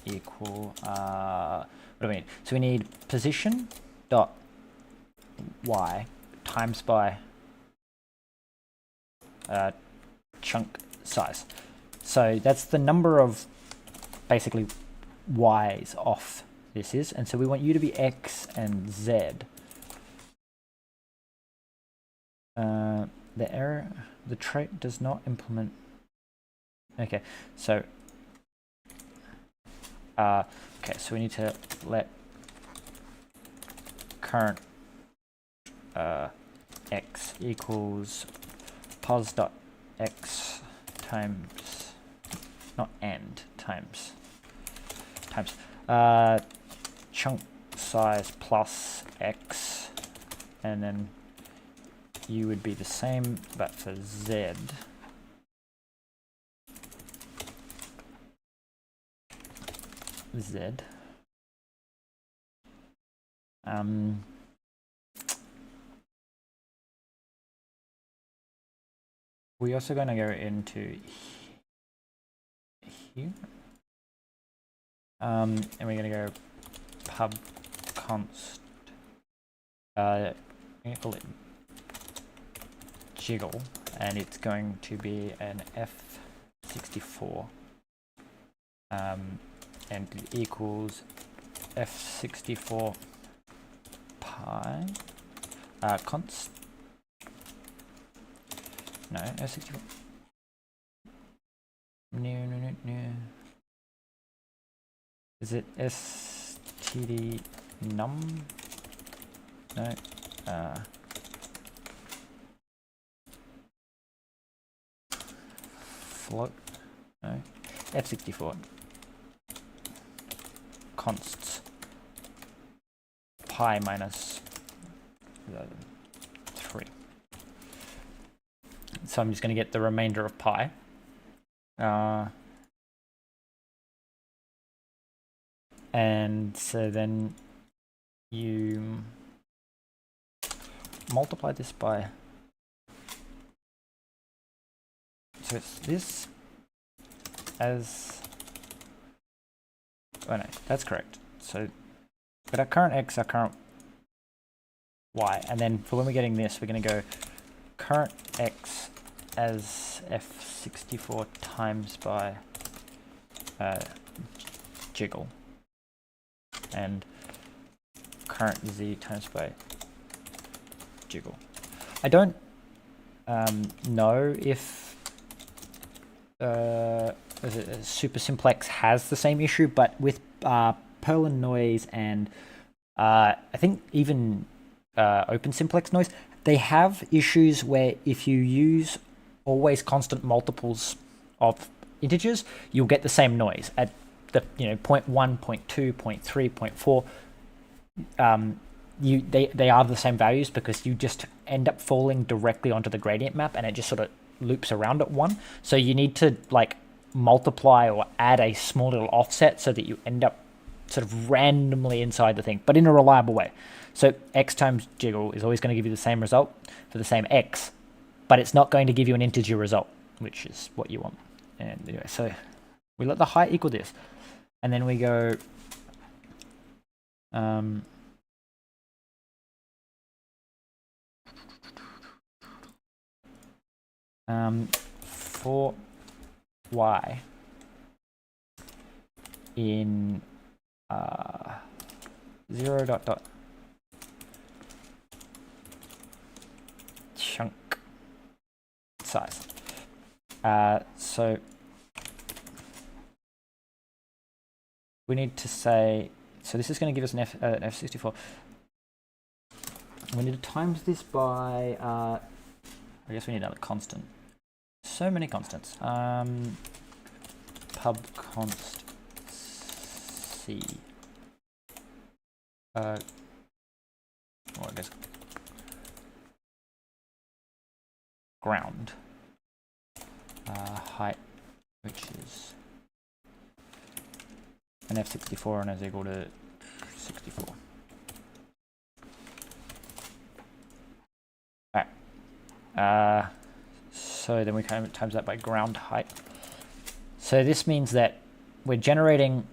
equal what do we need? So we need position dot y times by chunk size. So that's the number of basically y's off this is, and so we want you to be x and z. The error, the trait does not implement. Okay, so okay, so we need to let current x equals pos dot x times, not and, times chunk size plus x, and then you would be the same but for z. We're also going to go into here, and we're going to go pub const, I'm going to call it jiggle, and it's going to be an f64, and it equals f64 pi const. No, f64. No. Is it std num? No. Float. No. f64 consts pi minus 3. So I'm just going to get the remainder of pi. And so then you multiply this by, so it's this as, oh no, that's correct. So got our current x, our current y, and then for when we're getting this, we're going to go current x as f64 times by jiggle, and current z times by jiggle. I don't know if Super Simplex has the same issue, but with Perlin noise and I think even Open Simplex noise, they have issues where if you use always constant multiples of integers, you'll get the same noise at the 0.1, 0.2, 0.3, 0.4. They are the same values because you just end up falling directly onto the gradient map, and it just sort of loops around at 1. So you need to like multiply or add a small little offset so that you end up sort of randomly inside the thing, but in a reliable way. So x times jiggle is always going to give you the same result for the same x, but it's not going to give you an integer result, which is what you want. And anyway, so we let the height equal this, and then we go for y in 0 dot dot chunk size. So we need to say, so this is going to give us an F64. We need to times this by, I guess we need another constant. So many constants. Pub const C. Well, I guess ground. Height, which is an F64 and is equal to 64. Alright. So then we kind of times that by ground height. So this means that we're generating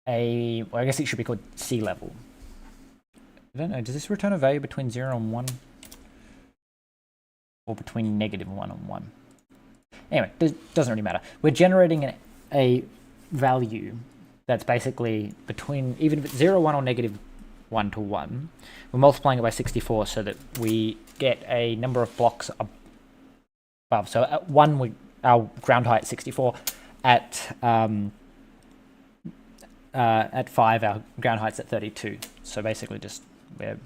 a, well, I guess it should be called sea level. I don't know, does this return a value between 0 and 1? Or between -1 and 1? Anyway, doesn't really matter. We're generating a value that's basically between, even if it's 0, 1 or -1 to 1, we're multiplying it by 64 so that we get a number of blocks above. So at 1, our ground height is 64. At 5, our ground height's at 32. So basically just we're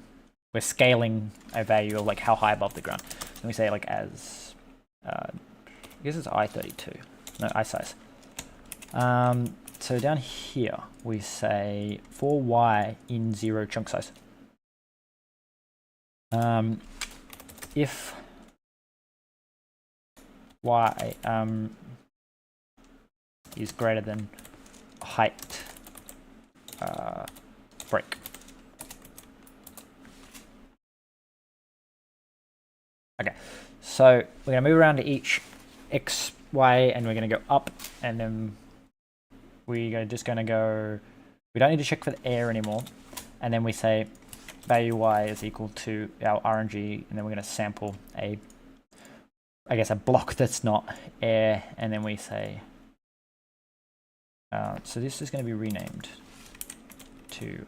scaling a value of like how high above the ground. And we say like as, I guess it's I32, no, I size. So down here we say for y in 0 chunk size. If y is greater than height break. Okay, so we're going to move around to each x, y, and we're going to go up, and then we're just going to go, we don't need to check for the air anymore, and then we say value y is equal to our RNG, and then we're going to sample a, I guess, a block that's not air, and then we say, so this is going to be renamed to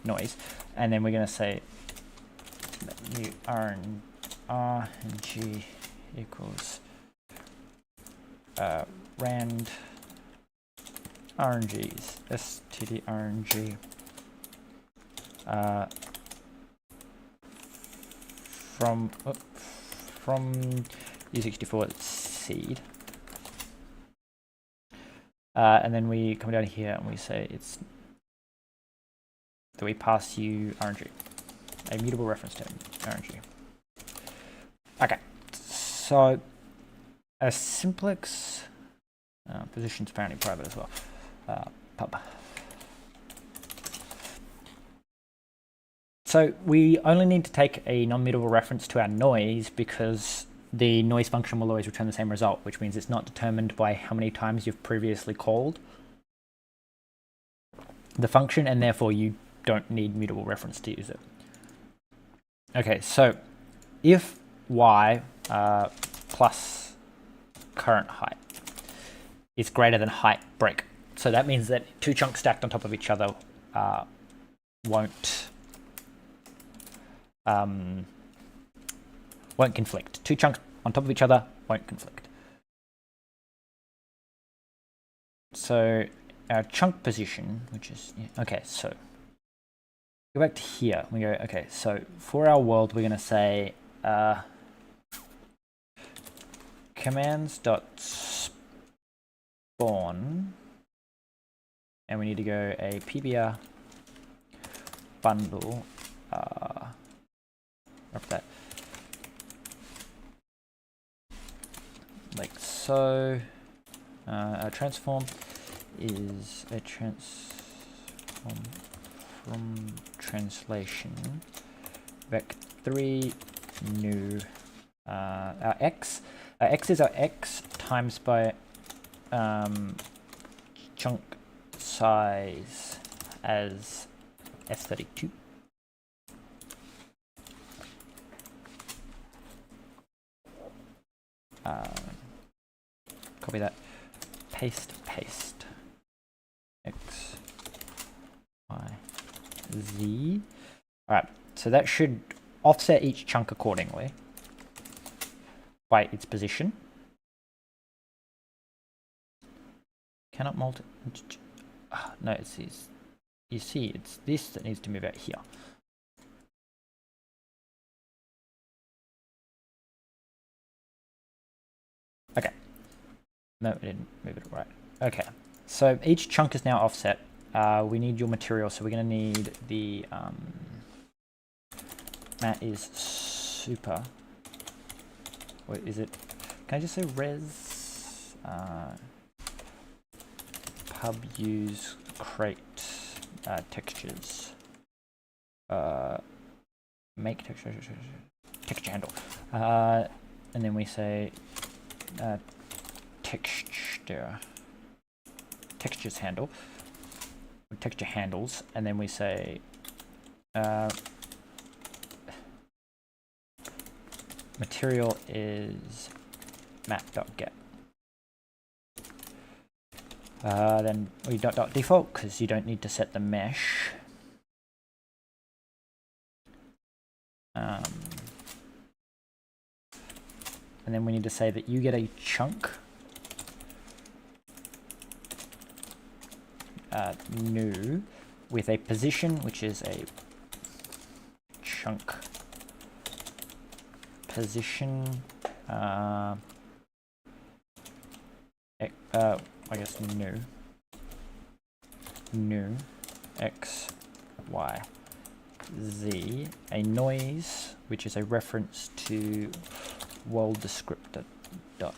noise, and then we're going to say new RNG equals rand RNGs, std RNG from U64 seed, and then we come down here and we say it's that we pass you RNG, a mutable reference term RNG. Okay, so a simplex position's apparently private as well. Pub. So we only need to take a non-mutable reference to our noise because the noise function will always return the same result, which means it's not determined by how many times you've previously called the function, and therefore you don't need mutable reference to use it. Okay, so if y plus current height is greater than height break, so that means that 2 chunks stacked on top of each other won't conflict. 2 chunks on top of each other won't conflict. So our chunk position, which is, okay, so go back to here. We go, okay, so for our world, we're going to say commands.spawn, and we need to go a PBR bundle, that, like so. Our transform is a transform from translation vec3 new our x is our x times by chunk size as S32. Copy that, paste x y z. All right, so that should offset each chunk accordingly by its position. Cannot multi. No, it's you see, it's this that needs to move out here. Okay. No, it didn't move it right. Okay. So each chunk is now offset. We need your material, so we're going to need the that is super. What is it? Can I just say res pub use crate textures make texture handle, and then we say textures handle, texture handles, and then we say material is map.get. Then we dot default because you don't need to set the mesh. And then we need to say that you get a chunk new with a position, which is a chunk position. I guess new x y z, a noise, which is a reference to world descriptor dot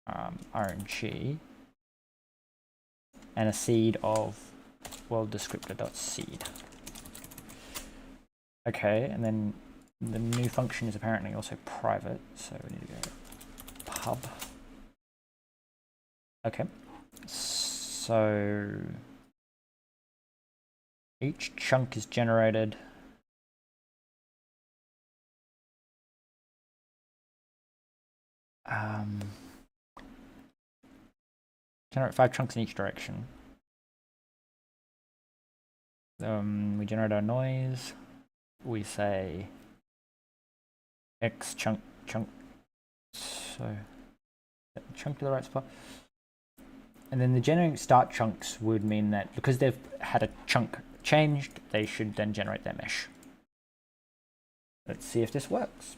rng, and a seed of world descriptor dot seed. Okay, and then the new function is apparently also private, so we need to go pub. Okay, so each chunk is generated. Generate 5 chunks in each direction. We generate our noise. We say X chunk. So chunk to the right spot. And then the generating start chunks would mean that because they've had a chunk changed, they should then generate their mesh. Let's see if this works.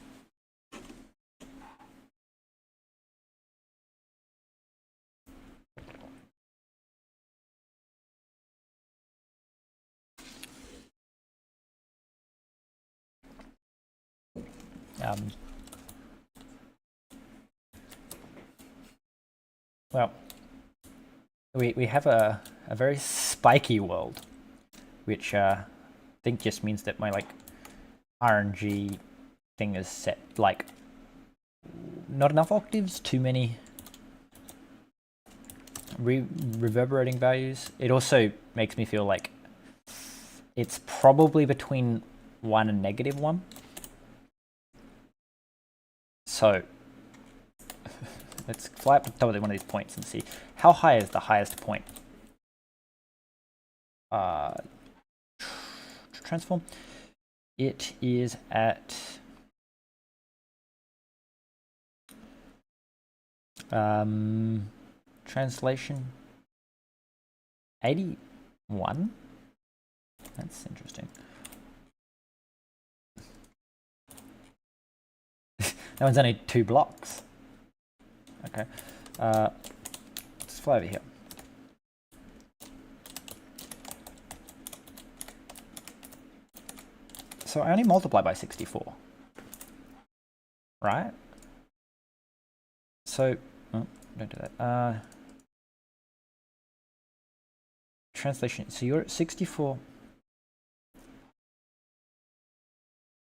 Well, we have a very spiky world, which I think just means that my RNG thing is set not enough octaves, too many reverberating values. It also makes me feel like it's probably between 1 and -1. So let's fly up to the top of one of these points and see how high is the highest point. Transform. It is at translation 81. That's interesting. That one's only 2 blocks. Okay. Let's fly over here. So I only multiply by 64. Right? So, oh, don't do that. Translation. So you're at 64.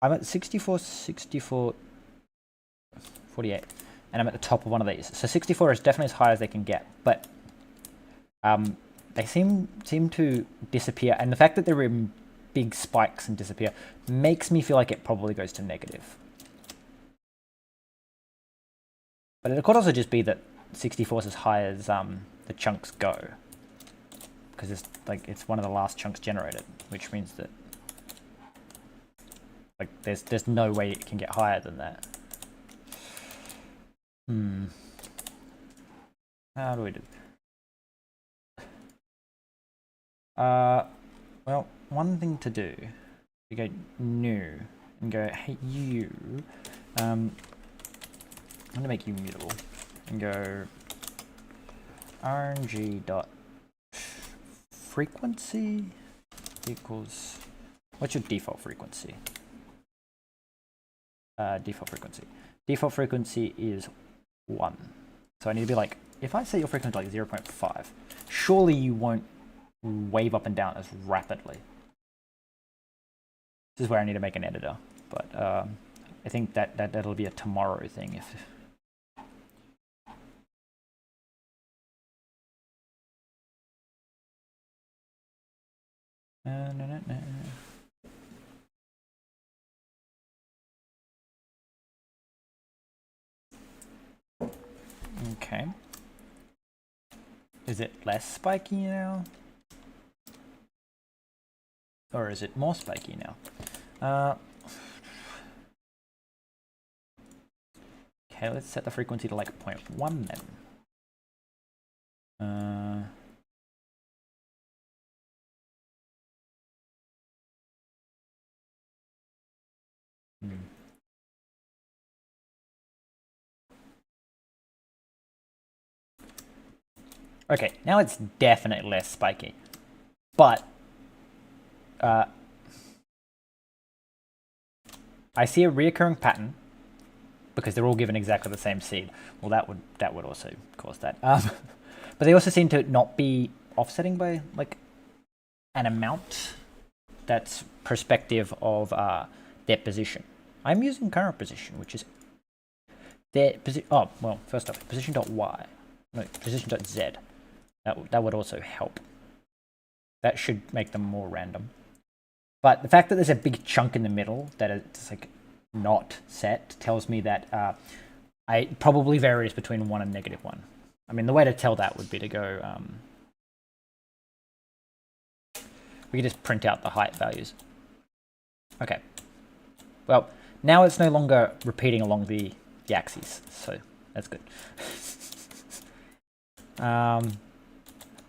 I'm at 64, 48, and I'm at the top of one of these. So 64 is definitely as high as they can get, but they seem to disappear, and the fact that they're in big spikes and disappear makes me feel like it probably goes to negative. But it could also just be that 64 is as high as the chunks go, because it's one of the last chunks generated, which means that there's no way it can get higher than that. How do we do? Well, one thing to do, you go new and go, hey you, I'm gonna make you mutable and go RNG dot frequency equals, what's your default frequency? Default frequency is 1. So I need to be like, if I set your frequency like 0.5, surely you won't wave up and down as rapidly. This is where I need to make an editor, but I think that'll be a tomorrow thing. If no. Okay. Is it less spiky now? Or is it more spiky now? Okay, let's set the frequency to like 0.1 then. Okay, now it's definitely less spiky, but I see a reoccurring pattern because they're all given exactly the same seed. Well, that would also cause that. But they also seem to not be offsetting by like an amount that's perspective of their position. I'm using current position, which is their position. Oh, well, first off, position.y, no, position.z. That would also help. That should make them more random. But the fact that there's a big chunk in the middle that it's like not set tells me that it probably varies between 1 and -1. I mean, the way to tell that would be to go. We could just print out the height values. Okay. Well, now it's no longer repeating along the axes, so that's good.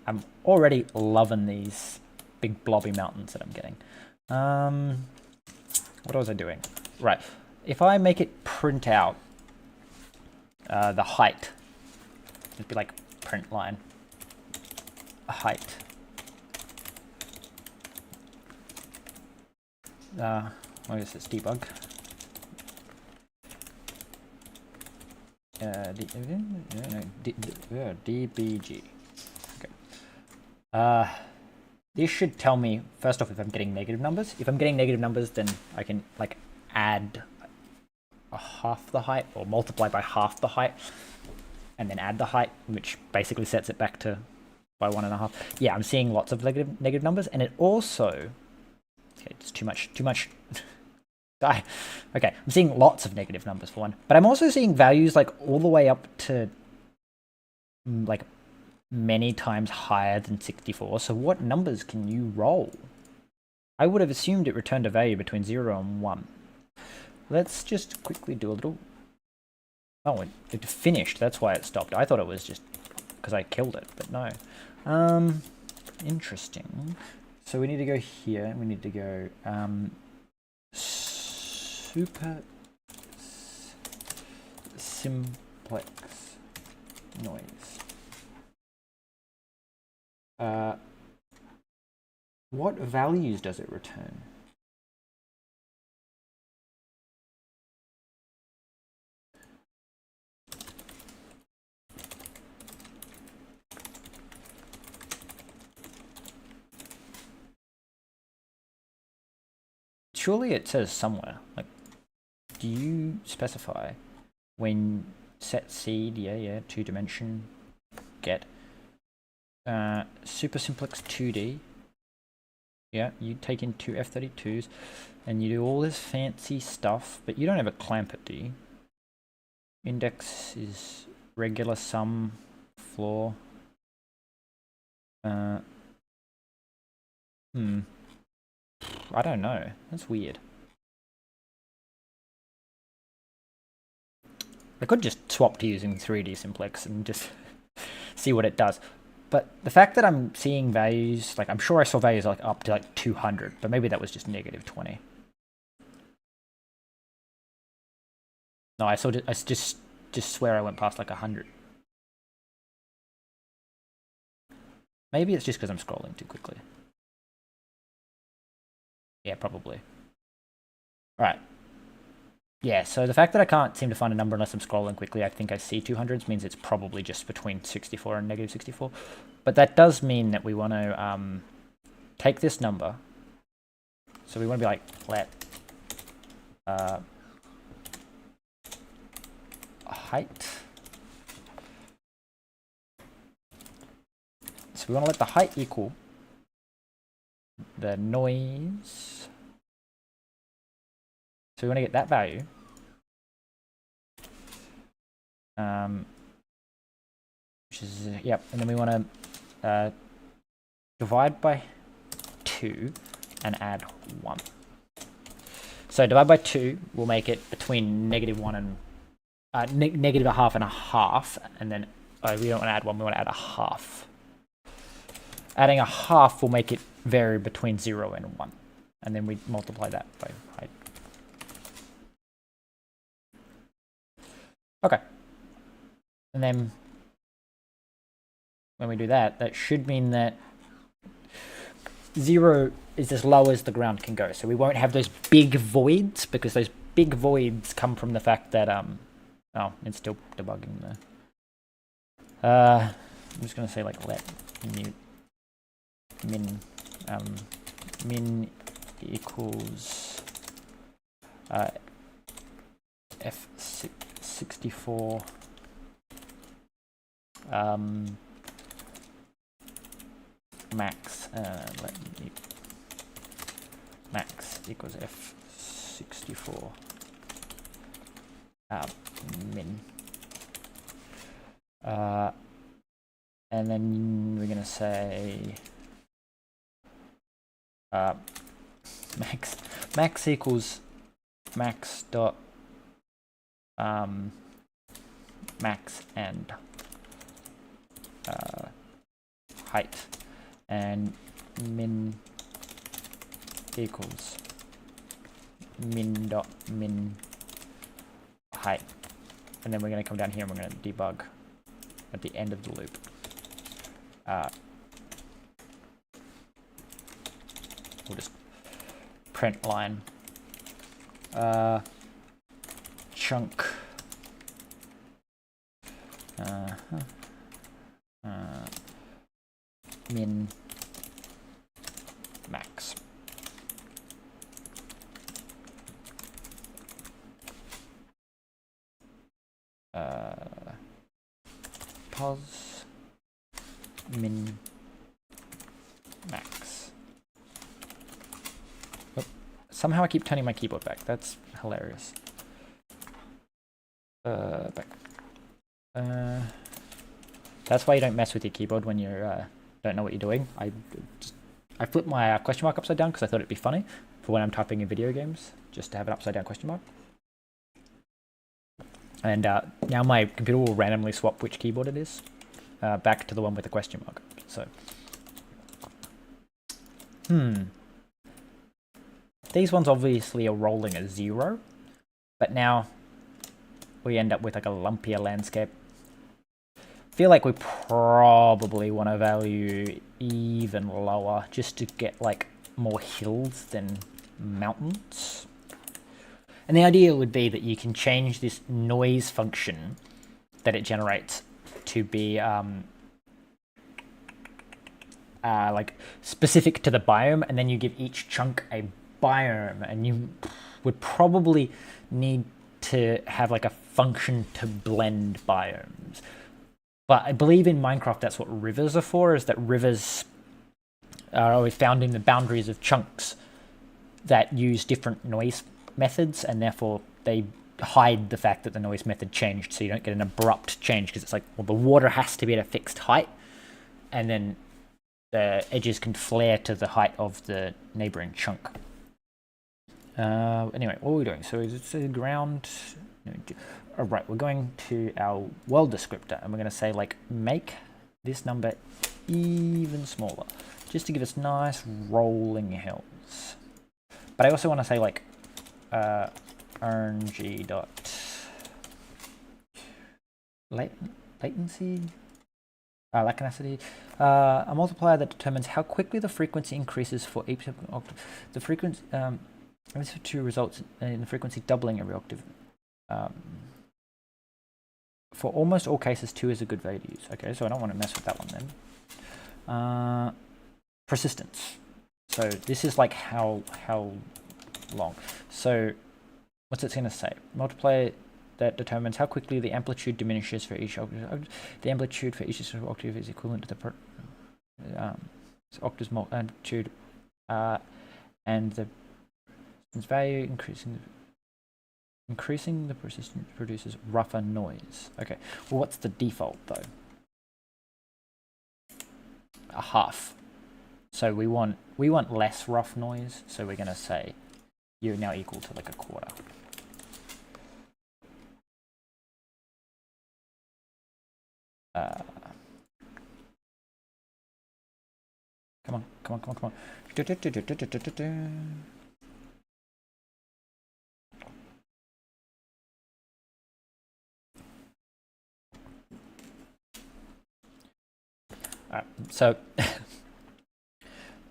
I'm already loving these big blobby mountains that I'm getting. What was I doing? Right. If I make it print out the height, it'd be like print line height. I guess it's debug. DBG. Okay. This should tell me, first off, if I'm getting negative numbers. If I'm getting negative numbers, then I can like add half the height or multiply by half the height and then add the height, which basically sets it back to by 1.5. Yeah, I'm seeing lots of negative numbers, and it also, okay, it's too much. Die. Okay, I'm seeing lots of negative numbers for one, but I'm also seeing values like all the way up to like many times higher than 64. So what numbers can you roll? I would have assumed it returned a value between 0 and 1. Let's just quickly do a little... Oh, it finished. That's why it stopped. I thought it was just because I killed it, but no. Interesting. So we need to go here. We need to go super simplex noise. What values does it return? Surely it says somewhere, like, do you specify when set seed, yeah, 2-dimension, get, super simplex 2D, yeah, you take in 2 F32s, and you do all this fancy stuff, but you don't have a clamp it, do you? Index is regular sum floor. I don't know. That's weird. I could just swap to using 3D simplex and just see what it does. But the fact that I'm seeing values, like I'm sure I saw values like up to like 200, but maybe that was just negative 20. No, I just swear I went past like 100. Maybe it's just because I'm scrolling too quickly. Yeah, probably. All right. Yeah, so the fact that I can't seem to find a number unless I'm scrolling quickly, I think I see 200s, means it's probably just between 64 and negative 64. But that does mean that we want to take this number. So we want to be like, let height. So we want to let the height equal the noise. So we want to get that value. Which is, yep, and then we want to divide by 2 and add 1. So divide by 2 will make it between -1 and negative a half and a half, and then we don't want to add 1, we want to add a half. Adding a half will make it vary between 0 and 1, and then we multiply that by height. Okay. And then when we do that, that should mean that 0 is as low as the ground can go. So we won't have those big voids, because those big voids come from the fact that, oh, it's still debugging there. I'm just going to say like let min equals f64 max max equals f64 min, and then we're gonna say max equals max dot max and height, and min equals min dot min height, and then we're going to come down here and we're going to debug at the end of the loop. We'll just print line chunk min max. Pos min max. Oh, somehow I keep turning my keyboard back. That's hilarious. Back. That's why you don't mess with your keyboard when you don't know what you're doing. I flipped my question mark upside down because I thought it'd be funny for when I'm typing in video games, just to have an upside down question mark. And now my computer will randomly swap which keyboard it is back to the one with the question mark. So, these ones obviously are rolling a 0, but now we end up with like a lumpier landscape. Feel like we probably want to value even lower just to get like more hills than mountains. And the idea would be that you can change this noise function that it generates to be like specific to the biome, and then you give each chunk a biome, and you would probably need to have like a function to blend biomes. But I believe in Minecraft that's what rivers are for, is that rivers are always found in the boundaries of chunks that use different noise methods, and therefore they hide the fact that the noise method changed, so you don't get an abrupt change, because it's like, well, the water has to be at a fixed height, and then the edges can flare to the height of the neighboring chunk. Anyway, what are we doing? So it's a ground. All right, we're going to our world descriptor, and we're going to say like make this number even smaller, just to give us nice rolling hills. But I also want to say like RNG dot latency latency, a multiplier that determines how quickly the frequency increases for each octave. The frequency this two results in the frequency doubling every octave. For almost all cases, 2 is a good value to use. Okay, so I don't want to mess with that one then. Persistence. So this is like how long. So what's it going to say? Multiplier that determines how quickly the amplitude diminishes for each octave. The amplitude for each octave is equivalent to the octave's amplitude, and the value increasing the persistence produces rougher noise. Okay, well, what's the default though? A half. So we want less rough noise. So we're gonna say you're now equal to like a quarter. Come on. Alright, so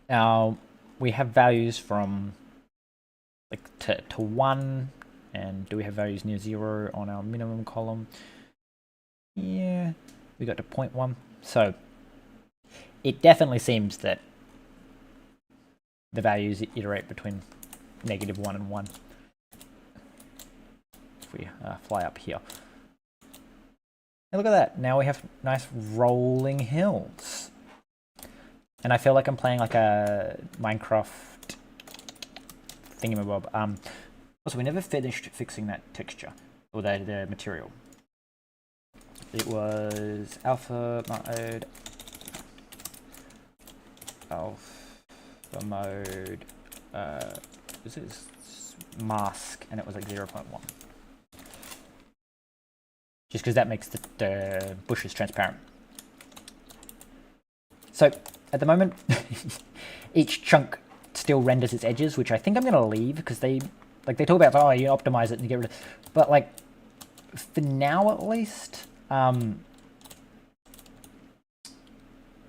now we have values from like to 1, and do we have values near 0 on our minimum column? Yeah, we got to 0.1. So it definitely seems that the values iterate between -1 and 1. If we fly up here. And look at that, now we have nice rolling hills. And I feel like I'm playing like a Minecraft thingamabob. Also, we never finished fixing that texture, or the material. It was alpha mode, this is mask, and it was like 0.1. Just because that makes the bushes transparent. So at the moment, each chunk still renders its edges, which I think I'm going to leave because they talk about, oh, you optimize it and you get rid of, but like for now at least,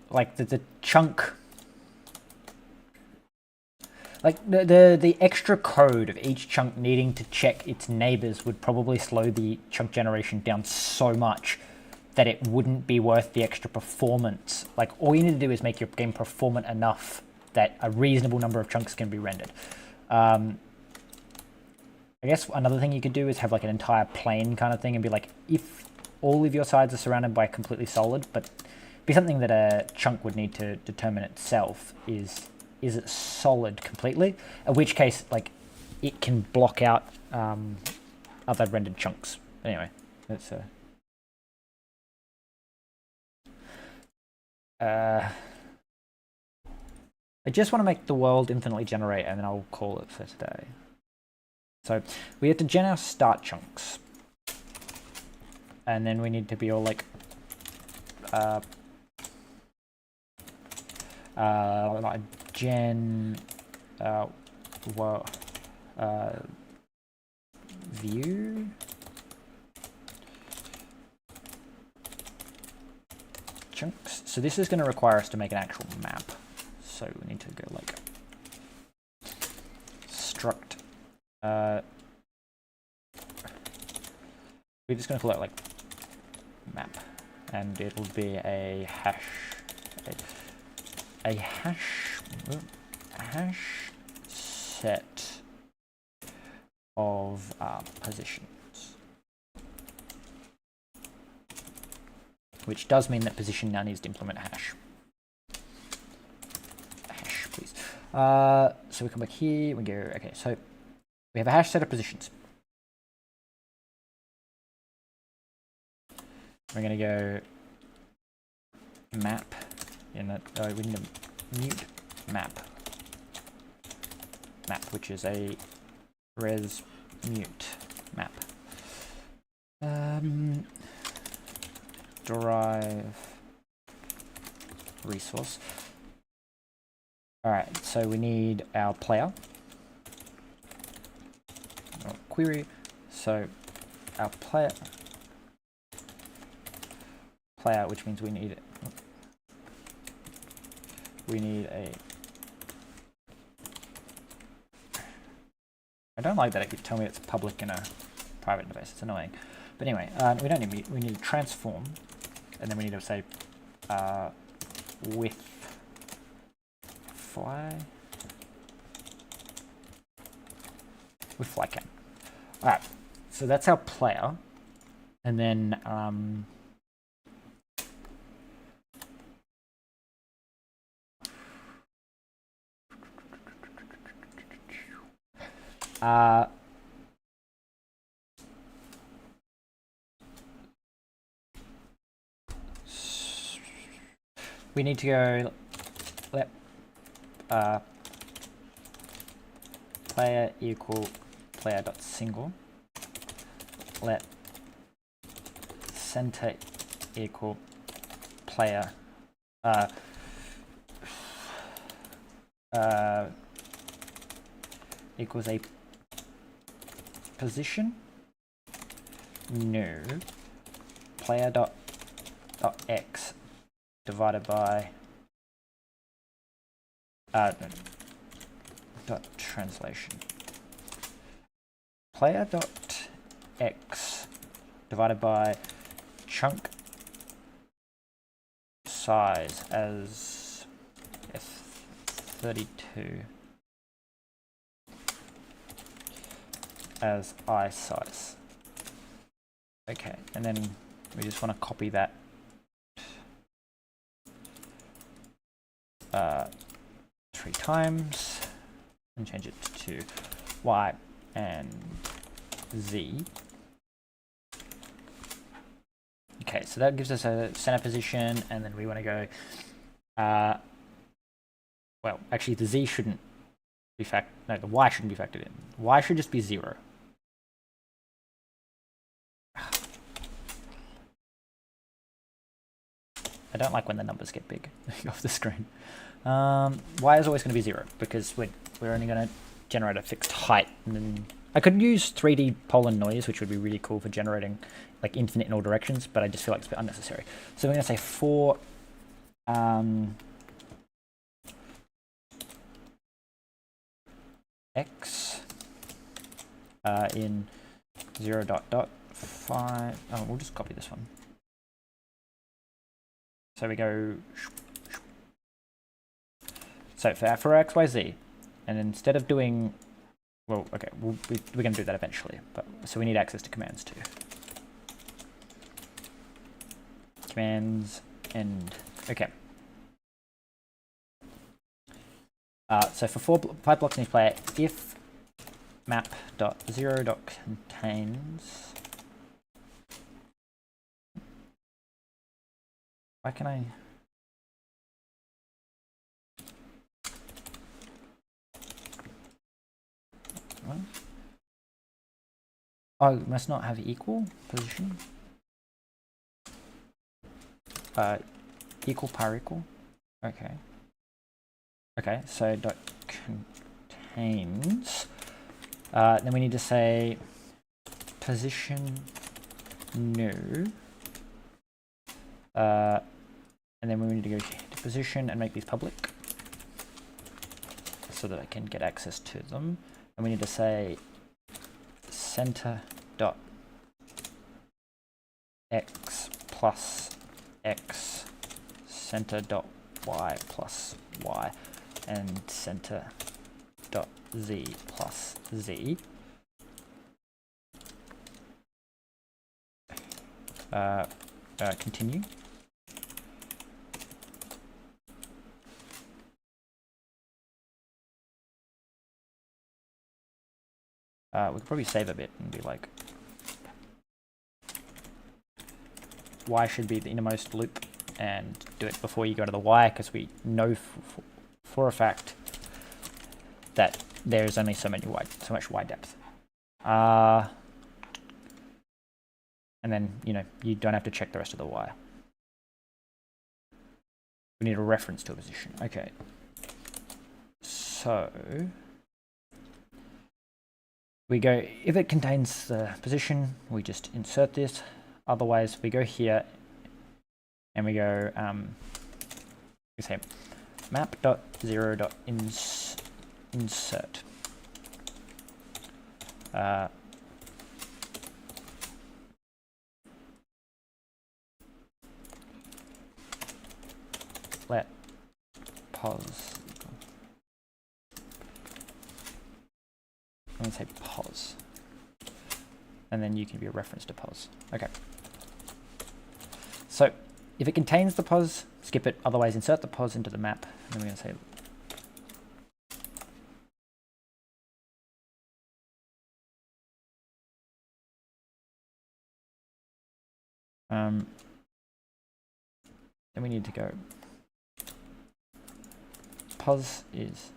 like the chunk, like the extra code of each chunk needing to check its neighbors would probably slow the chunk generation down so much that it wouldn't be worth the extra performance. Like, all you need to do is make your game performant enough that a reasonable number of chunks can be rendered. I guess another thing you could do is have like an entire plane kind of thing and be like, if all of your sides are surrounded by completely solid, but be something that a chunk would need to determine itself is it solid completely? In which case, like, it can block out other rendered chunks. Anyway, that's I just want to make the world infinitely generate, and then I'll call it for today. So we have to gen our start chunks, and then we need to be all like gen view chunks. So this is going to require us to make an actual map. So we need to go like struct. We're just going to call it like map, and it'll be a hash set of positions, which does mean that position now needs to implement hash. Hash, please. So we come back here, we go, okay, so we have a hash set of positions. We're going to go map in that, we need to mute map, which is a res mute map. Derive resource. All right, so we need our player. Query. So our player, which means we need a. I don't like that it keeps telling me it's public in a private interface. It's annoying. But anyway, we don't need we need to transform, and then we need to say with fly cam. All right, so that's our player, and then we need to go let player equal player dot single, let center equal player equals a position new player dot x divided by dot translation player dot x divided by chunk size as 32 as I size. Okay, and then we just want to copy that 3 times and change it to Y and Z. Okay, so that gives us a center position, and then we want to go, well, actually the Z shouldn't be the Y shouldn't be factored in. Y should just be 0. I don't like when the numbers get big off the screen. Y is always going to be 0 because we're only going to generate a fixed height. And then I could use 3D Polar noise, which would be really cool for generating like infinite in all directions, but I just feel like it's a bit unnecessary. So we're going to say for x in 0.5. Oh, we'll just copy this one. So we go. So for x, y, z, and instead of doing, well, okay, we're going to do that eventually. But so we need access to commands too. Commands end. Okay. So for 5 blocks in each player, if map.0.contains. Why can I? What? Oh, it must not have equal position. Equal par equal. Okay. Okay, so dot contains. Then we need to say position new. And then we need to go to position and make these public so that I can get access to them. And we need to say center dot x plus x, center dot y plus y, and center dot z plus z. Continue. We could probably save a bit and be like, y should be the innermost loop, and do it before you go to the y, because we know for a fact that there's only so much y depth. And then, you know, you don't have to check the rest of the y. We need a reference to a position. Okay. So we go, if it contains the position, we just insert this. Otherwise, we go here and we go, we say map.0.insert. Let pos. I'm going to say pos. And then you can be a reference to pos. Okay. So if it contains the pos, skip it. Otherwise, insert the pos into the map. And then we're going to say then we need to go pos is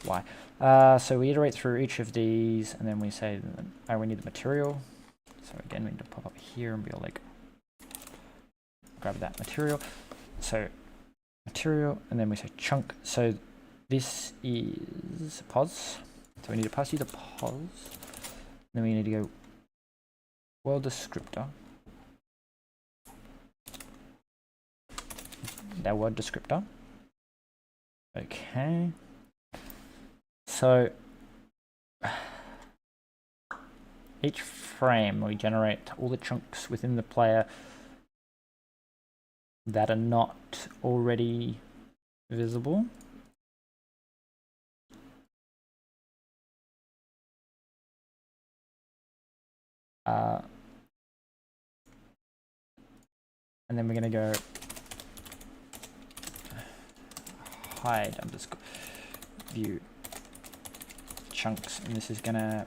y. So we iterate through each of these, and then we say, oh, we need the material. So again, we need to pop up here and be like, grab that material. So material, and then we say chunk. So this is pos. So we need to pass you the pos. Then we need to go world descriptor. That word descriptor. Okay. So each frame we generate all the chunks within the player that are not already visible. And then we're going to go hide underscore view chunks, and this is going to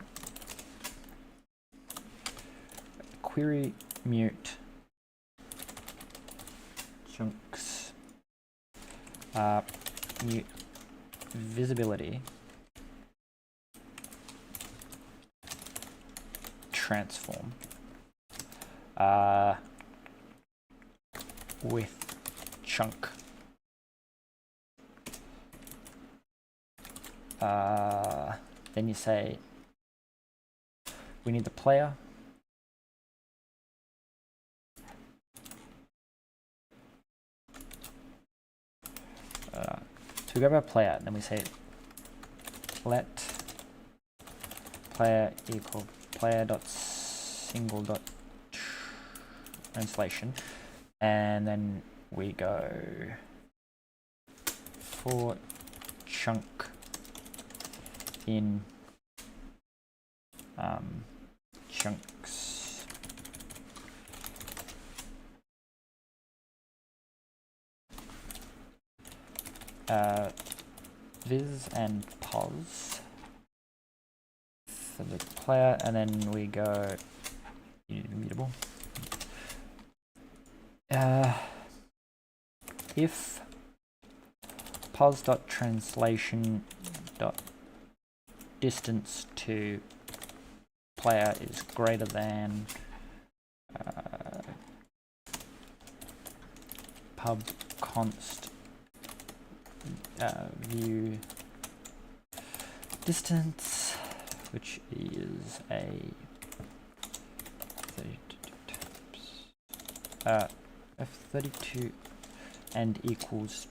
query mute chunks mute visibility transform with chunk. Then you say we need the player. So we grab our player, and then we say let player equal player dot single dot translation, and then we go for chunk in chunks viz and pos for the player, and then we go immutable if pos.translation dot distance to player is greater than pub const view distance, which is a f32 and equals,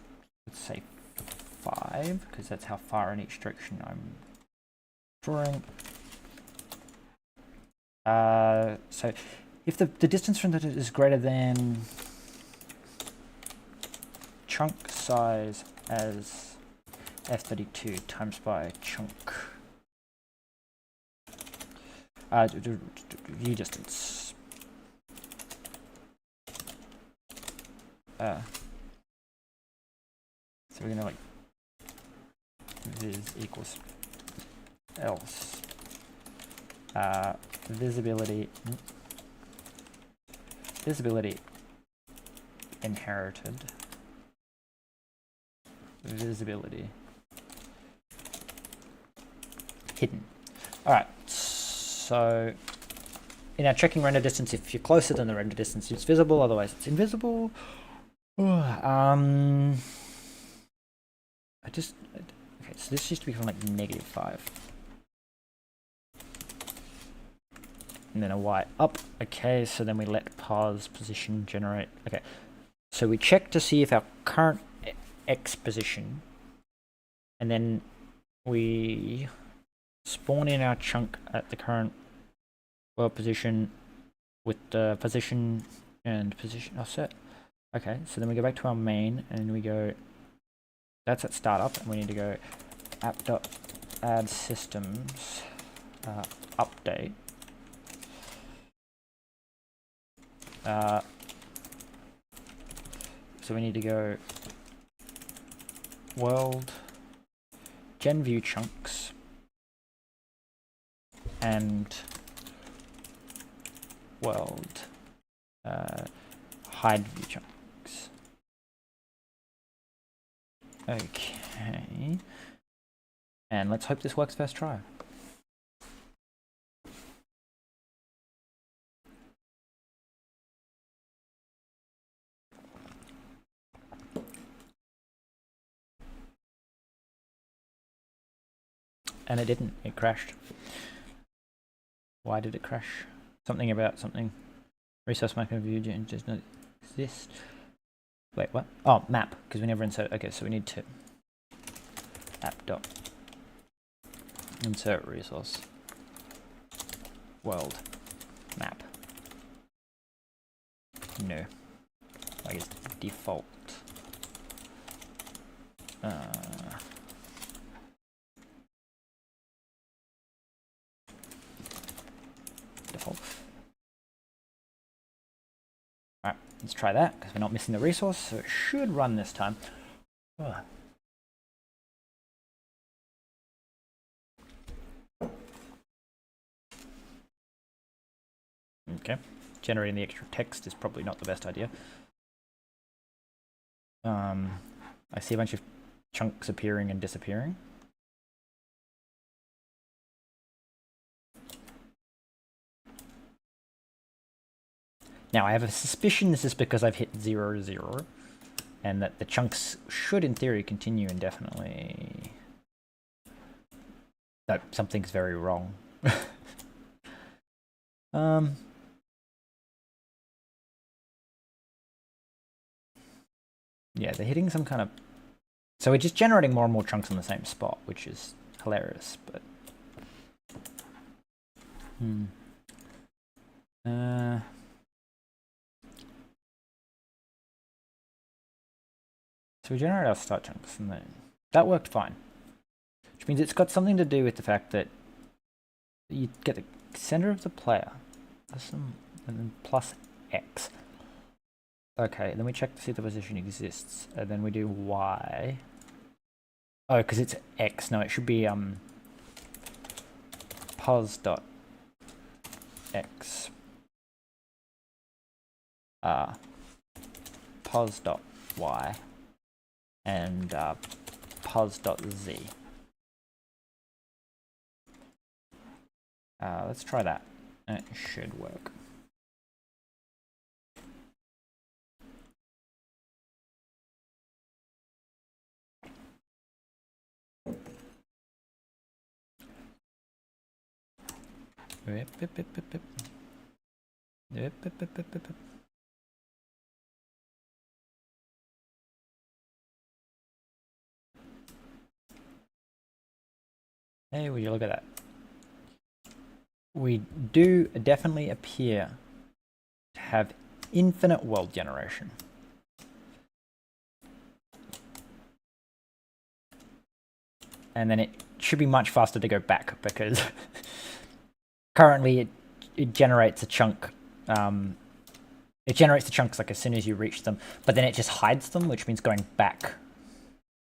let's say 5, because that's how far in each direction I'm drawing. So if the distance from that is greater than chunk size as f32 times by chunk view distance. So we're gonna like viz equals else visibility inherited visibility hidden. All right, so in our checking render distance, if you're closer than the render distance, it's visible. Otherwise, it's invisible. Okay, so this used to be from like -5, and then a Y up. Okay, so then we let pause position generate. Okay, so we check to see if our current X position, and then we spawn in our chunk at the current world position with the position and position offset. Okay, so then we go back to our main and we go, that's at startup, and we need to go app.add systems update. So we need to go world gen view chunks and world hide view chunks. Okay, and let's hope this works first try. And it didn't, it crashed. Why did it crash? Something about something. Resource map view does not exist. Wait, what? Oh, map, because we never insert. Okay, so we need to app dot insert resource world map. No, I guess default. Default. Alright, let's try that, because we're not missing the resource, so it should run this time. Ugh. Okay, generating the extra text is probably not the best idea. I see a bunch of chunks appearing and disappearing. Now I have a suspicion this is because I've hit 0, 0, and that the chunks should in theory continue indefinitely. No, something's very wrong. Yeah, they're hitting some kind of... So we're just generating more and more chunks on the same spot, which is hilarious, but... So we generate our start chunks, and then that worked fine. Which means it's got something to do with the fact that you get the center of the player, and then plus X. Okay, then we check to see if the position exists, and then we do Y. Oh, because it's X. No, it should be pos dot X. Pos dot Y. And pos.z. Let's try that. It should work. Hey, will you look at that? We do definitely appear to have infinite world generation. And then it should be much faster to go back, because currently it generates a chunk. It generates the chunks like as soon as you reach them, but then it just hides them, which means going back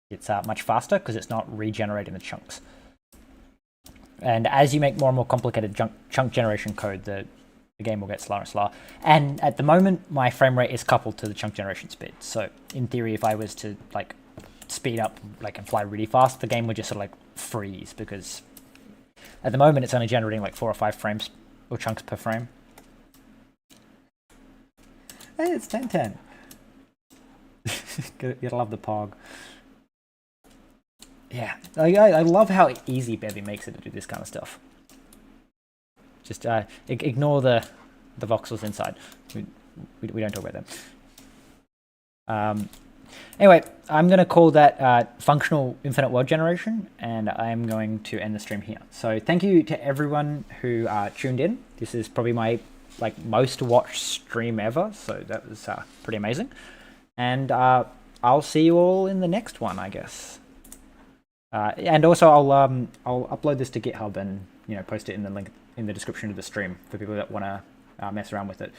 it's much faster because it's not regenerating the chunks. And as you make more and more complicated chunk generation code, the game will get slower and slower. And at the moment, my frame rate is coupled to the chunk generation speed. So in theory, if I was to like speed up and fly really fast, the game would just sort of like freeze, because at the moment it's only generating like 4 or 5 frames or chunks per frame. Hey, it's 10:10. Gotta love the pog. Yeah, I love how easy Bevy makes it to do this kind of stuff. Just ignore the voxels inside. We don't talk about them. Anyway, I'm going to call that functional infinite world generation, and I'm going to end the stream here. So thank you to everyone who tuned in. This is probably my most watched stream ever, so that was pretty amazing. And I'll see you all in the next one, I guess. And also I'll upload this to GitHub and post it in the link in the description of the stream for people that want to mess around with it.